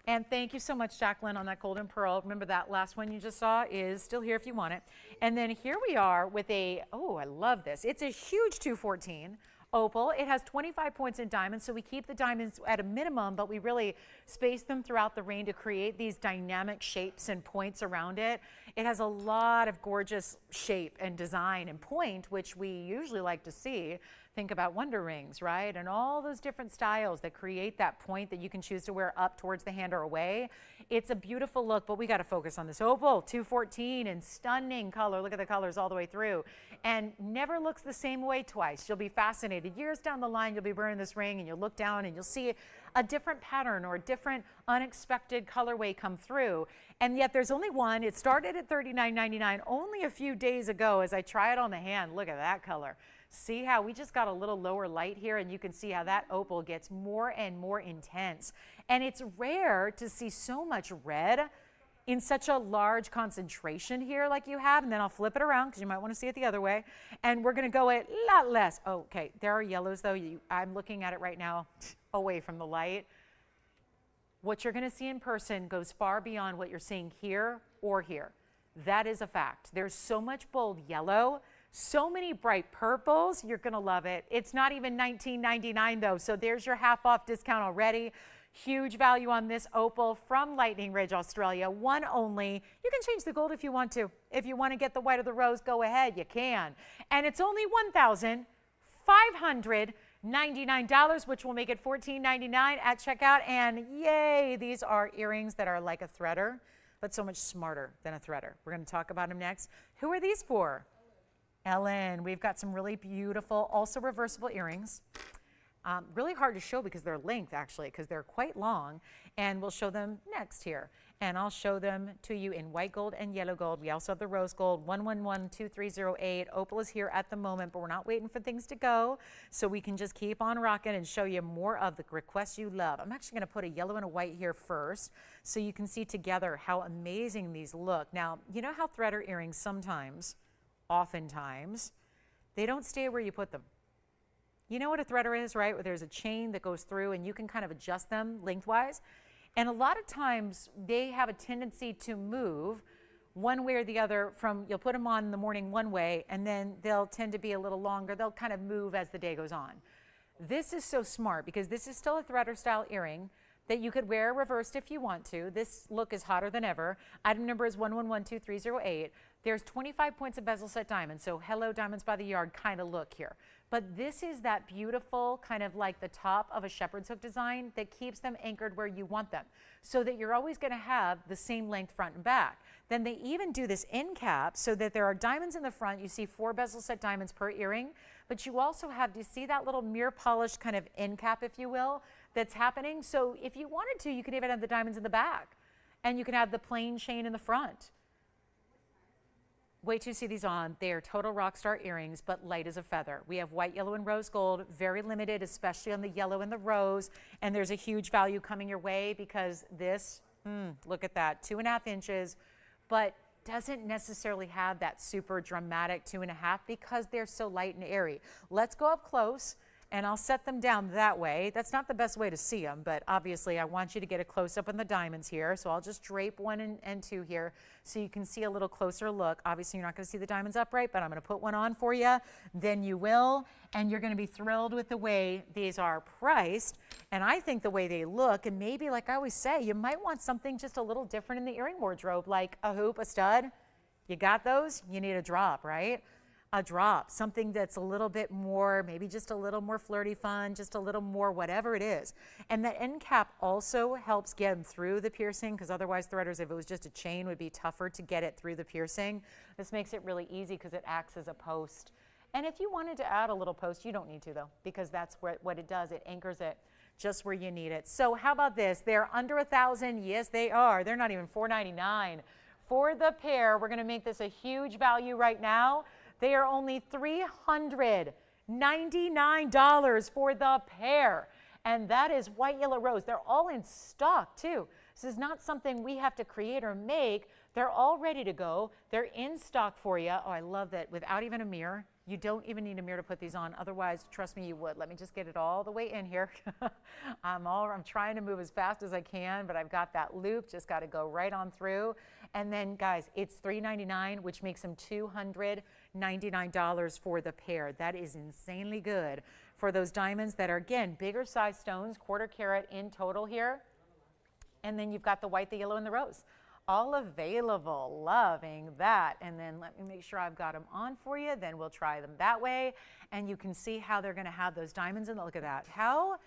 And thank you so much, Jacqueline, on that golden pearl. Remember that last one you just saw is still here if you want it. And then here we are with a, oh, I love this. It's a huge 214 opal. It has 25 points in diamonds, so we keep the diamonds at a minimum, but we really space them throughout the ring to create these dynamic shapes and points around it. It has a lot of gorgeous shape and design and point, which we usually like to see. Think about wonder rings, right? And all those different styles that create that point that you can choose to wear up towards the hand or away. It's a beautiful look, but we got to focus on this opal, 214, and stunning color. Look at the colors all the way through. And never looks the same way twice. You'll be fascinated. Years down the line, you'll be wearing this ring and you'll look down and you'll see a different pattern or a different unexpected colorway come through. And yet there's only one. It started at $39.99 only a few days ago as I try it on the hand. Look at that color. See how we just got a little lower light here, and you can see how that opal gets more and more intense. And it's rare to see so much red in such a large concentration here like you have. And then I'll flip it around because you might want to see it the other way. And we're going to go a lot less. Okay, there are yellows though. I'm looking at it right now away from the light. What you're going to see in person goes far beyond what you're seeing here or here. That is a fact. There's so much bold yellow. So many bright purples, you're gonna love it. It's not even $19.99 though, so there's your half off discount already. Huge value on this opal from Lightning Ridge, Australia. One only. You can change the gold if you want to. If you want to get the white or the rose, go ahead, you can. And it's only $1,599, which will make it $14.99 at checkout. And yay, these are earrings that are like a threader, but so much smarter than a threader. We're gonna talk about them next. Who are these for? Ellen, we've got some really beautiful, also reversible earrings. Really hard to show because they're length actually, because they're quite long, and we'll show them next here. And I'll show them to you in white gold and yellow gold. We also have the rose gold, 1112308. Opal is here at the moment, but we're not waiting for things to go, so we can just keep on rocking and show you more of the requests you love. I'm actually gonna put a yellow and a white here first, so you can see together how amazing these look. Now, you know how threader earrings oftentimes, they don't stay where you put them. You know what a threader is, right? Where there's a chain that goes through and you can kind of adjust them lengthwise. And a lot of times they have a tendency to move one way or the other from, you'll put them on in the morning one way and then they'll tend to be a little longer. They'll kind of move as the day goes on. This is so smart because this is still a threader style earring that you could wear reversed if you want to. This look is hotter than ever. Item number is 1112308. There's 25 points of bezel set diamonds, so hello diamonds by the yard kind of look here. But this is that beautiful kind of like the top of a shepherd's hook design that keeps them anchored where you want them, so that you're always going to have the same length front and back. Then they even do this end cap so that there are diamonds in the front. You see 4 bezel set diamonds per earring, but you also have, do you see that little mirror polished kind of end cap, if you will, that's happening? So if you wanted to, you could even have the diamonds in the back, and you can have the plain chain in the front. Wait till you see these on. They are total rock star earrings, but light as a feather. We have white, yellow, and rose gold, very limited, especially on the yellow and the rose. And there's a huge value coming your way because this, look at that, 2.5 inches, but doesn't necessarily have that super dramatic 2.5 because they're so light and airy. Let's go up close and I'll set them down that way. That's not the best way to see them, but obviously I want you to get a close-up on the diamonds here. So I'll just drape 1 and 2 here so you can see a little closer look. Obviously you're not going to see the diamonds upright, but I'm going to put one on for you. Then you will, and you're going to be thrilled with the way these are priced. And I think the way they look, and maybe like I always say, you might want something just a little different in the earring wardrobe, like a hoop, a stud. You got those? You need a drop, right? A drop, something that's a little bit more, maybe just a little more flirty fun, just a little more whatever it is. And the end cap also helps get them through the piercing, because otherwise threaders, if it was just a chain, would be tougher to get it through the piercing. This makes it really easy because it acts as a post. And if you wanted to add a little post, you don't need to though, because that's what it does. It anchors it just where you need it. So how about this? They're under $1,000. Yes, they are. They're not even $499 for the pair. We're going to make this a huge value right now. They are only $399 for the pair. And that is white, yellow, rose. They're all in stock too. This is not something we have to create or make. They're all ready to go. They're in stock for you. Oh, I love that. Without even a mirror. You don't even need a mirror to put these on. Otherwise, trust me, you would. Let me just get it all the way in here. I'm trying to move as fast as I can, but I've got that loop. Just got to go right on through. And then, guys, it's $399, which makes them $299 for the pair. That is insanely good for those diamonds that are, again, bigger size stones, 1/4 carat in total here. And then you've got the white, the yellow, and the rose. All available. Loving that. And then let me make sure I've got them on for you. Then we'll try them that way. And you can see how they're going to have those diamonds in. Look at that. How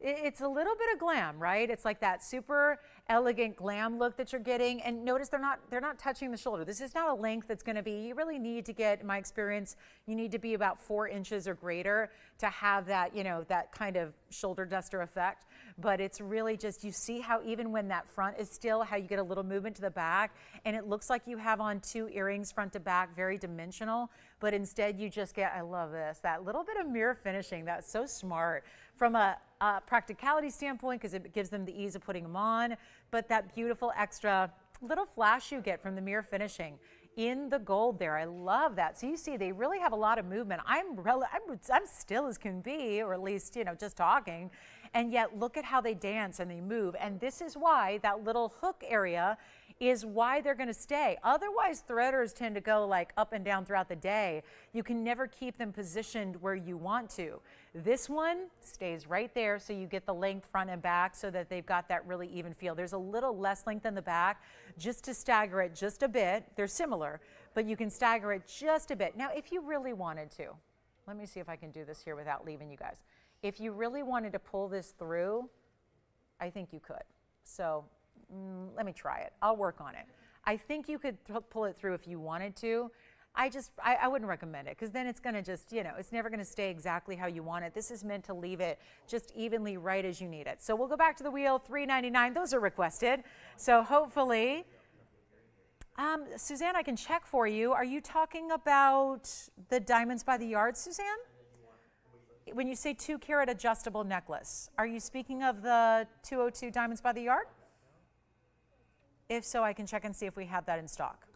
it's a little bit of glam, right? It's like that super elegant glam look that you're getting. And notice they're not touching the shoulder. This is not a length that's going to be, you really need to get, in my experience, you need to be about 4 inches or greater to have that, you know, that kind of shoulder duster effect. But it's really just, you see how even when that front is still, how you get a little movement to the back, and it looks like you have on 2 earrings front to back, very dimensional, but instead you just get, I love this, that little bit of mirror finishing. That's so smart from a practicality standpoint, because it gives them the ease of putting them on, but that beautiful extra little flash you get from the mirror finishing in the gold there. I love that. So you see, they really have a lot of movement. I'm still as can be, or at least, you know, just talking. And yet look at how they dance and they move. And this is why that little hook area is why they're going to stay. Otherwise, threaders tend to go like up and down throughout the day. You can never keep them positioned where you want to. This one stays right there, so you get the length front and back so that they've got that really even feel. There's a little less length in the back just to stagger it just a bit. They're similar, but you can stagger it just a bit. Now, if you really wanted to, let me see if I can do this here without leaving you guys. If you really wanted to pull this through, I think you could. So let me try it. I'll work on it. I think you could pull it through if you wanted to. I wouldn't recommend it, because then it's going to just, you know, it's never going to stay exactly how you want it. This is meant to leave it just evenly right as you need it. So we'll go back to the wheel, $399. Those are requested. So hopefully, Suzanne, I can check for you. Are you talking about the diamonds by the yard, Suzanne? When you say 2 carat adjustable necklace, are you speaking of the 202 diamonds by the yard? If so, I can check and see if we have that in stock.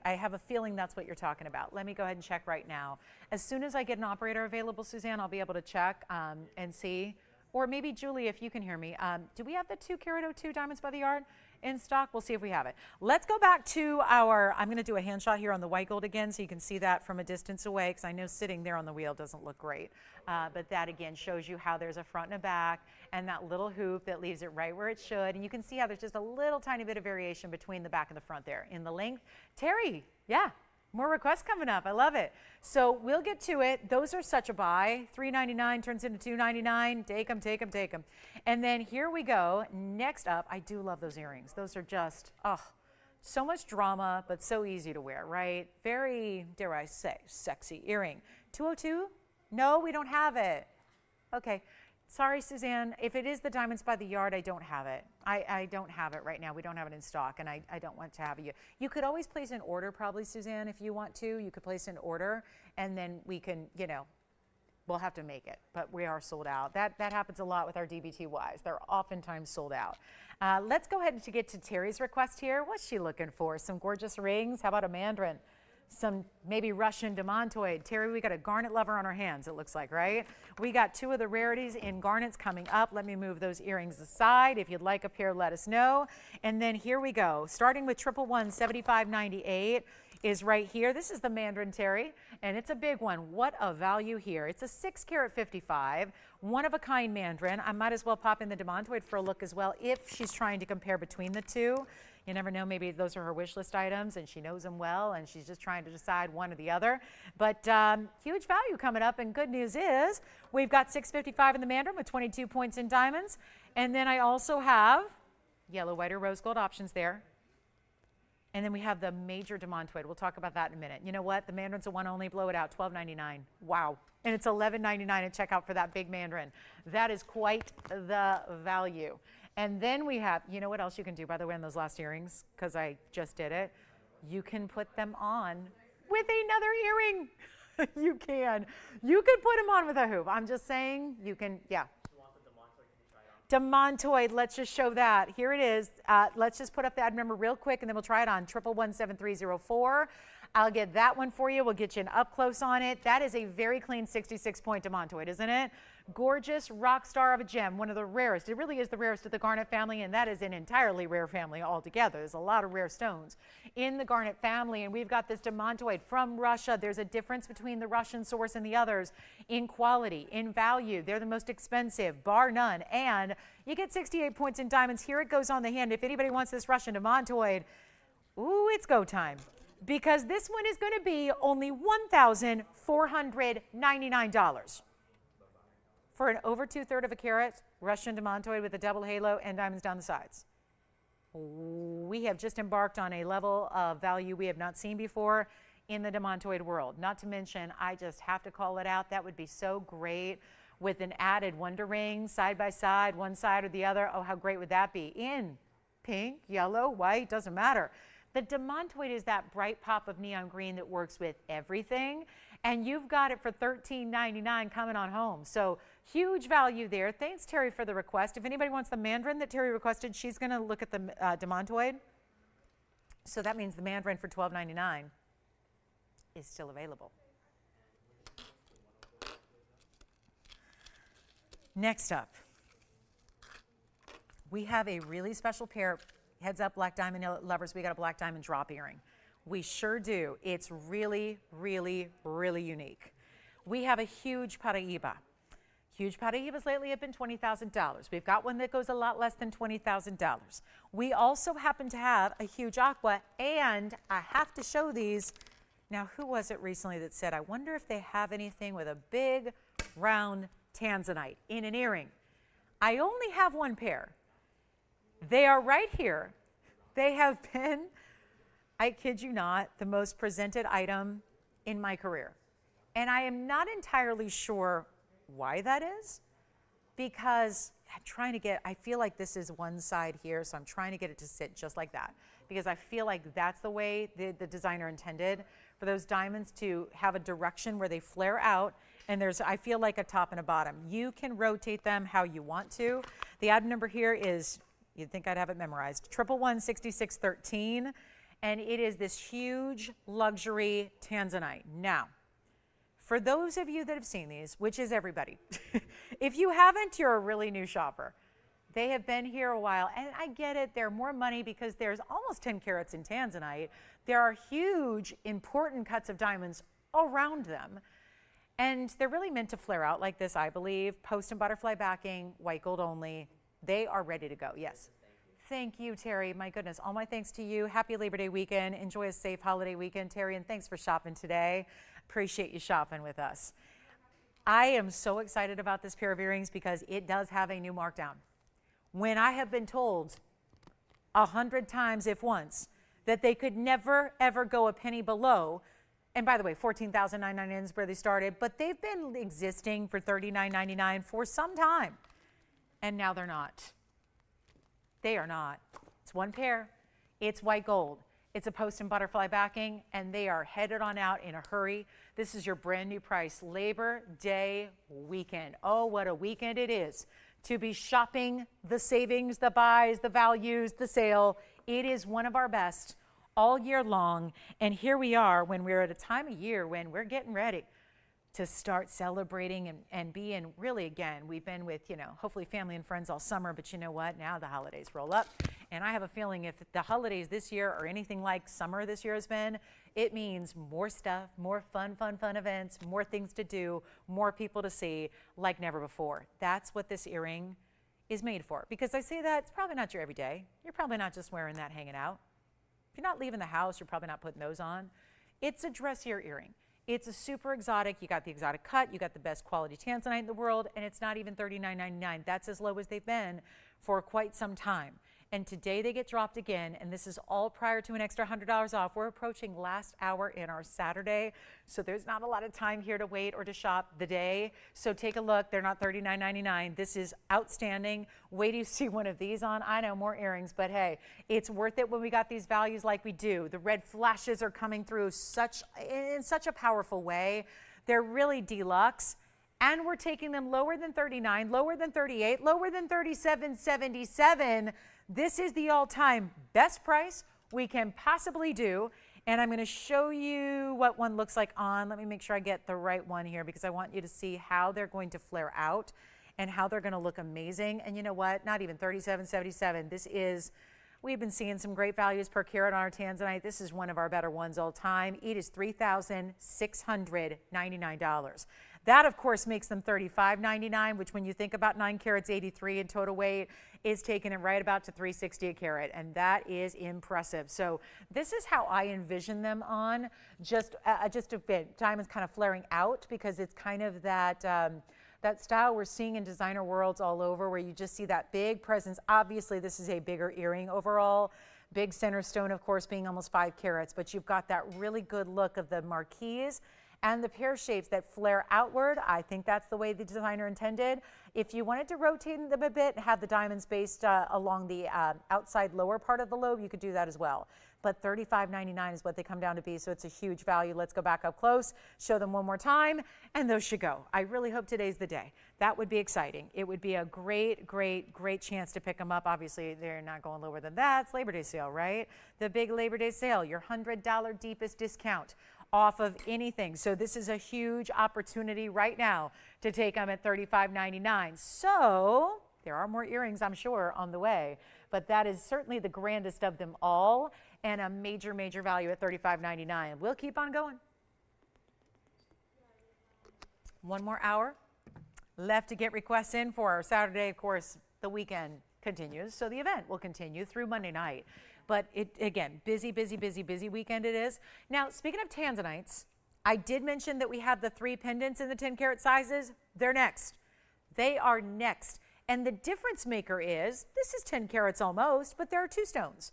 I have a feeling that's what you're talking about. Let me go ahead and check right now. As soon as I get an operator available, Suzanne, I'll be able to check and see. Or maybe Julie, if you can hear me. Do we have the 2 carat 02 diamonds by the yard in stock? We'll see if we have it. Let's go back to our, I'm going to do a hand shot here on the white gold again, so you can see that from a distance away, because I know sitting there on the wheel doesn't look great. But that again shows you how there's a front and a back, and that little hoop that leaves it right where it should. And you can see how there's just a little tiny bit of variation between the back and the front there in the length. Terry, yeah. More requests coming up. I love it. So we'll get to it. Those are such a buy. $399 turns into $299. Take them, take them, take them. And then here we go. Next up, I do love those earrings. Those are just, oh, so much drama, but so easy to wear, right? Very, dare I say, sexy earring. 202? No, we don't have it. Okay. Sorry, Suzanne. If it is the diamonds by the yard, I don't have it. I don't have it right now. We don't have it in stock, and I don't want to have it. You could always place an order, probably, Suzanne, if you want to. You could place an order, and then we can, you know, we'll have to make it. But we are sold out. That happens a lot with our DBTYs. They're oftentimes sold out. Let's go ahead and get to Terry's request here. What's she looking for? Some gorgeous rings? How about a mandarin? some maybe Russian demontoid. Terry, we got a garnet lover on our hands, it looks like, right? We got two of the rarities in garnets coming up. Let me move those earrings aside. If you'd like a pair, let us know. And then here we go. Starting with 111 75.98 is right here. This is the Mandarin, Terry, and it's a big one. What a value here. It's a 6 carat 55, one of a kind Mandarin. I might as well pop in the demontoid for a look as well if she's trying to compare between the two. You never know, maybe those are her wish list items and she knows them well and she's just trying to decide one or the other. But huge value coming up, and good news is we've got 655 in the Mandarin with 22 points in diamonds. And then I also have yellow, white, or rose gold options there. And then we have the major demontoid. We'll talk about that in a minute. You know what? The Mandarin's a one only. Blow it out. $12.99. Wow. And it's $11.99 at checkout for that big Mandarin. That is quite the value. And then we have, you know what else you can do, by the way, on those last earrings, because I just did it. You can put them on with another earring. You can. You could put them on with a hoop. I'm just saying you can, yeah. Demontoid, let's just show that. Here it is. Let's just put up the item number real quick and then we'll try it on 1117304. I'll get that one for you. We'll get you an up close on it. That is a very clean 66 point demontoid, isn't it? Gorgeous rock star of a gem, one of the rarest. It really is the rarest of the garnet family, and that is an entirely rare family altogether. There's a lot of rare stones in the garnet family, and we've got this demontoid from Russia. There's a difference between the Russian source and the others in quality, in value. They're the most expensive, bar none, and you get 68 points in diamonds. Here it goes on the hand. If anybody wants this Russian demontoid, ooh, it's go time, because this one is going to be only $1,499. For an over 2/3 of a carat Russian demontoid with a double halo and diamonds down the sides. We have just embarked on a level of value we have not seen before in the demontoid world. Not to mention, I just have to call it out, that would be so great with an added wonder ring side by side, one side or the other. Oh, how great would that be? In pink, yellow, white, doesn't matter. The demontoid is that bright pop of neon green that works with everything, and you've got it for $13.99 coming on home. So huge value there. Thanks, Terry, for the request. If anybody wants the Mandarin that Terry requested, she's going to look at the demontoid. So that means the Mandarin for $12.99 is still available. Next up, we have a really special pair. Heads up, black diamond lovers, we got a black diamond drop earring. We sure do. It's really, really, really unique. We have a huge Paraíba. Huge Paraíbas lately have been $20,000. We've got one that goes a lot less than $20,000. We also happen to have a huge aqua, and I have to show these. Now, who was it recently that said, I wonder if they have anything with a big, round tanzanite in an earring? I only have one pair. They are right here. They have been, I kid you not, the most presented item in my career. And I am not entirely sure why that is, because I'm trying to get, I feel like this is one side here, so I'm trying to get it to sit just like that, because I feel like that's the way the designer intended for those diamonds to have a direction where they flare out, and there's, I feel like, a top and a bottom. You can rotate them how you want to. The item number here is, you'd think I'd have it memorized, 1116613, and it is this huge luxury tanzanite. Now, for those of you that have seen these, which is everybody, if you haven't, you're a really new shopper. They have been here a while, and I get it, they're more money because there's almost 10 carats in tanzanite. There are huge, important cuts of diamonds around them, and they're really meant to flare out like this, I believe. Post and butterfly backing, white gold only. They are ready to go, yes. Thank you, Terry. My goodness, all my thanks to you. Happy Labor Day weekend. Enjoy a safe holiday weekend, Terry, and thanks for shopping today. Appreciate you shopping with us. I am so excited about this pair of earrings because it does have a new markdown. When I have been told 100 times, if once, that they could never, ever go a penny below, and by the way, $14,999 is where they started, but they've been existing for $39.99 for some time. And now they're not. They are not. It's one pair. It's white gold. It's a post and butterfly backing, and they are headed on out in a hurry. This is your brand new price, Labor Day weekend. Oh, what a weekend it is to be shopping the savings, the buys, the values, the sale. It is one of our best all year long. And here we are when we're at a time of year when we're getting ready to start celebrating and being really, again, we've been with, hopefully family and friends all summer, but you know what? Now the holidays roll up. And I have a feeling if the holidays this year are anything like summer this year has been, it means more stuff, more fun events, more things to do, more people to see like never before. That's what this earring is made for. Because I say that, it's probably not your everyday. You're probably not just wearing that hanging out. If you're not leaving the house, you're probably not putting those on. It's a dressier earring. It's a super exotic. You got the exotic cut, you got the best quality tanzanite in the world, and it's not even $39.99. That's as low as they've been for quite some time. And today they get dropped again, and this is all prior to an extra $100 off. We're approaching last hour in our Saturday, so there's not a lot of time here to wait or to shop the day. So take a look. They're not $39.99. This is outstanding. Wait till you see one of these on. I know, more earrings, but hey, it's worth it when we got these values like we do. The red flashes are coming through in such a powerful way. They're really deluxe. And we're taking them lower than $39, lower than $38, lower than $37.77. This is the all-time best price we can possibly do. And I'm going to show you what one looks like on. Let me make sure I get the right one here because I want you to see how they're going to flare out and how they're going to look amazing. And you know what? Not even $37.77. This is, we've been seeing some great values per carat on our tanzanite. This is one of our better ones all time. It is $3,699. That, of course, makes them $35.99, which when you think about 9 carats, 83 in total weight, is taking it right about to $360 a carat, and that is impressive. So this is how I envision them on, just a bit. Diamonds kind of flaring out because it's kind of that, that style we're seeing in designer worlds all over where you just see that big presence. Obviously, this is a bigger earring overall. Big center stone, of course, being almost 5 carats, but you've got that really good look of the marquise and the pear shapes that flare outward. I think that's the way the designer intended. If you wanted to rotate them a bit and have the diamonds based along the outside lower part of the lobe, you could do that as well. But $35.99 is what they come down to be, so it's a huge value. Let's go back up close, show them one more time, and those should go. I really hope today's the day. That would be exciting. It would be a great, great, great chance to pick them up. Obviously, they're not going lower than that. It's Labor Day sale, right? The big Labor Day sale, your $100 deepest discount off of anything. So this is a huge opportunity right now to take them at $35.99. So there are more earrings, I'm sure, on the way, but that is certainly the grandest of them all and a major, major value at $35.99. We'll keep on going. One more hour left to get requests in for our Saturday. Of course, the weekend continues, so the event will continue through Monday night. But again, busy, busy, busy, busy weekend it is. Now, speaking of tanzanites, I did mention that we have the 3 pendants in the 10 carat sizes. They're next. They are next. And the difference maker is, this is 10 carats almost, but there are 2 stones.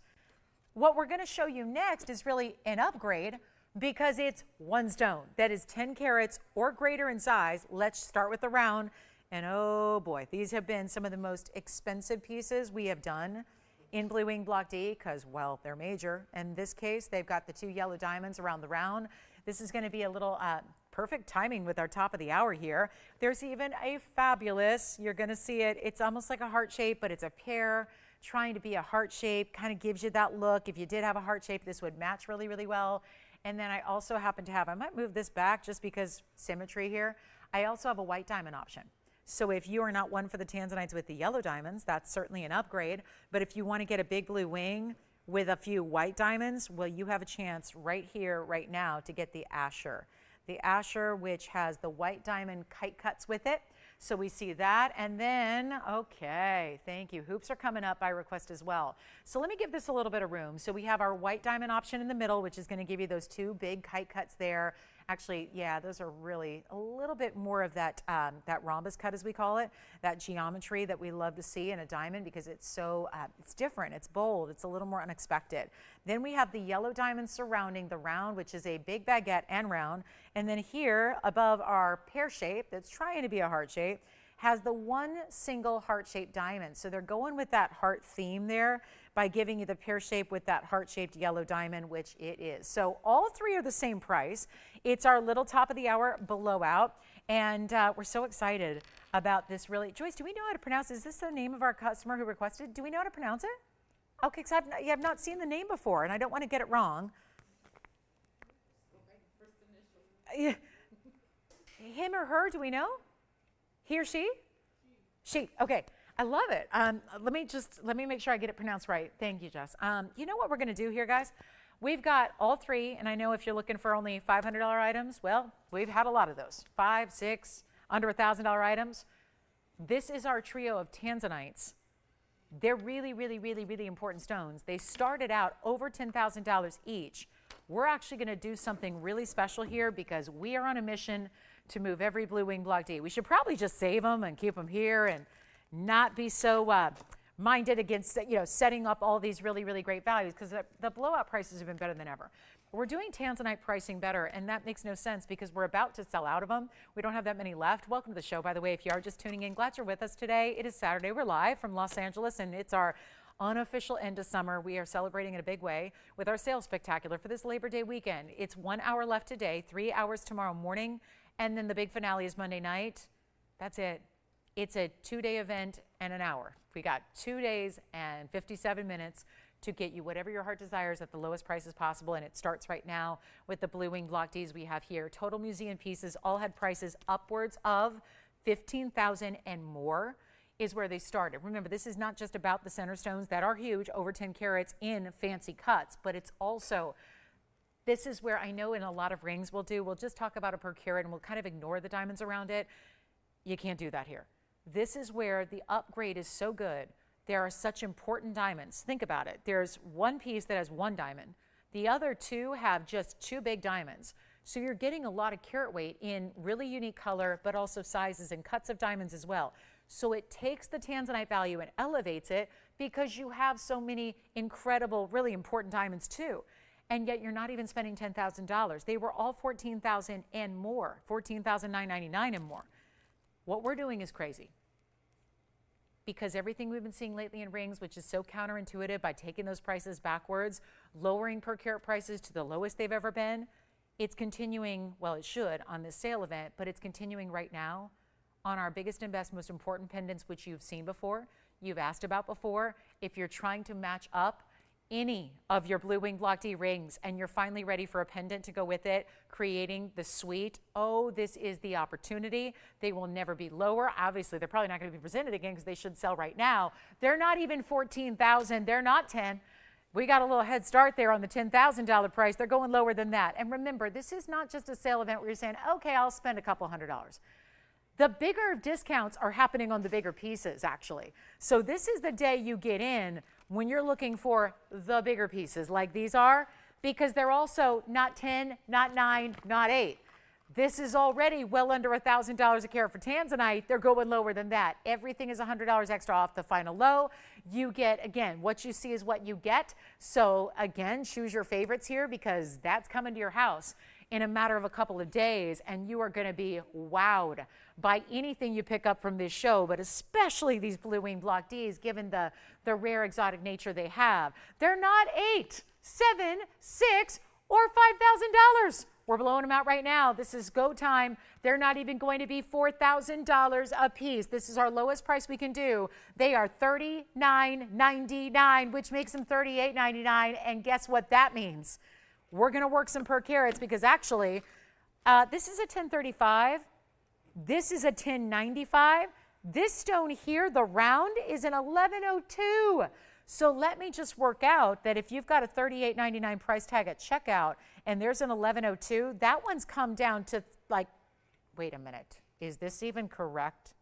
What we're going to show you next is really an upgrade because it's 1 stone that is 10 carats or greater in size. Let's start with the round. And oh boy, these have been some of the most expensive pieces we have done in Blue Wing Block D because, well, they're major. In this case, they've got the 2 yellow diamonds around the round. This is going to be a little perfect timing with our top of the hour here. There's even a fabulous, you're going to see it, it's almost like a heart shape, but it's a pear trying to be a heart shape, kind of gives you that look. If you did have a heart shape, this would match really, really well. And then I also happen to have, I might move this back just because symmetry here. I also have a white diamond option. So if you are not one for the tanzanites with the yellow diamonds, that's certainly an upgrade. But if you want to get a big blue wing with a few white diamonds, well, you have a chance right here, right now, to get the Asher. The Asher, which has the white diamond kite cuts with it. So we see that. And then, okay, thank you. Hoops are coming up by request as well. So let me give this a little bit of room. So we have our white diamond option in the middle, which is going to give you those 2 big kite cuts there. Actually, yeah, those are really a little bit more of that, that rhombus cut, as we call it, that geometry that we love to see in a diamond because it's so, it's different, it's bold, it's a little more unexpected. Then we have the yellow diamond surrounding the round, which is a big baguette and round. And then here above our pear shape, that's trying to be a heart shape, has the 1 single heart-shaped diamond. So they're going with that heart theme there by giving you the pear shape with that heart-shaped yellow diamond, which it is. So all 3 are the same price. It's our little top of the hour blowout, and we're so excited about this really. Joyce, do we know how to pronounce it? Is this the name of our customer who requested? Do we know how to pronounce it? Okay, because I've not seen the name before, and I don't want to get it wrong. Yeah. Him or her, do we know? He or she? She. Okay. I love it. Let me make sure I get it pronounced right. Thank you, Jess. You know what we're going to do here, guys? We've got all three, and I know if you're looking for only $500 items, well, we've had a lot of those. 5, 6, under $1,000 items. This is our trio of tanzanites. They're really, really, really, really important stones. They started out over $10,000 each. We're actually going to do something really special here because we are on a mission to move every blue wing block D. We should probably just save them and keep them here and not be so minded against setting up all these really, really great values because the blowout prices have been better than ever. We're doing tanzanite pricing better, and that makes no sense because we're about to sell out of them. We don't have that many left. Welcome to the show, by the way. If you are just tuning in, glad you're with us today. It is Saturday. We're live from Los Angeles, and it's our unofficial end of summer. We are celebrating in a big way with our sales spectacular for this Labor Day weekend. It's 1 hour left today, 3 hours tomorrow morning, and then the big finale is Monday night. That's it. It's a 2-day event and an hour. We got 2 days and 57 minutes to get you whatever your heart desires at the lowest prices possible, and it starts right now with the Blue Wing Block Ds we have here. Total museum pieces all had prices upwards of $15,000 and more is where they started. Remember, this is not just about the center stones that are huge, over 10 carats in fancy cuts, but it's also, this is where I know in a lot of rings we'll just talk about a per carat and we'll kind of ignore the diamonds around it. You can't do that here. This is where the upgrade is so good. There are such important diamonds. Think about it. There's one piece that has 1 diamond. The other 2 have just 2 big diamonds. So you're getting a lot of carat weight in really unique color, but also sizes and cuts of diamonds as well. So it takes the tanzanite value and elevates it because you have so many incredible, really important diamonds too. And yet you're not even spending $10,000. They were all $14,000 and more, $14,999 and more. What we're doing is crazy. Because everything we've been seeing lately in rings, which is so counterintuitive by taking those prices backwards, lowering per carat prices to the lowest they've ever been, it's continuing, well, it should on this sale event, but it's continuing right now on our biggest and best, most important pendants, which you've seen before, you've asked about before. If you're trying to match up any of your Blue Wing Block D rings and you're finally ready for a pendant to go with it, creating the suite, oh, this is the opportunity. They will never be lower. Obviously, they're probably not going to be presented again because they should sell right now. They're not even $14,000. They're not 10. We got a little head start there on the $10,000 price. They're going lower than that. And remember, this is not just a sale event where you're saying, okay, I'll spend a couple $100s. The bigger discounts are happening on the bigger pieces, actually. So this is the day you get in when you're looking for the bigger pieces like these are, because they're also not 10, not 9, not 8. This is already well under $1,000 a carat for tanzanite. They're going lower than that. Everything is $100 extra off the final low. You get, again, what you see is what you get. So again, choose your favorites here because that's coming to your house in a matter of a couple of days, and you are going to be wowed by anything you pick up from this show, but especially these Blue Wing Block Ds, given the rare exotic nature they have. They're not 8, 7, 6, or $5,000. We're blowing them out right now. This is go time. They're not even going to be $4,000 a piece. This is our lowest price we can do. They are $39.99, which makes them $38.99, and guess what that means? We're going to work some per carats because actually, this is a 1035. This is a 1095. This stone here, the round, is an 1102. So let me just work out that if you've got a $38.99 price tag at checkout and there's an 1102, that one's come down to like, wait a minute, is this even correct?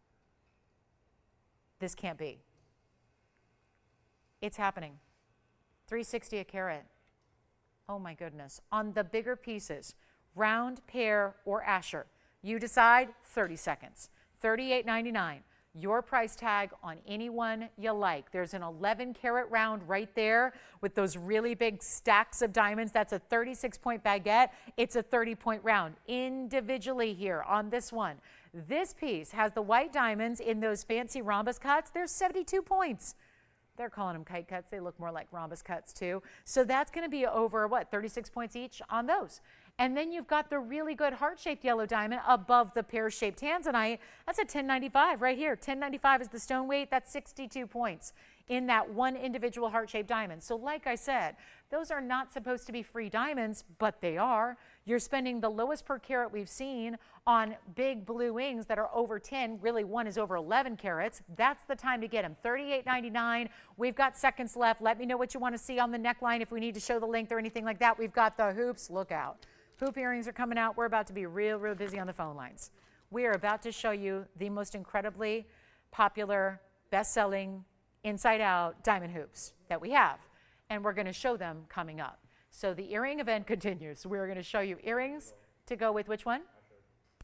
This can't be. It's happening. $360 a carat. Oh my goodness. On the bigger pieces, round, pear, or asher, you decide, 30 seconds. $38.99. Your price tag on any one you like. There's an 11 carat round right there with those really big stacks of diamonds. That's a 36-point baguette. It's a 30-point round individually here on this one. This piece has the white diamonds in those fancy rhombus cuts. There's 72 points. They're calling them kite cuts. They look more like rhombus cuts too. So that's going to be over, what, 36 points each on those. And then you've got the really good heart-shaped yellow diamond above the pear-shaped tanzanite. That's a 1095 right here. 1095 is the stone weight. That's 62 points. in that one individual heart-shaped diamond. So like I said, those are not supposed to be free diamonds, but they are. You're spending the lowest per carat we've seen on big blue wings that are over 10. Really, one is over 11 carats. That's the time to get them. $38.99. We've got seconds left. Let me know what you want to see on the neckline if we need to show the length or anything like that. We've got the hoops. Look out. Hoop earrings are coming out. We're about to be real busy on the phone lines. We are about to show you the most incredibly popular, best-selling, inside-out diamond hoops that we have. And we're going to show them coming up. So the earring event continues. We're going to show you earrings to go with which one?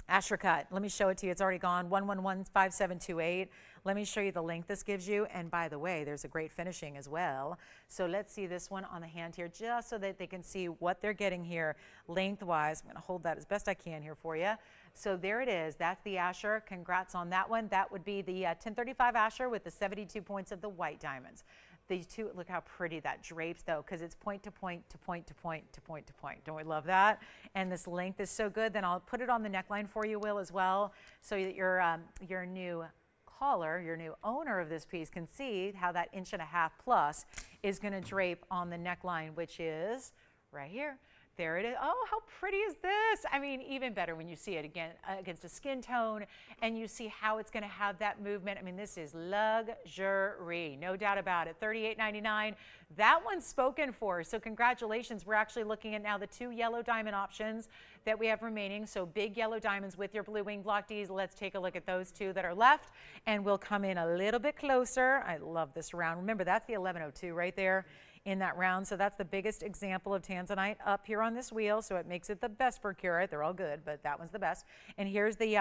Asher cut. Let me show it to you. It's already gone. 1115728. Let me show you the length this gives you. And by the way, there's a great finishing as well. So let's see this one on the hand here, just so that they can see what they're getting here lengthwise. I'm going to hold that as best I can here for you. So there it is. That's the Asher. Congrats on that one. That would be the 1035 Asher with the 72 points of the white diamonds. These two, look how pretty that drapes though, because it's point to point to point to point to point to point. Don't we love that? And this length is so good. Then I'll put it on the neckline for you, Will, as well, so that your new caller, your new owner of this piece, can see how that 1.5 inches plus is going to drape on the neckline, which is right here. There it is. Oh, how pretty is this? I mean, even better when you see it again against a skin tone and you see how it's going to have that movement. I mean, this is luxury, no doubt about it. $38.99. That one's spoken for. So congratulations. We're actually looking at now the 2 yellow diamond options that we have remaining. So big yellow diamonds with your blue wing block Ds. Let's take a look at those 2 that are left, and we'll come in a little bit closer. I love this round. Remember, that's the 1102 right there in that round. So that's the biggest example of tanzanite up here on this wheel. So it makes it the best per carat. They're all good, but that one's the best. And here's the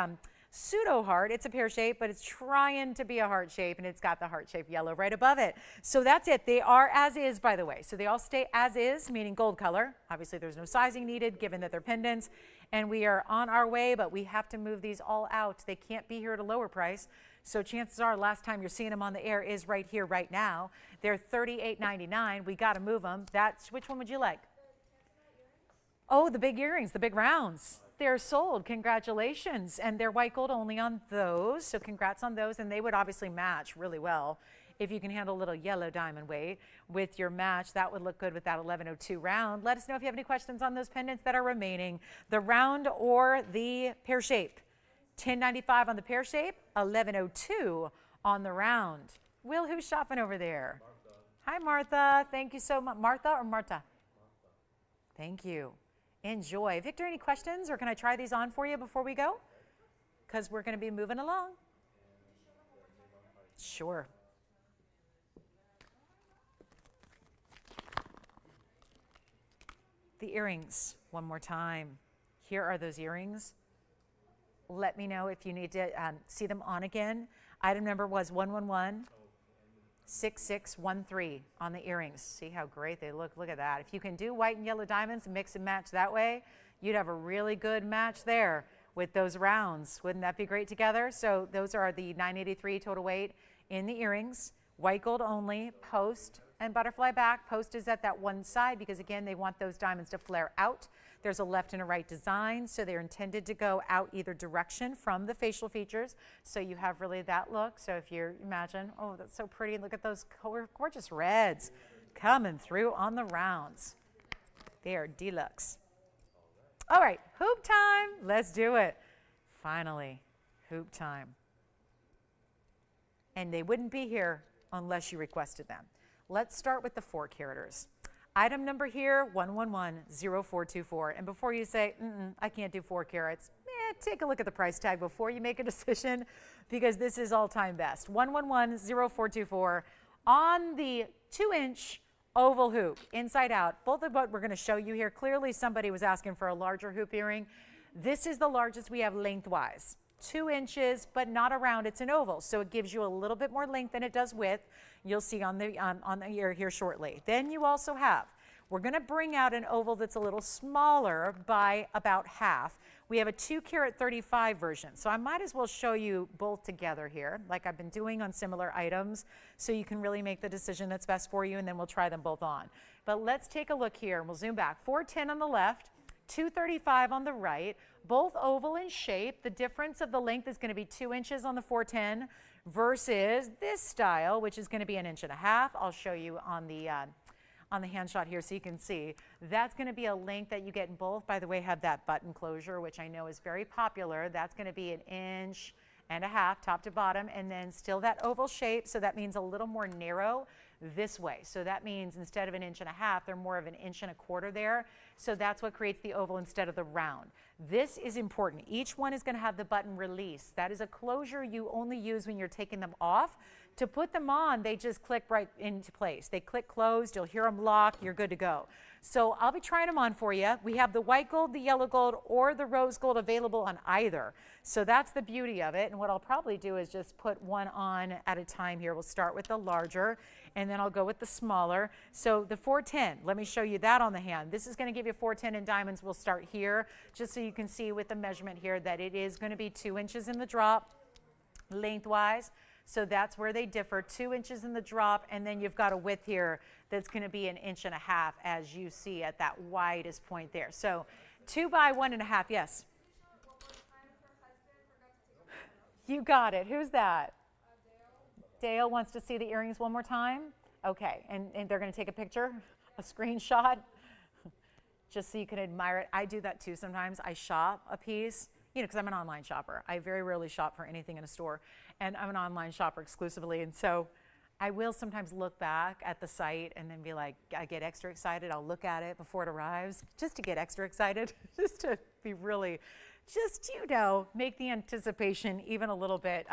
pseudo heart. It's a pear shape, but it's trying to be a heart shape, and it's got the heart shape yellow right above it. So that's it. They are as is, by the way. So they all stay as is, meaning gold color. Obviously there's no sizing needed given that they're pendants, and we are on our way, but we have to move these all out. They can't be here at a lower price. So chances are last time you're seeing them on the air is right here, right now. They're $38.99. We got to move them. Which one would you like? Oh, the big earrings, the big rounds. They're sold. Congratulations. And they're white gold only on those. So congrats on those. And they would obviously match really well. If you can handle a little yellow diamond weight with your match, that would look good with that 1102 round. Let us know if you have any questions on those pendants that are remaining. The round or the pear shape. $10.95 on the pear shape, $11.02 on the round. Will, who's shopping over there? Martha. Hi, Martha. Thank you so much. Martha or Marta? Martha. Thank you. Enjoy. Victor, any questions, or can I try these on for you before we go? Because we're going to be moving along. Sure. The earrings, one more time. Here are those earrings. Let me know if you need to see them on again. Item number was 111-6613 on the earrings. See how great they look. Look at that. If you can do white and yellow diamonds and mix and match that way, you'd have a really good match there with those rounds. Wouldn't that be great together? So those are the 983 total weight in the earrings. White gold only, post and butterfly back. Post is at that one side because, again, they want those diamonds to flare out. There's a left and a right design, so they're intended to go out either direction from the facial features, so you have really that look. So if you imagine, oh, that's so pretty. Look at those gorgeous reds coming through on the rounds. They are deluxe. All right, hoop time. Let's do it. Finally, hoop time. And they wouldn't be here unless you requested them. Let's start with the 4-caraters. Item number here, 111-0424. And before you say, I can't do 4 carats, take a look at the price tag before you make a decision, because this is all-time best. 111-0424 on the 2-inch oval hoop, inside out. Both of what we're going to show you here, clearly somebody was asking for a larger hoop earring. This is the largest we have lengthwise. 2 inches, but not around. It's an oval, so it gives you a little bit more length than it does width. You'll see on the ear here shortly. Then you also have, we're going to bring out an oval that's a little smaller by about half. We have a 2-carat 35 version, so I might as well show you both together here, like I've been doing on similar items, so you can really make the decision that's best for you, and then we'll try them both on. But let's take a look here, and we'll zoom back. 410 on the left, 235 on the right, both oval in shape. The difference of the length is going to be 2 inches on the 410 versus this style, which is going to be 1.5 inches. I'll show you on the hand shot here so you can see. That's going to be a length that you get in both. By the way, have that button closure, which I know is very popular. That's going to be 1.5 inches top to bottom, and then still that oval shape, so that means a little more narrow this way. So that means instead of 1.5 inches, they're more of 1.25 inches there. So that's what creates the oval instead of the round. This is important. Each one is going to have the button release. That is a closure you only use when you're taking them off. To put them on, they just click right into place. They click closed, you'll hear them lock, you're good to go. So I'll be trying them on for you. We have the white gold, the yellow gold, or the rose gold available on either. So that's the beauty of it. And what I'll probably do is just put one on at a time here. We'll start with the larger, and then I'll go with the smaller. So the 410, let me show you that on the hand. This is going to give you 410 in diamonds. We'll start here, just so you can see with the measurement here that it is going to be 2 inches in the drop, lengthwise. So that's where they differ, 2 inches in the drop, and then you've got a width here that's going to be 1.5 inches, as you see at that widest point there. So 2 by 1.5, yes. You got it. Who's that? Dale wants to see the earrings one more time? Okay, and they're going to take a picture, a screenshot, just so you can admire it. I do that too sometimes. I shop a piece, you know, because I'm an online shopper. I very rarely shop for anything in a store, and I'm an online shopper exclusively, and so I will sometimes look back at the site and then be like, I get extra excited. I'll look at it before it arrives just to get extra excited, just to be really, just, you know, make the anticipation even a little bit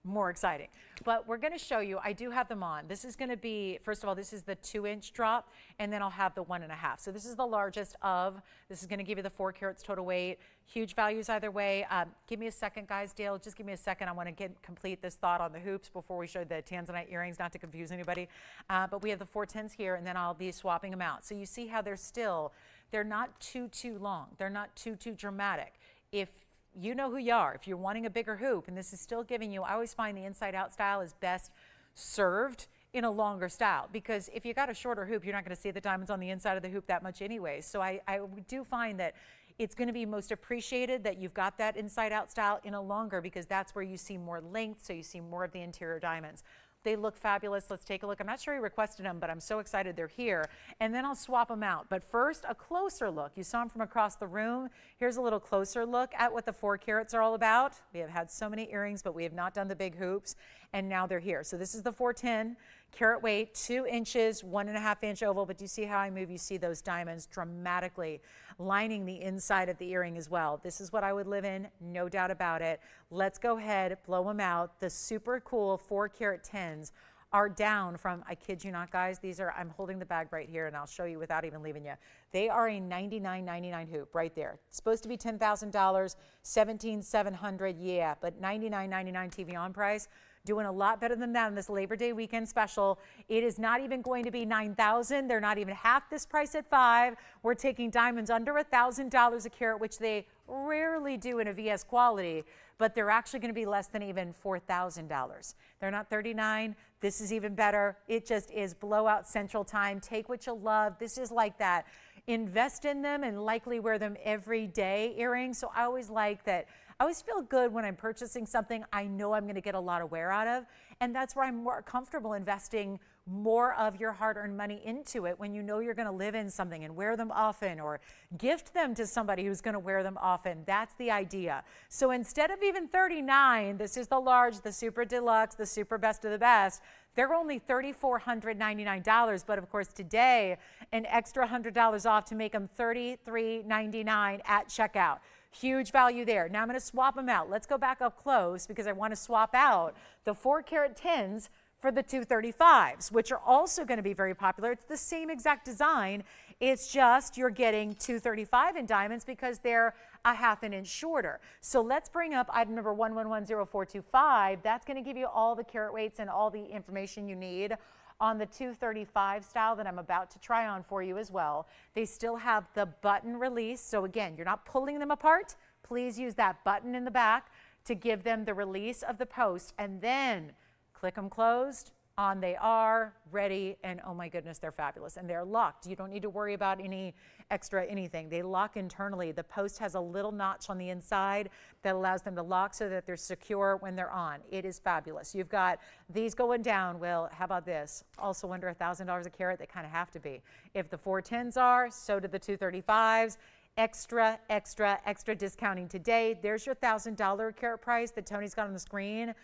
more exciting. But we're going to show you, I do have them on. This is going to be, first of all, this is the 2-inch drop, and then I'll have the 1.5. So this is the largest of, this is going to give you the 4 carats total weight. Huge values either way. Give me a second, guys. Dale, just give me a second. I want to complete this thought on the hoops before we show the tanzanite earrings, not to confuse anybody. But we have the 410s here, and then I'll be swapping them out. So you see how they're not too long. They're not too dramatic. If you know who you are, if you're wanting a bigger hoop, and this is still giving you, I always find the inside out style is best served in a longer style, because if you got a shorter hoop, you're not going to see the diamonds on the inside of the hoop that much anyways. So I do find that it's going to be most appreciated that you've got that inside out style in a longer, because that's where you see more length, so you see more of the interior diamonds. They look fabulous. Let's take a look. I'm not sure he requested them, but I'm so excited they're here. And then I'll swap them out. But first, a closer look. You saw them from across the room. Here's a little closer look at what the 4 carats are all about. We have had so many earrings, but we have not done the big hoops, and now they're here. So this is the 410 carat weight, 2 inches, 1.5 inch oval. But do you see how I move? You see those diamonds dramatically lining the inside of the earring as well. This is what I would live in, no doubt about it. Let's go ahead, blow them out. The super cool 4 carat 10s are down from, I kid you not, guys, these are, I'm holding the bag right here and I'll show you without even leaving you. They are a $99.99 hoop right there. It's supposed to be $10,000, $17,700, yeah, but $99.99 TVON price. Doing a lot better than that in this Labor Day weekend special. It is not even going to be $9,000. They're not even half this price at $5,000. We're taking diamonds under $1,000 a carat, which they rarely do in a VS quality, but they're actually going to be less than even $4,000. They're not $39,000. This is even better. It just is blowout central time. Take what you love. This is like that. Invest in them and likely wear them every day earrings. So I always like that. I always feel good when I'm purchasing something I know I'm going to get a lot of wear out of, and that's where I'm more comfortable investing more of your hard-earned money into it when you know you're going to live in something and wear them often, or gift them to somebody who's going to wear them often. That's the idea. So instead of even $39,000, this is the large, the super deluxe, the super best of the best. They're only $3,499, but of course today, an extra $100 off to make them $33.99 at checkout. Huge value there. Now I'm going to swap them out. Let's go back up close because I want to swap out the 4 carat 10s for the 235s, which are also going to be very popular. It's the same exact design. It's just you're getting 235 in diamonds because they're a half an inch shorter. So let's bring up item number 11100425. That's going to give you all the carat weights and all the information you need on the 235 style that I'm about to try on for you as well. They still have the button release. So again, you're not pulling them apart. Please use that button in the back to give them the release of the post, and then click them closed, On they are, ready, and oh my goodness, they're fabulous. And they're locked. You don't need to worry about any extra anything. They lock internally. The post has a little notch on the inside that allows them to lock so that they're secure when they're on. It is fabulous. You've got these going down. Well, how about this? Also under $1,000 a carat. They kind of have to be. If the 410s are, so do the 235s. Extra, extra, extra discounting today. There's your $1,000 a carat price that Tony's got on the screen.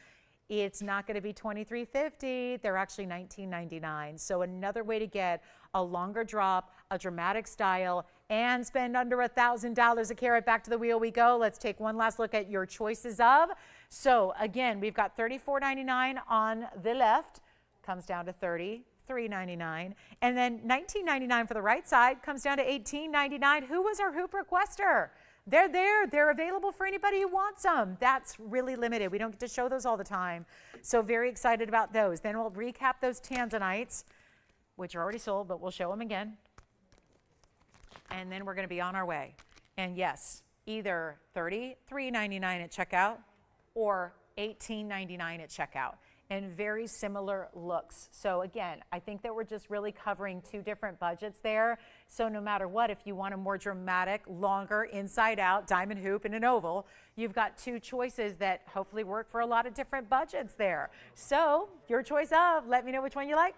It's not going to be $23.50. They're actually $19.99. So another way to get a longer drop, a dramatic style, and spend under $1,000 a carat. Back to the wheel we go. Let's take one last look at your choices of. So again, we've got $34.99 on the left, comes down to $33.99, and then $19.99 for the right side comes down to $18.99. Who was our hoop requester? They're there. They're available for anybody who wants them. That's really limited. We don't get to show those all the time. So very excited about those. Then we'll recap those tanzanites, which are already sold, but we'll show them again. And then we're going to be on our way. And yes, either $33.99 at checkout or $18.99 at checkout. And very similar looks. So again, I think that we're just really covering two different budgets there. So no matter what, if you want a more dramatic, longer, inside out diamond hoop and an oval, you've got two choices that hopefully work for a lot of different budgets there. So your choice of, let me know which one you like.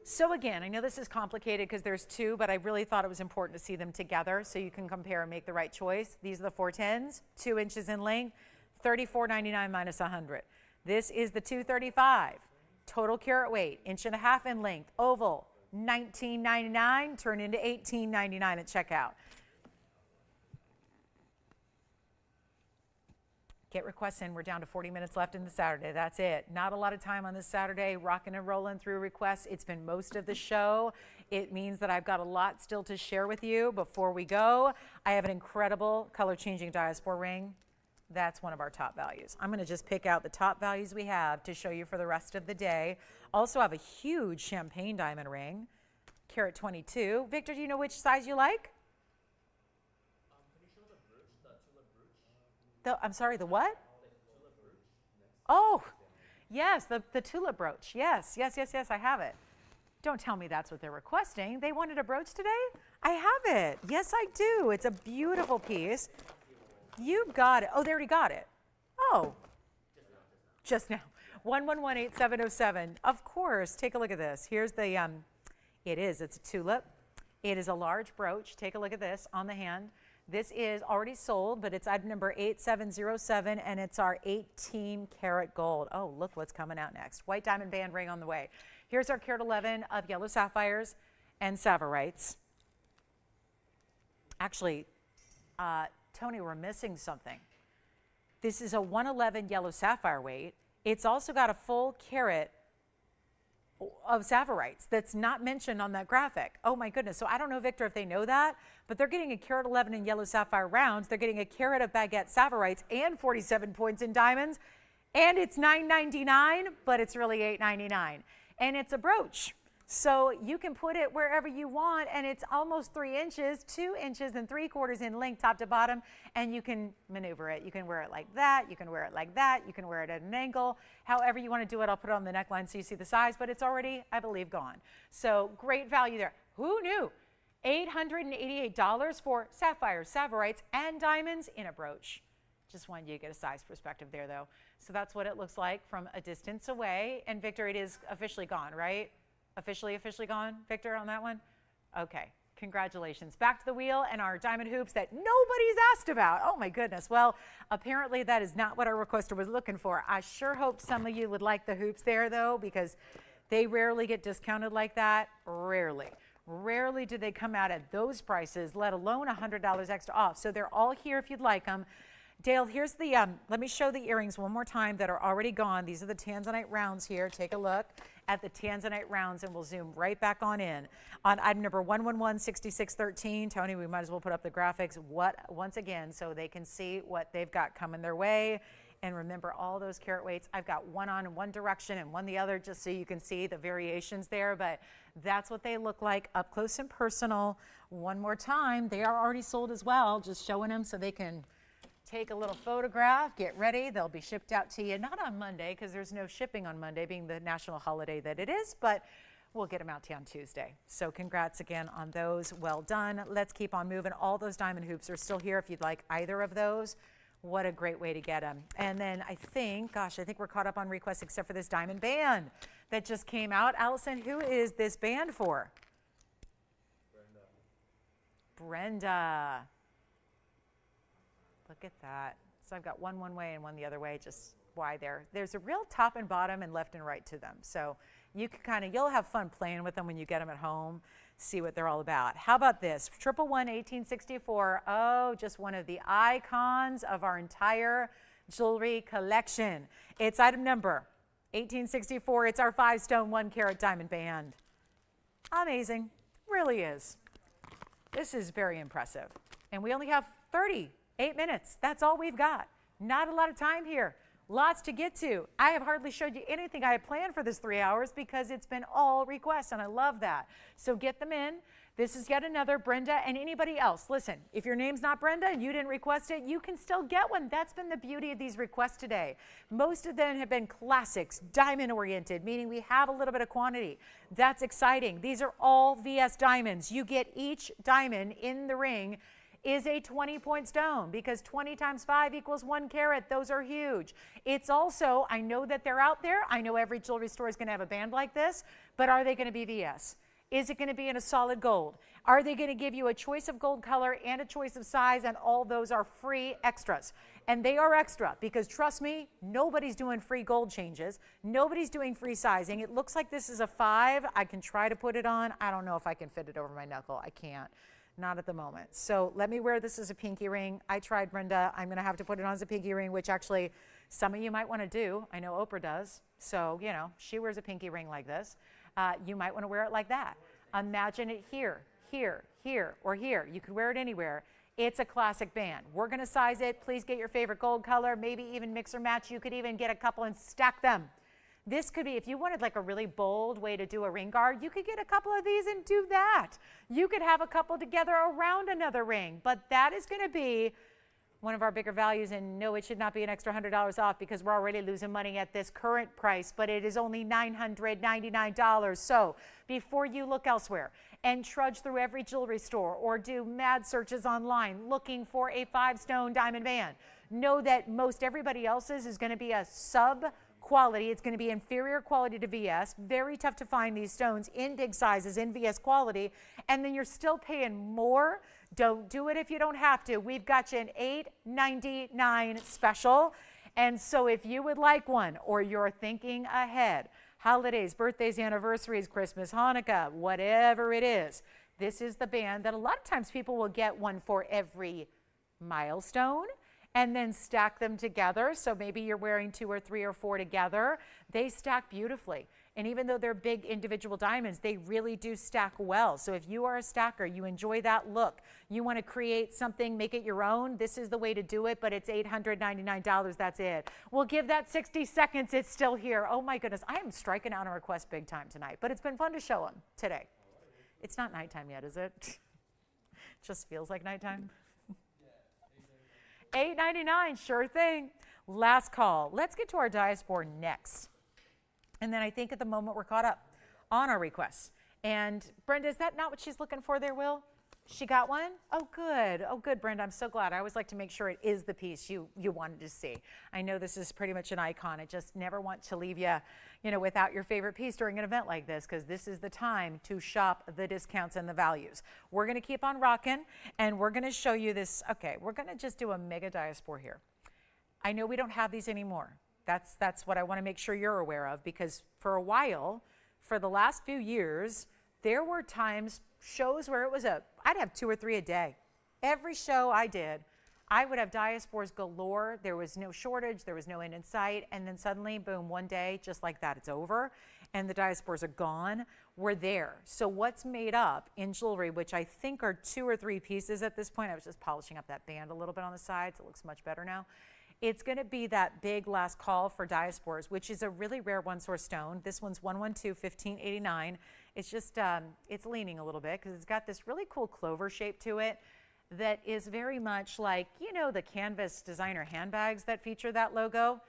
So again, I know this is complicated because there's two, but I really thought it was important to see them together so you can compare and make the right choice. These are the 410s, 2 inches in length, $34.99 minus 100. This is the 235, total carat weight, 1.5 inches in length, oval, $19.99, turn into $18.99 at checkout. Get requests in. We're down to 40 minutes left in the Saturday. That's it. Not a lot of time on this Saturday, rocking and rolling through requests. It's been most of the show. It means that I've got a lot still to share with you before we go. I have an incredible color-changing diaspora ring. That's one of our top values. I'm going to just pick out the top values we have to show you for the rest of the day. Also have a huge champagne diamond ring, carat 22. Victor, do you know which size you like? I'm sorry, the what? Oh, yes, the tulip brooch. Yes, yes, yes, yes, I have it. Don't tell me that's what they're requesting. They wanted a brooch today? I have it. Yes, I do. It's a beautiful piece. You got it. Oh, they already got it. Oh, just now. 1118707. Of course, take a look at this. Here's the, it's a tulip. It is a large brooch. Take a look at this on the hand. This is already sold, but it's item number 8707, and it's our 18 karat gold. Oh, look what's coming out next. White diamond band ring on the way. Here's our carat 11 of yellow sapphires and savorites. Actually, Tony, we're missing something. This is a 111 yellow sapphire weight. It's also got a full carat of savorites that's not mentioned on that graphic. Oh my goodness. So I don't know, Victor, if they know that, but they're getting a carat 11 in yellow sapphire rounds. They're getting a carat of baguette savorites and 47 points in diamonds. And it's $9.99, but it's really $8.99. And it's a brooch. So you can put it wherever you want, and it's almost 3 inches, 2 inches and 3/4 in length, top to bottom, and you can maneuver it. You can wear it like that, you can wear it like that, you can wear it at an angle. However you want to do it, I'll put it on the neckline so you see the size, but it's already, I believe, gone. So great value there. Who knew? $888 for sapphires, savorites, and diamonds in a brooch. Just wanted you to get a size perspective there, though. So that's what it looks like from a distance away. And Victor, it is officially gone, right? Officially gone, Victor, on that one? Okay, congratulations. Back to the wheel and our diamond hoops that nobody's asked about. Oh my goodness. Well, apparently that is not what our requester was looking for. I sure hope some of you would like the hoops there, though, because they rarely get discounted like that. Rarely. Rarely do they come out at those prices, let alone $100 extra off. So they're all here if you'd like them. Dale, here's the, let me show the earrings one more time that are already gone. These are the tanzanite rounds here. Take a look at the tanzanite rounds, and we'll zoom right back on in. On item number 1116613, Tony, we might as well put up the graphics once again so they can see what they've got coming their way. And remember all those carat weights. I've got one on in one direction and one the other just so you can see the variations there, but that's what they look like up close and personal. One more time, they are already sold as well, just showing them so they can take a little photograph, get ready. They'll be shipped out to you, not on Monday because there's no shipping on Monday being the national holiday that it is, but we'll get them out to you on Tuesday. So congrats again on those. Well done. Let's keep on moving. All those diamond hoops are still here if you'd like either of those. What a great way to get them. And then I think we're caught up on requests except for this diamond band that just came out. Allison, who is this band for? Brenda. Look at that. So I've got one way and one the other way, just why there's a real top and bottom and left and right to them. So you can you'll have fun playing with them when you get them at home, see what they're all about. How about this? 111 1864. Oh, just one of the icons of our entire jewelry collection. It's item number 1864. It's our 5-stone 1-carat diamond band. Amazing. Really is. This is very impressive. And we only have 38 minutes. That's all we've got. Not a lot of time here. Lots to get to. I have hardly showed you anything I had planned for this 3 hours because it's been all requests, and I love that. So get them in. This is yet another Brenda and anybody else. Listen, if your name's not Brenda and you didn't request it, you can still get one. That's been the beauty of these requests today. Most of them have been classics, diamond-oriented, meaning we have a little bit of quantity. That's exciting. These are all VS diamonds. You get each diamond in the ring is a 20-point stone because 20 times 5 equals 1 carat. Those are huge. It's also, I know that they're out there. I know every jewelry store is going to have a band like this, but are they going to be VS? Is it going to be in a solid gold? Are they going to give you a choice of gold color and a choice of size, and all those are free extras? And they are extra because, trust me, nobody's doing free gold changes. Nobody's doing free sizing. It looks like this is a 5. I can try to put it on. I don't know if I can fit it over my knuckle. I can't. Not at the moment. So let me wear this as a pinky ring. I tried, Brenda. I'm going to have to put it on as a pinky ring, which actually some of you might want to do. I know Oprah does. So, she wears a pinky ring like this. You might want to wear it like that. Imagine it here, here, here, or here. You could wear it anywhere. It's a classic band. We're going to size it. Please get your favorite gold color, maybe even mix or match. You could even get a couple and stack them. This could be, if you wanted like a really bold way to do a ring guard, you could get a couple of these and do that. You could have a couple together around another ring, but that is going to be one of our bigger values, and no, it should not be an extra $100 off because we're already losing money at this current price, but it is only $999. So before you look elsewhere and trudge through every jewelry store or do mad searches online looking for a 5-stone diamond band, know that most everybody else's is going to be a sub quality. It's going to be inferior quality to VS. Very tough to find these stones in big sizes in VS quality, and then you're still paying more. Don't do it if you don't have to. We've got you an $899 special, and so if you would like one or you're thinking ahead, holidays, birthdays, anniversaries, Christmas, Hanukkah, whatever it is, this is the band that a lot of times people will get one for every milestone and then stack them together. So maybe you're wearing 2 or 3 or 4 together. They stack beautifully. And even though they're big individual diamonds, they really do stack well. So if you are a stacker, you enjoy that look, you want to create something, make it your own, this is the way to do it, but it's $899, that's it. We'll give that 60 seconds, it's still here. Oh my goodness, I am striking out on request big time tonight, but it's been fun to show them today. It's not nighttime yet, is it? It just feels like nighttime. $899, sure thing. Last call. Let's get to our diaspora next. And then I think at the moment we're caught up on our requests. And Brenda, is that not what she's looking for there, Will? She got one? Oh, good. Oh, good, Brenda. I'm so glad. I always like to make sure it is the piece you wanted to see. I know this is pretty much an icon. I just never want to leave you, without your favorite piece during an event like this, because this is the time to shop the discounts and the values. We're going to keep on rocking, and we're going to show you this. Okay, we're going to just do a mega diaspora here. I know we don't have these anymore. That's what I want to make sure you're aware of, because for a while, for the last few years, there were times, shows where I'd have 2 or 3 a day. Every show I did, I would have diasporas galore. There was no shortage, there was no end in sight, and then suddenly, boom, one day, just like that, it's over, and the diasporas are gone. We're there. So what's made up in jewelry, which I think are 2 or 3 pieces at this point, I was just polishing up that band a little bit on the sides, it looks much better now. It's going to be that big last call for diasporas, which is a really rare one-source stone. This one's 112-1589. It's just, it's leaning a little bit because it's got this really cool clover shape to it. that is very much like, you know, the canvas designer handbags that feature that logo.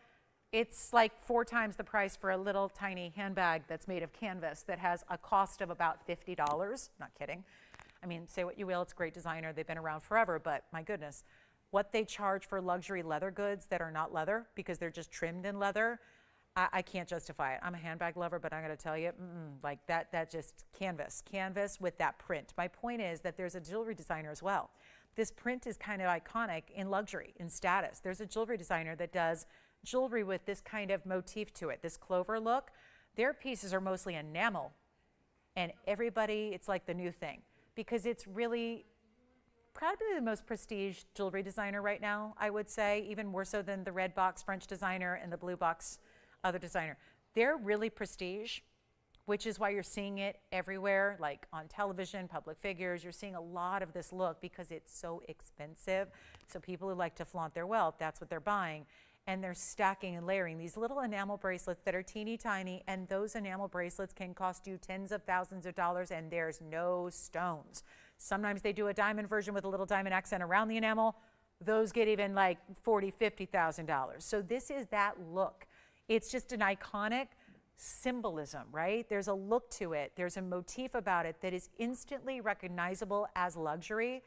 It's like 4 times the price for a little tiny handbag that's made of canvas that has a cost of about $50. Not kidding. I mean, say what you will, it's a great designer. They've been around forever, but my goodness, what they charge for luxury leather goods that are not leather because they're just trimmed in leather, I can't justify it. I'm a handbag lover, but I'm going to tell you, like that just canvas with that print. My point is that there's a jewelry designer as well. This print is kind of iconic in luxury, in status. There's a jewelry designer that does jewelry with this kind of motif to it, this clover look. Their pieces are mostly enamel, and everybody, it's like the new thing because it's really probably the most prestige jewelry designer right now, I would say, even more so than the red box French designer and the blue box other designer. They're really prestige, which is why you're seeing it everywhere, like on television, public figures. You're seeing a lot of this look because it's so expensive. So people who like to flaunt their wealth, that's what they're buying. And they're stacking and layering these little enamel bracelets that are teeny tiny, and those enamel bracelets can cost you tens of thousands of dollars, and there's no stones. Sometimes they do a diamond version with a little diamond accent around the enamel. Those get even like $40,000, $50,000. So this is that look. It's just an iconic symbolism, right? There's a look to it. There's a motif about it that is instantly recognizable as luxury.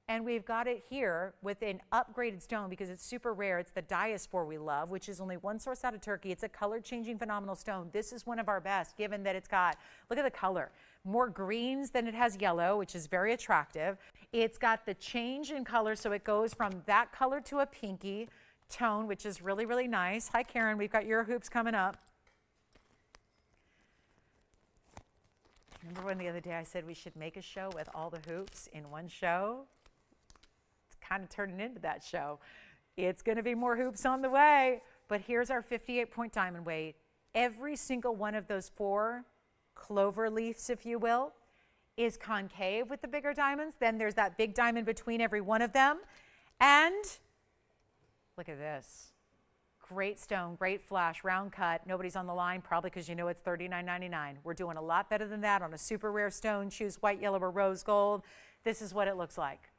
And we've got it here with an upgraded stone because it's super rare. It's the diaspore we love, which is only one source out of Turkey. It's a color-changing phenomenal stone. This is one of our best, given that it's got, look at the color, more greens than it has yellow, which is very attractive. It's got the change in color, so it goes from that color to a pinky tone, which is really, really nice. Hi, Karen. We've got your hoops coming up. Remember when the other day I said we should make a show with all the hoops in one show? It's kind of turning into that show. It's going to be more hoops on the way. But here's our 58-point diamond weight. Every single one of those 4 clover leaves, if you will, is concave with the bigger diamonds. Then there's that big diamond between every one of them. And look at this. Great stone, great flash, round cut. Nobody's on the line, probably because you know it's $39.99. We're doing a lot better than that on a super rare stone. Choose white, yellow, or rose gold. This is what it looks like.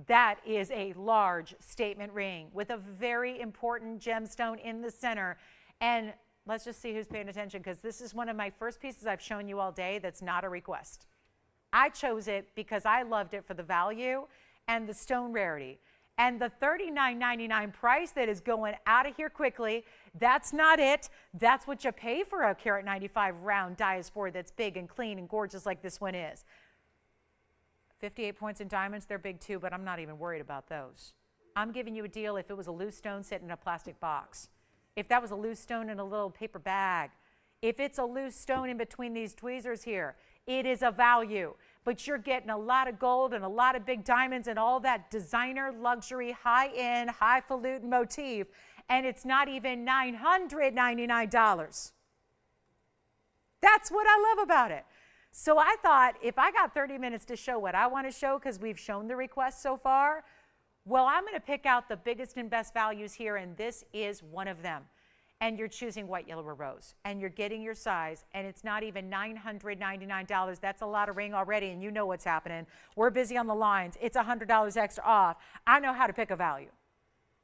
That is a large statement ring with a very important gemstone in the center. And let's just see who's paying attention, because this is one of my first pieces I've shown you all day that's not a request. I chose it because I loved it for the value and the stone rarity. And the $39.99 price that is going out of here quickly, that's not it. That's what you pay for a carat 95 round diaspora that's big and clean and gorgeous like this one is. 58 points in diamonds, they're big too, but I'm not even worried about those. I'm giving you a deal if it was a loose stone sitting in a plastic box. If that was a loose stone in a little paper bag. If it's a loose stone in between these tweezers here, it is a value. But you're getting a lot of gold and a lot of big diamonds and all that designer, luxury, high-end, highfalutin motif, and it's not even $999. That's what I love about it. So I thought if I got 30 minutes to show what I want to show, because we've shown the requests so far, well, I'm going to pick out the biggest and best values here, and this is one of them. And you're choosing white, yellow, or rose, and you're getting your size, and it's not even $999. That's a lot of ring already, and you know what's happening. We're busy on the lines. It's $100 extra off. I know how to pick a value.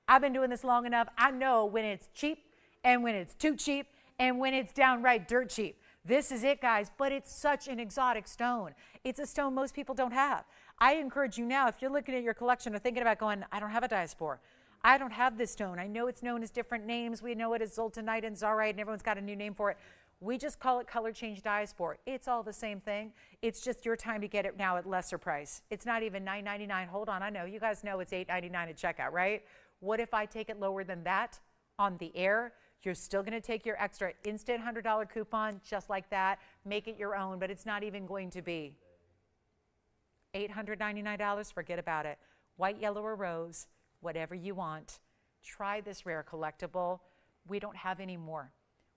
I've been doing this long enough. I know when it's cheap and when it's too cheap and when it's downright dirt cheap. This is it, guys, but it's such an exotic stone. It's a stone most people don't have. I encourage you now, if you're looking at your collection or thinking about going, I don't have a diaspora. I don't have this stone. I know it's known as different names. We know it as zoltanite and zarite, and everyone's got a new name for it. We just call it color change diaspora. It's all the same thing. It's just your time to get it now at lesser price. It's not even $9.99. Hold on, I know. You guys know it's $8.99 at checkout, right? What if I take it lower than that on the air? You're still going to take your extra instant $100 coupon just like that, make it your own, but it's not even going to be $899. Forget about it. White, yellow, or rose, whatever you want. Try this rare collectible. We don't have any more.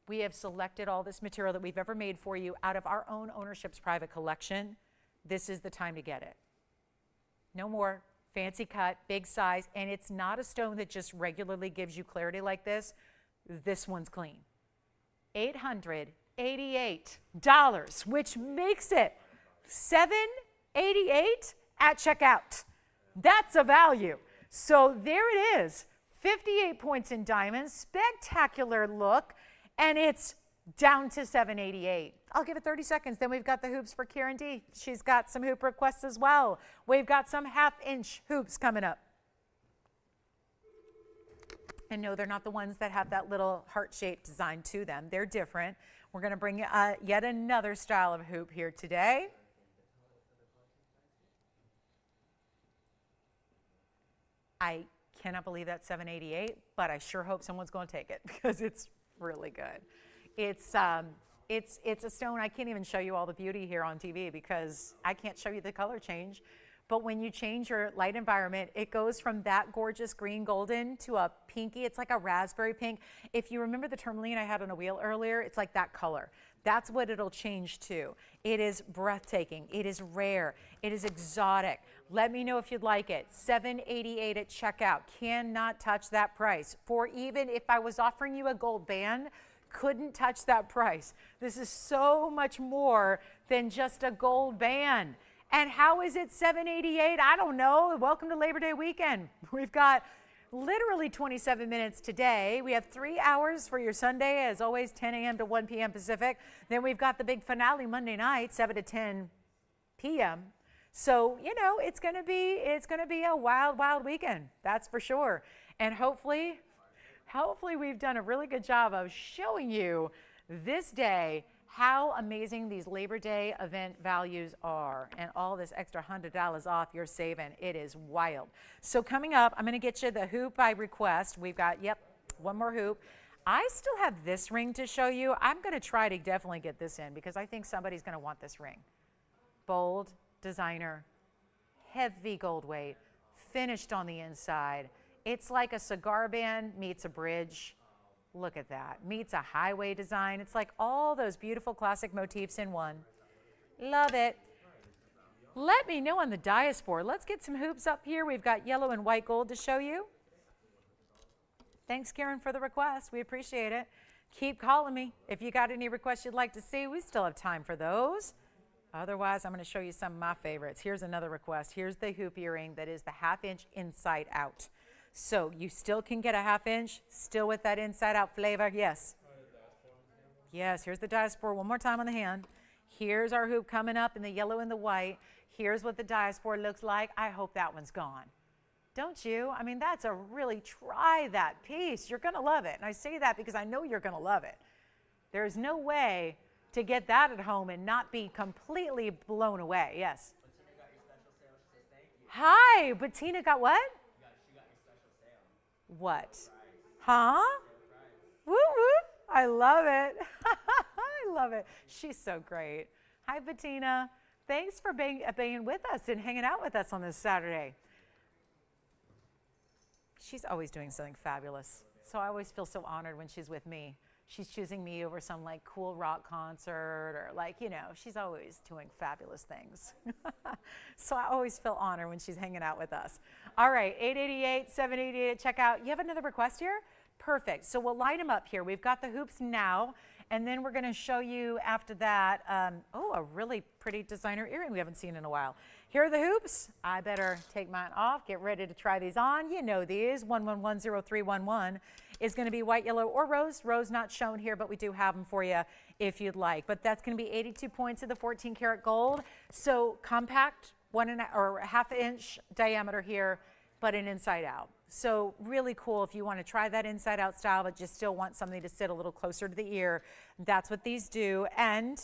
We have selected all this material that we've ever made for you out of our own ownership's private collection. This is the time to get it. No more fancy cut, big size, and it's not a stone that just regularly gives you clarity like this. This one's clean. $888, which makes it $788 at checkout. That's a value. So there it is, 58 points in diamonds, spectacular look, and it's down to $788. I'll give it 30 seconds. Then we've got the hoops for Karen D. She's got some hoop requests as well. We've got some half-inch hoops coming up. And no, they're not the ones that have that little heart-shaped design to them. They're different. We're going to bring yet another style of hoop here today. I cannot believe that's $788, but I sure hope someone's going to take it because it's really good. It's a stone. I can't even show you all the beauty here on TV because I can't show you the color change. But when you change your light environment, it goes from that gorgeous green golden to a pinky. It's like a raspberry pink. If you remember the tourmaline I had on a wheel earlier, it's like that color. That's what it'll change to. It is breathtaking. It is rare. It is exotic. Let me know if you'd like it. $788 at checkout. Cannot touch that price. For even if I was offering you a gold band, couldn't touch that price. This is so much more than just a gold band. And how is it $788? I don't know. Welcome to Labor Day weekend. We've got literally 27 minutes today. We have 3 hours for your Sunday, as always, 10 a.m. to 1 p.m. Pacific. Then we've got the big finale Monday night, 7 to 10 p.m. So, you know, it's going to be a wild, wild weekend. That's for sure. And hopefully we've done a really good job of showing you this day how amazing these Labor Day event values are, and all this extra $100 off you're saving. It is wild. So coming up, I'm going to get you the hoop by request. We've got, one more hoop. I still have this ring to show you. I'm going to try to definitely get this in because I think somebody's going to want this ring. Bold, designer, heavy gold weight, finished on the inside. It's like a cigar band meets a bridge. Look at that. Meets a highway design. It's like all those beautiful classic motifs in one. Love it. Let me know on the diaspora. Let's get some hoops up here. We've got yellow and white gold to show you. Thanks, Karen, for the request. We appreciate it. Keep calling me. If you got any requests you'd like to see, we still have time for those. Otherwise, I'm going to show you some of my favorites. Here's another request. Here's the hoop earring that is the half-inch inside out. So you still can get a half-inch, still with that inside-out flavor. Yes. Yes, here's the diaspora one more time on the hand. Here's our hoop coming up in the yellow and the white. Here's what the diaspora looks like. I hope that one's gone. Don't you? I mean, that's a really try that piece. You're going to love it. And I say that because I know you're going to love it. There's no way to get that at home and not be completely blown away. Yes. Bettina got your special sale. She says thank you. Hi, Bettina got what? She got your special sale. What? Huh? Woo woo. I love it. I love it. She's so great. Hi, Bettina. Thanks for being with us and hanging out with us on this Saturday. She's always doing something fabulous. So I always feel so honored when she's with me. She's choosing me over some like cool rock concert or like, you know, she's always doing fabulous things. So I always feel honored when she's hanging out with us. All right, 888, 788, check out. You have another request here? Perfect. So we'll line them up here. We've got the hoops now, and then we're going to show you after that, a really pretty designer earring we haven't seen in a while. Here are the hoops. I better take mine off, get ready to try these on. You know these, 1110311 is going to be white, yellow, or rose. Rose not shown here, but we do have them for you if you'd like. But that's going to be 82 points of the 14 karat gold. So compact, half inch diameter here, but an inside out. So really cool if you want to try that inside out style, but just still want something to sit a little closer to the ear. That's what these do. And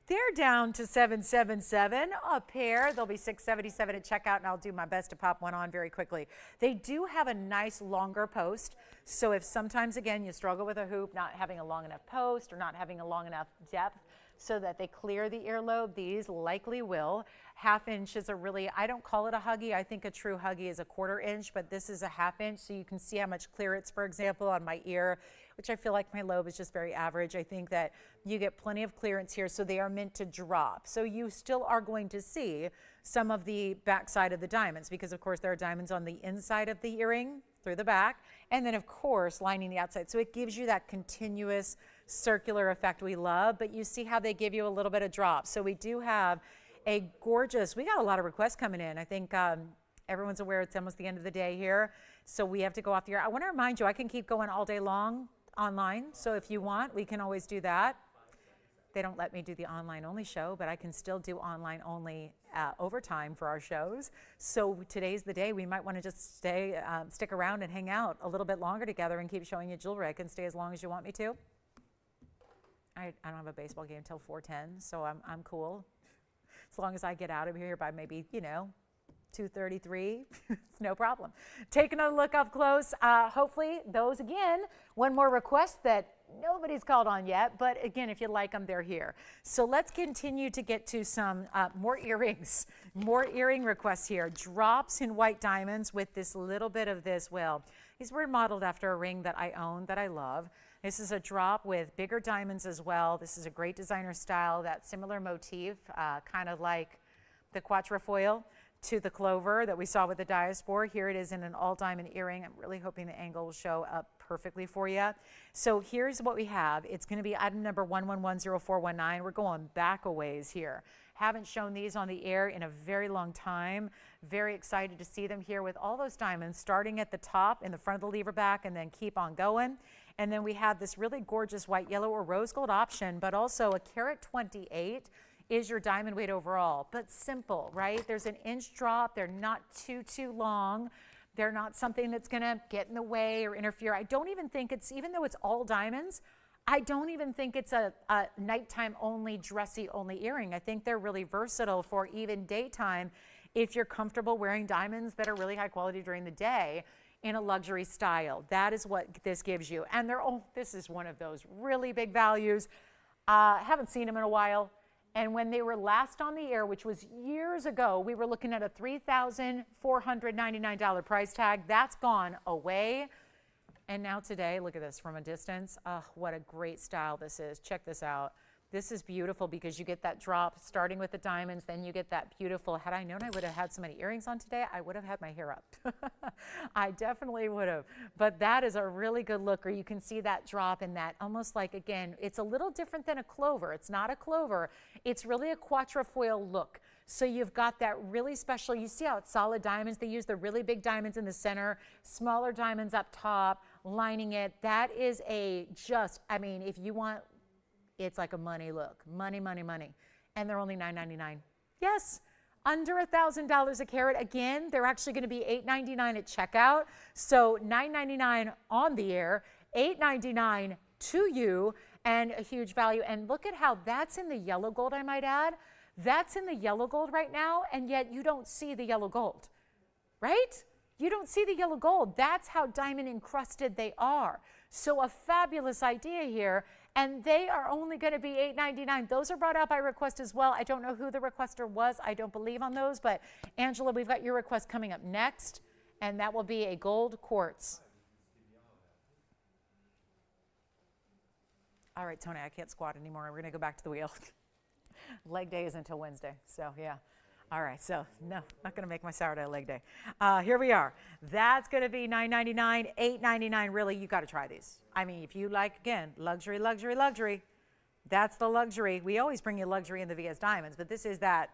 they're down to $777 a pair. They'll be $677 at checkout, and I'll do my best to pop one on very quickly. They do have a nice longer post. So if sometimes, again, you struggle with a hoop, not having a long enough post or not having a long enough depth so that they clear the earlobe, these likely will. Half inch is a really, I don't call it a huggy. I think a true huggy is a 1/4 inch, but this is a half inch. So you can see how much clearance, for example, on my ear, which I feel like my lobe is just very average. I think that you get plenty of clearance here, so they are meant to drop. So you still are going to see some of the backside of the diamonds because, of course, there are diamonds on the inside of the earring through the back, and then, of course, lining the outside. So it gives you that continuous circular effect we love, but you see how they give you a little bit of drop. So we do have a gorgeous, we got a lot of requests coming in. I think Everyone's aware it's almost the end of the day here, so we have to go off the air. I want to remind you, I can keep going all day long online, so if you want, we can always do that. They don't let me do the online only show, but I can still do online only overtime for our shows. So today's the day. We might want to just stick around and hang out a little bit longer together and keep showing you jewelry. I can stay as long as you want me to. I don't have a baseball game till 4:10, so I'm cool. As long as I get out of here by maybe, 2:33, it's no problem. Taking a look up close. Hopefully those, again, one more request that nobody's called on yet, but again, if you like them, they're here. So let's continue to get to some more earrings, more earring requests here. Drops in white diamonds with this little bit of this, well, these were modeled after a ring that I own that I love. This is a drop with bigger diamonds as well. This is a great designer style, that similar motif, kind of like the quatrefoil to the clover that we saw with the diaspora. Here it is in an all diamond earring. I'm really hoping the angle will show up perfectly for you. So here's what we have. It's going to be item number 1110419. We're going back a ways here. Haven't shown these on the air in a very long time. Very excited to see them here with all those diamonds starting at the top in the front of the lever back and then keep on going. And then we have this really gorgeous white, yellow, or rose gold option, but also a carat 28 is your diamond weight overall, but simple, right? There's an inch drop. They're not too long. They're not something that's gonna get in the way or interfere. I don't even think it's, even though it's all diamonds, I don't even think it's a nighttime only, dressy only earring. I think they're really versatile for even daytime if you're comfortable wearing diamonds that are really high quality during the day in a luxury style. That is what this gives you. And this is one of those really big values. Haven't seen them in a while. And when they were last on the air, which was years ago, we were looking at a $3,499 price tag. That's gone away. And now today, look at this from a distance. Oh, what a great style this is. Check this out. This is beautiful because you get that drop starting with the diamonds, then you get that beautiful, had I known I would have had so many earrings on today, I would have had my hair up. I definitely would have. But that is a really good look, or you can see that drop in that almost like, again, it's a little different than a clover. It's not a clover. It's really a quatrefoil look. So you've got that really special, you see how it's solid diamonds. They use the really big diamonds in the center, smaller diamonds up top, lining it. That is if you want, it's like a money look, money. And they're only $9.99. Yes, under $1,000 a carat. Again, they're actually gonna be $8.99 at checkout. So $9.99 on the air, $8.99 to you, and a huge value. And look at how that's in the yellow gold, I might add. That's in the yellow gold right now, and yet you don't see the yellow gold, right? You don't see the yellow gold. That's how diamond encrusted they are. So a fabulous idea here, and they are only going to be $8.99. Those are brought out by request as well. I don't know who the requester was. I don't believe on those, but Angela, we've got your request coming up next, and that will be a gold quartz. All right, Tony, I can't squat anymore. We're going to go back to the wheel. Leg day is until Wednesday, so yeah. All right, so no, not going to make my Saturday leg day. Here we are. That's going to be $9.99, $8.99. Really, you got to try these. I mean, if you like, again, luxury, that's the luxury. We always bring you luxury in the VS Diamonds, but this is that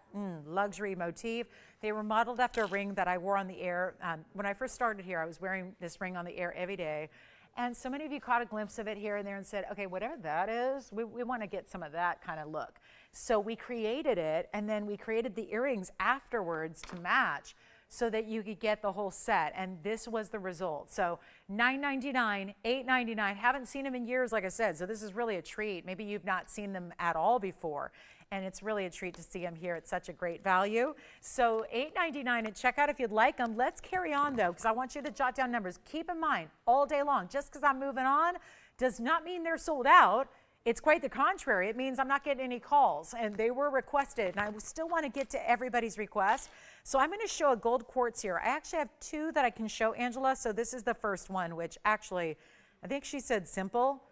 luxury motif. They were modeled after a ring that I wore on the air. When I first started here, I was wearing this ring on the air every day. And so many of you caught a glimpse of it here and there and said, okay, whatever that is, we want to get some of that kind of look. So we created it, and then we created the earrings afterwards to match so that you could get the whole set. And this was the result. So $9.99, $8.99. Haven't seen them in years, like I said, so this is really a treat. Maybe you've not seen them at all before. And it's really a treat to see them here at such a great value. So $8.99 at checkout if you'd like them. Let's carry on, though, because I want you to jot down numbers. Keep in mind, all day long, just because I'm moving on does not mean they're sold out. It's quite the contrary. It means I'm not getting any calls, and they were requested, and I still want to get to everybody's request. So I'm going to show a gold quartz here. I actually have two that I can show, Angela. So this is the first one, which actually, I think she said simple.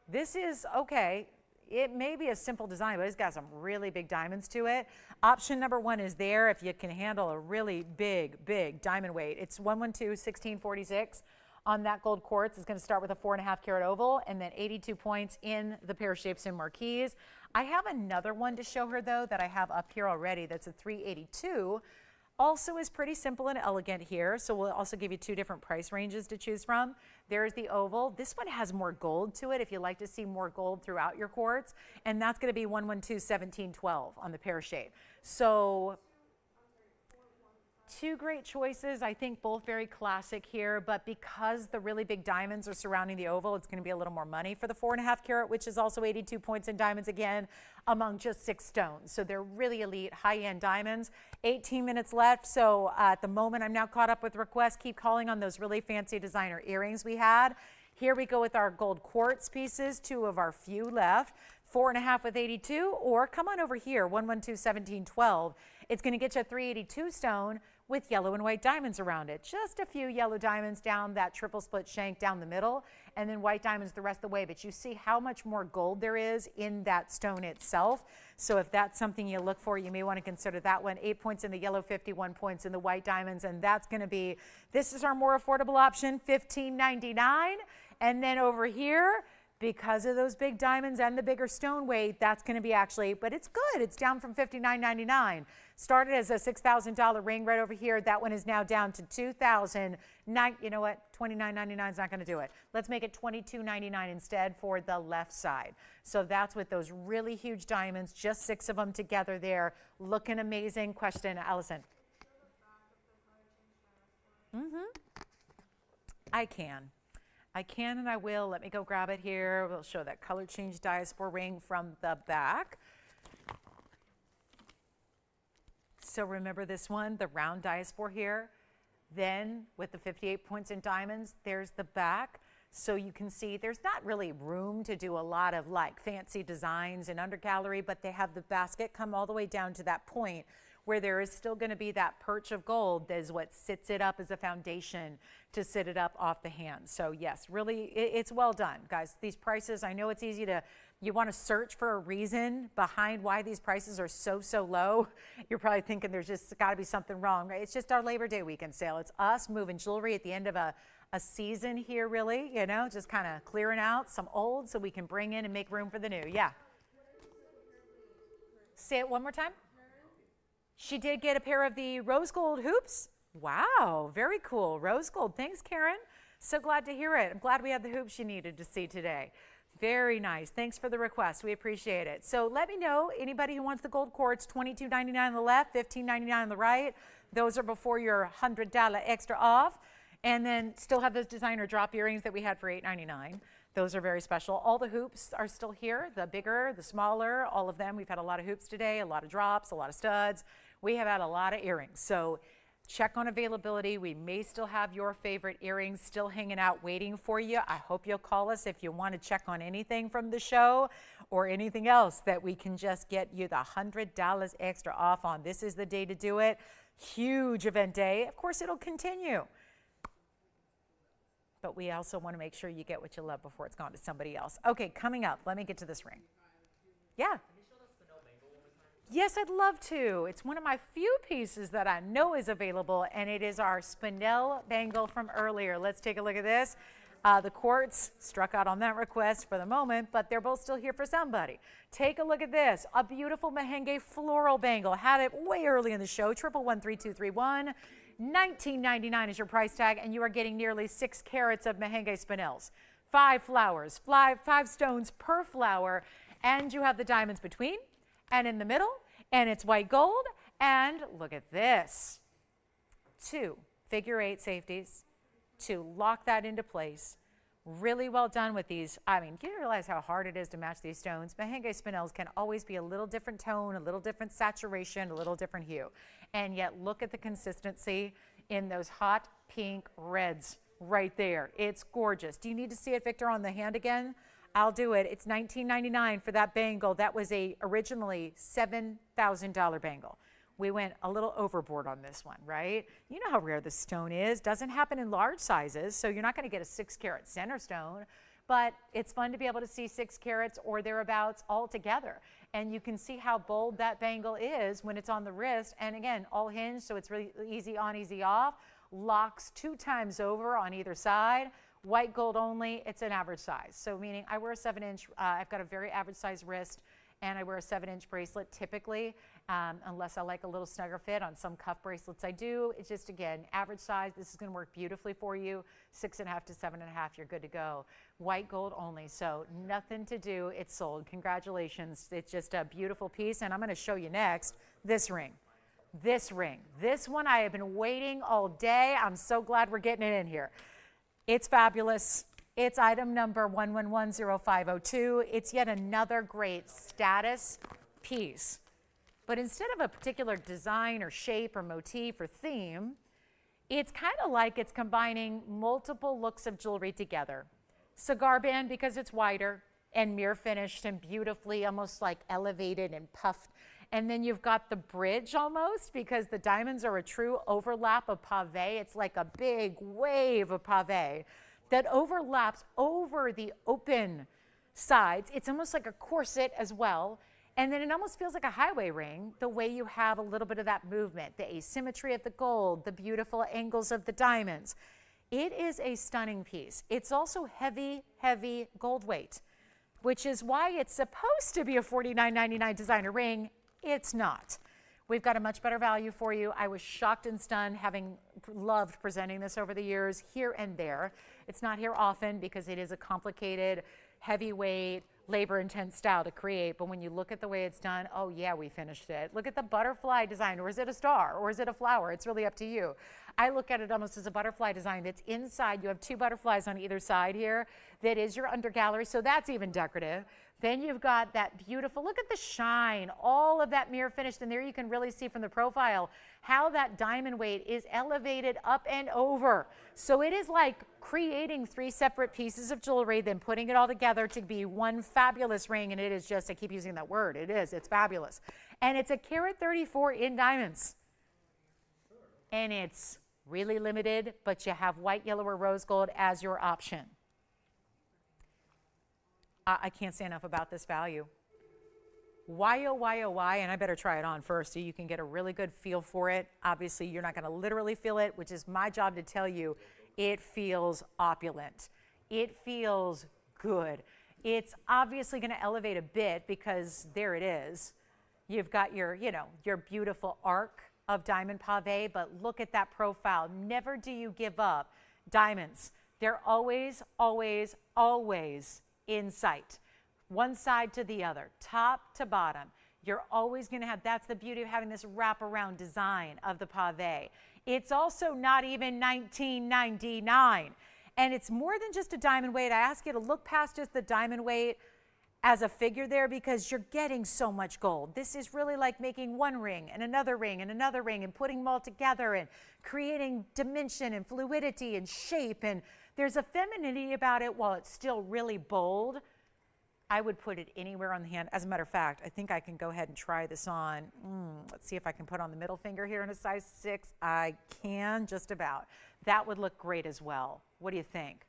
This is, okay, it may be a simple design, but it's got some really big diamonds to it. Option number one is there if you can handle a really big diamond weight. It's 112-1646. On that gold quartz. It's going to start with a 4.5 carat oval and then 82 points in the pear shapes and marquise. I have another one to show her, though, that I have up here already. That's a 382. Also is pretty simple and elegant here. So we'll also give you two different price ranges to choose from. There's the oval. This one has more gold to it if you like to see more gold throughout your quartz. And that's going to be 112-1712 on the pear shape. So two great choices, I think both very classic here, but because the really big diamonds are surrounding the oval, it's going to be a little more money for the 4.5 carat, which is also 82 points in diamonds again, among just 6 stones. So they're really elite, high-end diamonds. 18 minutes left, so at the moment I'm now caught up with requests. Keep calling on those really fancy designer earrings we had. Here we go with our gold quartz pieces, 2 of our few left. 4.5 with 82, or come on over here, 112-1712. It's going to get you a 382 stone with yellow and white diamonds around it. Just a few yellow diamonds down that triple split shank down the middle, and then white diamonds the rest of the way. But you see how much more gold there is in that stone itself. So if that's something you look for, you may want to consider that one. 8 points in the yellow, 51 points in the white diamonds, and that's going to be, this is our more affordable option, $15.99. And then over here, because of those big diamonds and the bigger stone weight, that's going to be actually, but it's good. It's down from $59.99. Started as a $6,000 ring right over here. That one is now down to $2,009. You know what? $29.99 is not going to do it. Let's make it $22.99 instead for the left side. So that's with those really huge diamonds, just 6 of them together there. Looking amazing. Question, Allison. I can and I will. Let me go grab it here. We'll show that color change diaspora ring from the back. So remember this one, the round diaspora here. Then with the 58 points in diamonds, there's the back. So you can see there's not really room to do a lot of like fancy designs in undergallery, but they have the basket come all the way down to that point where there is still going to be that perch of gold that is what sits it up as a foundation to sit it up off the hand. So yes, really, it's well done, guys. These prices, I know it's easy to, you want to search for a reason behind why these prices are so low. You're probably thinking there's just got to be something wrong, right? It's just our Labor Day weekend sale. It's us moving jewelry at the end of a season here, really, you know, just kind of clearing out some old so we can bring in and make room for the new. Yeah. Say it one more time. She did get a pair of the rose gold hoops. Wow, very cool. Rose gold. Thanks, Karen. So glad to hear it. I'm glad we had the hoops you needed to see today. Very nice. Thanks for the request. We appreciate it. So let me know, anybody who wants the gold quartz, $22.99 on the left, $15.99 on the right. Those are before your $100 extra off. And then still have those designer drop earrings that we had for $8.99. Those are very special. All the hoops are still here, the bigger, the smaller, all of them. We've had a lot of hoops today, a lot of drops, a lot of studs. We have had a lot of earrings. So check on availability. We may still have your favorite earrings still hanging out waiting for you. I hope you'll call us if you want to check on anything from the show or anything else that we can just get you the $100 extra off on. This is the day to do it. Huge event day. Of course, it'll continue. But we also want to make sure you get what you love before it's gone to somebody else. Okay, coming up, let me get to this ring. Yeah. Yes, I'd love to. It's one of my few pieces that I know is available, and it is our spinel bangle from earlier. Let's take a look at this. The quartz struck out on that request for the moment, but they're both still here for somebody. Take a look at this. A beautiful merengue floral bangle. Had it way early in the show. 1113231. $19.99 is your price tag, and you are getting nearly 6 carats of merengue spinels. 5 flowers, 5 stones per flower, and you have the diamonds between and in the middle, and it's white gold. And look at this. 2 figure-8 safeties to lock that into place. Really well done with these. I mean, you realize how hard it is to match these stones. Merengue spinels can always be a little different tone, a little different saturation, a little different hue. And yet look at the consistency in those hot pink reds right there. It's gorgeous. Do you need to see it, Victor, on the hand again? I'll do it. It's $19.99 for that bangle. That was a originally $7,000 bangle. We went a little overboard on this one, right? You know how rare this stone is. Doesn't happen in large sizes, so you're not going to get a 6-carat center stone, but it's fun to be able to see 6 carats or thereabouts all together. And you can see how bold that bangle is when it's on the wrist. And again, all hinged, so it's really easy on, easy off. Locks 2 times over on either side. White gold only. It's an average size. So meaning I wear a 7-inch. I've got a very average size wrist. and I wear a 7-inch bracelet typically, unless I like a little snugger fit. On some cuff bracelets I do. It's just, again, average size. This is going to work beautifully for you. 6.5 to 7.5, you're good to go. White gold only, so nothing to do. It's sold. Congratulations. It's just a beautiful piece, and I'm going to show you next this ring. This ring. This one I have been waiting all day. I'm so glad we're getting it in here. It's fabulous. It's item number 1110502. It's yet another great status piece. But instead of a particular design or shape or motif or theme, it's kind of like it's combining multiple looks of jewelry together. Cigar band because it's wider and mirror finished and beautifully almost like elevated and puffed. And then you've got the bridge almost because the diamonds are a true overlap of pave. It's like a big wave of pave that overlaps over the open sides. It's almost like a corset as well. And then it almost feels like a highway ring, the way you have a little bit of that movement, the asymmetry of the gold, the beautiful angles of the diamonds. It is a stunning piece. It's also heavy, heavy gold weight, which is why it's supposed to be a $49.99 designer ring. It's not. We've got a much better value for you. I was shocked and stunned, having loved presenting this over the years here and there. It's not here often because it is a complicated, heavyweight, labor-intense style to create, but when you look at the way it's done, oh yeah, we finished it. Look at the butterfly design, or is it a star, or is it a flower? It's really up to you. I look at it almost as a butterfly design that's inside. You have 2 butterflies on either side here. That is your under gallery, so that's even decorative. Then you've got that beautiful, look at the shine, all of that mirror finished, and there you can really see from the profile how that diamond weight is elevated up and over. So it is like creating 3 separate pieces of jewelry, then putting it all together to be one fabulous ring, and it is just, I keep using that word, it's fabulous. And it's a carat 34 in diamonds. And it's really limited, but you have white, yellow, or rose gold as your option. I can't say enough about this value. Why, oh, why, oh, why? And I better try it on first so you can get a really good feel for it. Obviously, you're not going to literally feel it, which is my job to tell you. It feels opulent. It feels good. It's obviously going to elevate a bit because there it is. You've got your, your beautiful arc of diamond pave, but look at that profile. Never do you give up. Diamonds, they're always, always, always in sight, one side to the other, top to bottom. You're always going to have, that's the beauty of having this wraparound design of the pave. It's also not even $19.99, and it's more than just a diamond weight. I ask you to look past just the diamond weight as a figure there because you're getting so much gold. This is really like making one ring and another ring and another ring and putting them all together and creating dimension and fluidity and shape, and there's a femininity about it while it's still really bold. I would put it anywhere on the hand. As a matter of fact, I think I can go ahead and try this on. Let's see if I can put on the middle finger here in a size 6. I can, just about. That would look great as well. What do you think?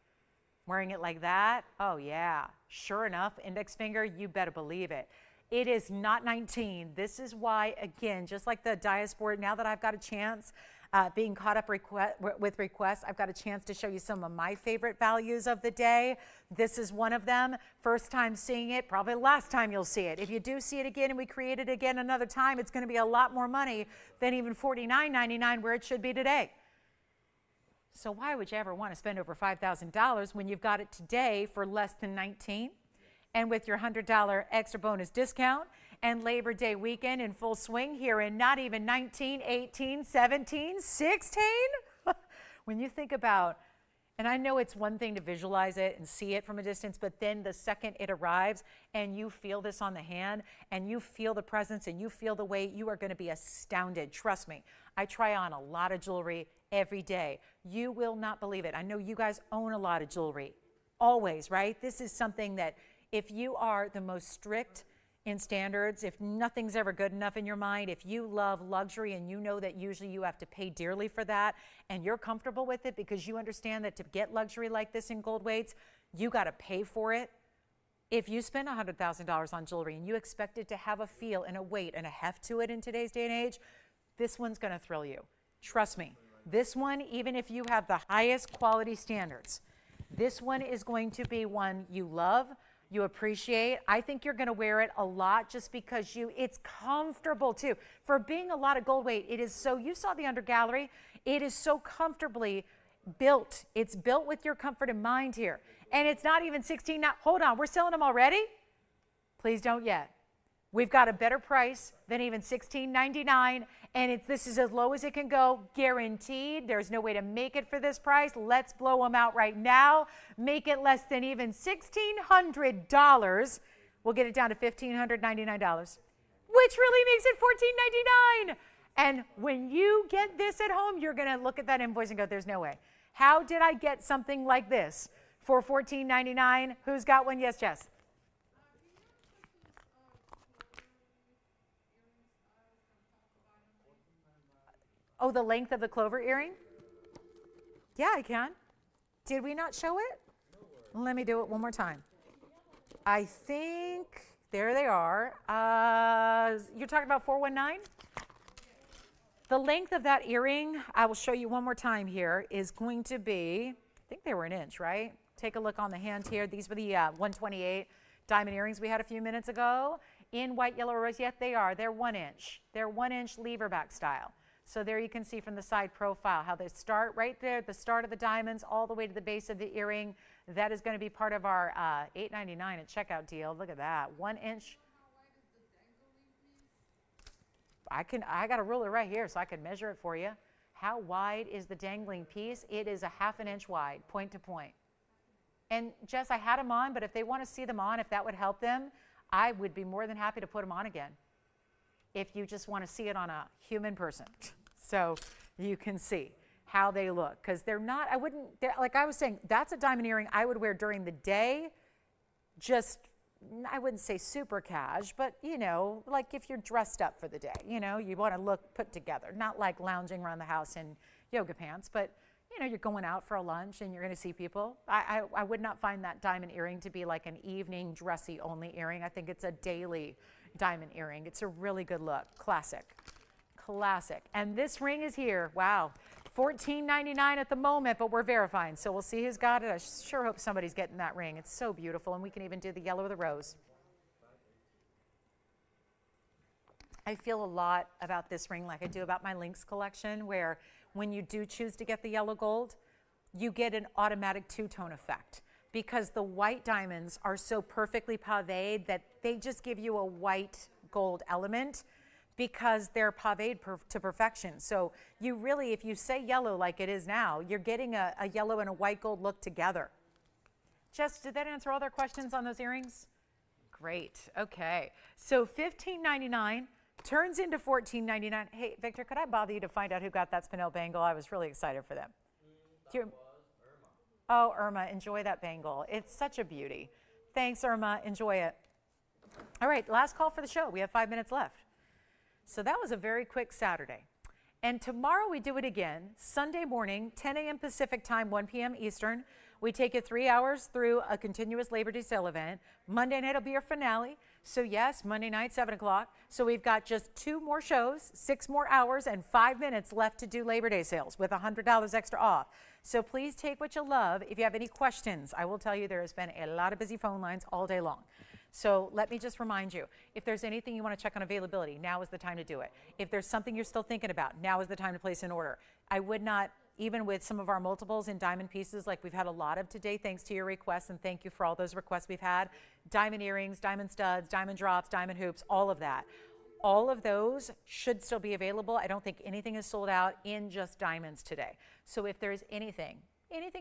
Wearing it like that? Oh yeah, sure enough, index finger, you better believe it. It is not 19. This is why, again, just like the diaspora, now that I've got a chance, being caught up with requests, I've got a chance to show you some of my favorite values of the day. This is one of them. First time seeing it, probably last time you'll see it. If you do see it again and we create it again another time, it's going to be a lot more money than even $49.99 where it should be today. So why would you ever want to spend over $5,000 when you've got it today for less than $19? And with your $100 extra bonus discount and Labor Day weekend in full swing here in not even 19, 18, 17, 16? When you think about, and I know it's one thing to visualize it and see it from a distance, but then the second it arrives and you feel this on the hand and you feel the presence and you feel the weight, you are going to be astounded. Trust me, I try on a lot of jewelry every day. You will not believe it. I know you guys own a lot of jewelry, always, right? This is something that if you are the most strict in standards, if nothing's ever good enough in your mind, if you love luxury and you know that usually you have to pay dearly for that and you're comfortable with it because you understand that to get luxury like this in gold weights, you got to pay for it. If you spend $100,000 on jewelry and you expect it to have a feel and a weight and a heft to it in today's day and age, this one's going to thrill you. Trust me. This one, even if you have the highest quality standards, this one is going to be one you love. You appreciate. I think you're going to wear it a lot just because it's comfortable too. For being a lot of gold weight, it is so, you saw the under gallery, it is so comfortably built. It's built with your comfort in mind here. And it's not even 16. Now, hold on, we're selling them already? Please don't yet. We've got a better price than even $16.99, and this is as low as it can go, guaranteed. There's no way to make it for this price. Let's blow them out right now. Make it less than even $1,600. We'll get it down to $1,599, which really makes it $1,499. And when you get this at home, you're going to look at that invoice and go, there's no way. How did I get something like this for $14.99? Who's got one? Yes, Jess. Oh, the length of the clover earring? Yeah, I can. Did we not show it? Let me do it one more time. I think, there they are. You're talking about 419? The length of that earring, I will show you one more time here, is going to be, I think they were an inch, right? Take a look on the hand here. These were the 128 diamond earrings we had a few minutes ago. In white, yellow, rose, yet they are. They're 1 inch. They're 1 inch lever back style. So there you can see from the side profile how they start right there at the start of the diamonds all the way to the base of the earring. That is going to be part of our $8.99 at checkout deal. Look at that, 1 inch. I got a ruler right here so I can measure it for you. How wide is the dangling piece? It is a 1/2 inch wide, point to point. And Jess, I had them on, but if they want to see them on, if that would help them, I would be more than happy to put them on again, if you just want to see it on a human person. So you can see how they look, because they're not, like I was saying, that's a diamond earring I would wear during the day, just, I wouldn't say super cash, but like if you're dressed up for the day, you want to look put together, not like lounging around the house in yoga pants, but you're going out for a lunch and you're going to see people. I would not find that diamond earring to be like an evening dressy only earring. I think it's a daily diamond earring. It's a really good look. Classic. And this ring is here. Wow. $14.99 at the moment, but we're verifying. So we'll see who's got it. I sure hope somebody's getting that ring. It's so beautiful. And we can even do the yellow or the rose. I feel a lot about this ring like I do about my Lynx collection, where when you do choose to get the yellow gold, you get an automatic two-tone effect, because the white diamonds are so perfectly pavéed that they just give you a white gold element because they're pavéed to perfection. So you really, if you say yellow like it is now, you're getting a yellow and a white gold look together. Jess, did that answer all their questions on those earrings? Great. Okay. So $15.99 turns into $14.99. Hey, Victor, could I bother you to find out who got that spinel bangle? I was really excited for them. That was Irma. Oh, Irma, enjoy that bangle. It's such a beauty. Thanks, Irma. Enjoy it. All right, last call for the show. We have 5 minutes left. So that was a very quick Saturday. And tomorrow we do it again, Sunday morning, 10 a.m. Pacific time, 1 p.m. Eastern. We take it 3 hours through a continuous Labor Day sale event. Monday night will be our finale. So yes, Monday night, 7 o'clock. So we've got just 2 more shows, 6 more hours, and 5 minutes left to do Labor Day sales with $100 extra off. So please take what you love. If you have any questions, I will tell you there has been a lot of busy phone lines all day long. So let me just remind you, if there's anything you want to check on availability, now is the time to do it. If there's something you're still thinking about, now is the time to place an order. I would not, even with some of our multiples in diamond pieces, like we've had a lot of today, thanks to your requests, and thank you for all those requests we've had. Diamond earrings, diamond studs, diamond drops, diamond hoops, all of that. All of those should still be available. I don't think anything is sold out in just diamonds today. So if there's anything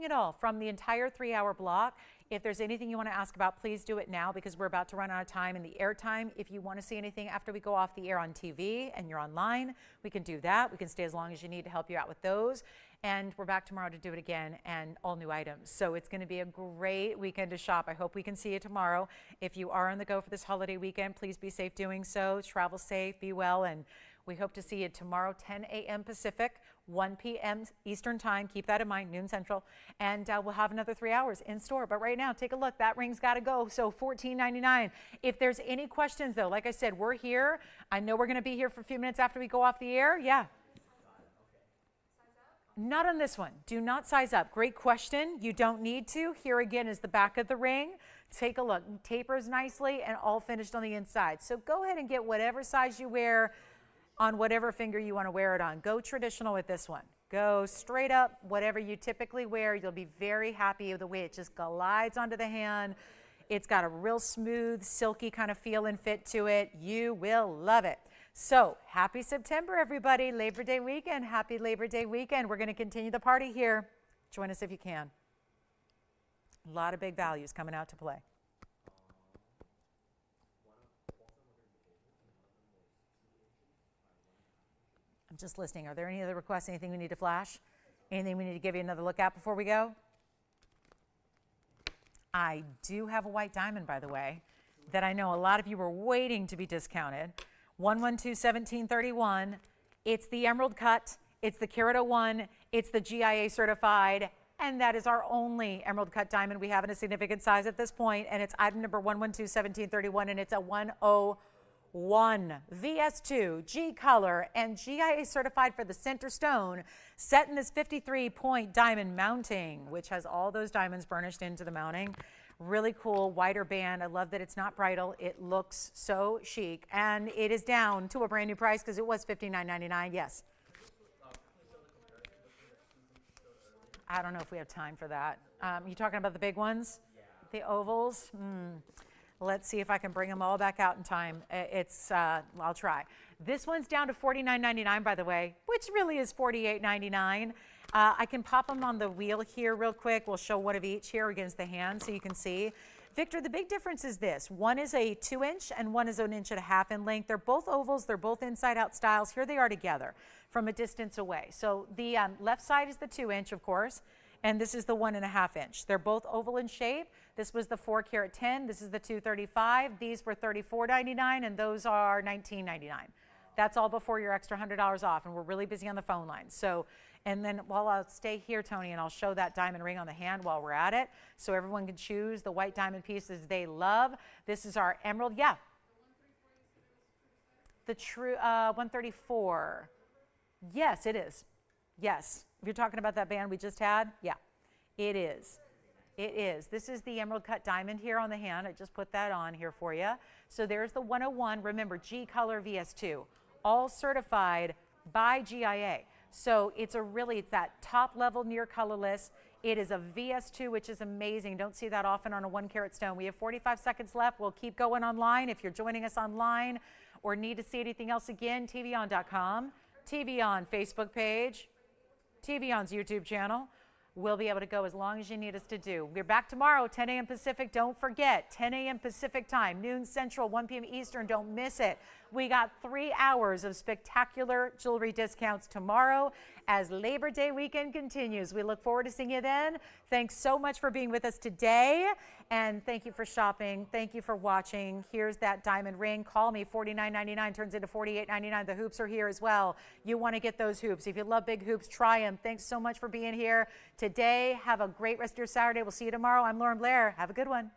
at all from the entire 3-hour block, if there's anything you want to ask about, please do it now, because we're about to run out of time in the air time. If you want to see anything after we go off the air on TV and you're online, we can do that. We can stay as long as you need to help you out with those. And we're back tomorrow to do it again, and all new items. So it's going to be a great weekend to shop. I hope we can see you tomorrow. If you are on the go for this holiday weekend, please be safe doing so. Travel safe, be well, and we hope to see you tomorrow, 10 a.m. Pacific, 1 p.m. Eastern time. Keep that in mind, noon Central. And we'll have another 3 hours in store. But right now, take a look. That ring's got to go. So $14.99. If there's any questions, though, like I said, we're here. I know we're going to be here for a few minutes after we go off the air. Yeah. Not on this one. Do not size up. Great question. You don't need to. Here again is the back of the ring take a look. Tapers nicely and all finished on the inside. So go ahead and get whatever size you wear on whatever finger you want to wear it on. Go traditional with this one. Go straight up, whatever you typically wear. You'll be very happy with the way it just glides onto the hand. It's got a real smooth, silky kind of feel and fit to it. You will love it. So happy September, everybody. Labor Day weekend. Happy Labor Day weekend. We're going to continue the party here. Join us if you can. A lot of big values coming out to play. I'm just listening. Are there any other requests? Anything we need to flash? Anything we need to give you another look at before we go? I do have a white diamond, by the way, that I know a lot of you were waiting to be discounted. 112-1731. It's the emerald cut. It's the carat 01. It's the GIA certified. And that is our only emerald cut diamond we have in a significant size at this point. And it's item number 112-1731. And it's a 101 VS2 G color and GIA certified for the center stone, set in this 53-point diamond mounting, which has all those diamonds burnished into the mounting. Really cool, wider band. I love that it's not bridal. It looks so chic. And it is down to a brand new price because it was $59.99. Yes. I don't know if we have time for that. You talking about the big ones? Yeah. The ovals? Let's see if I can bring them all back out in time. I'll try. This one's down to $49.99, by the way, which really is $48.99. I can pop them on the wheel here real quick. We'll show one of each here against the hand so you can see. Victor, the big difference is this. One is a 2-inch and one is an 1.5 inches in length. They're both ovals. They're both inside-out styles. Here they are together from a distance away. So the left side is the 2-inch, of course, and this is the 1.5 inch. They're both oval in shape. This was the 4 carat 10. This is the 235. These were $34.99, and those are $19.99. That's all before your extra $100 off, and we're really busy on the phone line. So, and then while I'll stay here, Tony, and I'll show that diamond ring on the hand while we're at it, so everyone can choose the white diamond pieces they love. This is our emerald. Yeah. The true 134. Yes, it is. Yes. If you're talking about that band we just had, yeah, it is. It is. This is the emerald cut diamond here on the hand. I just put that on here for you. So there's the 101. Remember, G color VS2, all certified by GIA. So it's that top level near colorless. It is a VS2, which is amazing. Don't see that often on a 1 carat stone. We have 45 seconds left. We'll keep going online. If you're joining us online or need to see anything else again, TVON.com, TVON Facebook page, TVON's YouTube channel. We'll be able to go as long as you need us to do. We're back tomorrow, 10 a.m. Pacific. Don't forget, 10 a.m. Pacific time, noon Central, 1 p.m. Eastern. Don't miss it. We got 3 hours of spectacular jewelry discounts tomorrow as Labor Day weekend continues. We look forward to seeing you then. Thanks so much for being with us today. And thank you for shopping. Thank you for watching. Here's that diamond ring. Call me. $49.99 turns into $48.99. The hoops are here as well. You want to get those hoops. If you love big hoops, try them. Thanks so much for being here today. Have a great rest of your Saturday. We'll see you tomorrow. I'm Lauren Blair. Have a good one.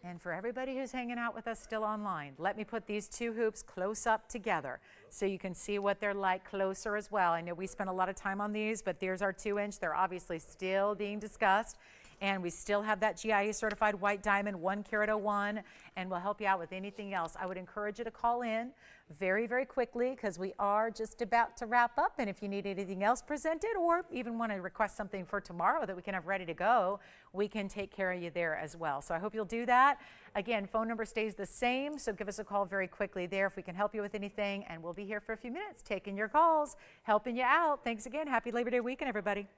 And for everybody who's hanging out with us still online, let me put these 2 hoops close up together so you can see what they're like closer as well. I know we spent a lot of time on these, but there's our 2-inch. They're obviously still being discussed. And we still have that GIA certified white diamond, 1 carat 01, and we'll help you out with anything else. I would encourage you to call in very, very quickly because we are just about to wrap up. And if you need anything else presented or even want to request something for tomorrow that we can have ready to go, we can take care of you there as well. So I hope you'll do that. Again, phone number stays the same, so give us a call very quickly there if we can help you with anything. And we'll be here for a few minutes taking your calls, helping you out. Thanks again. Happy Labor Day weekend, everybody.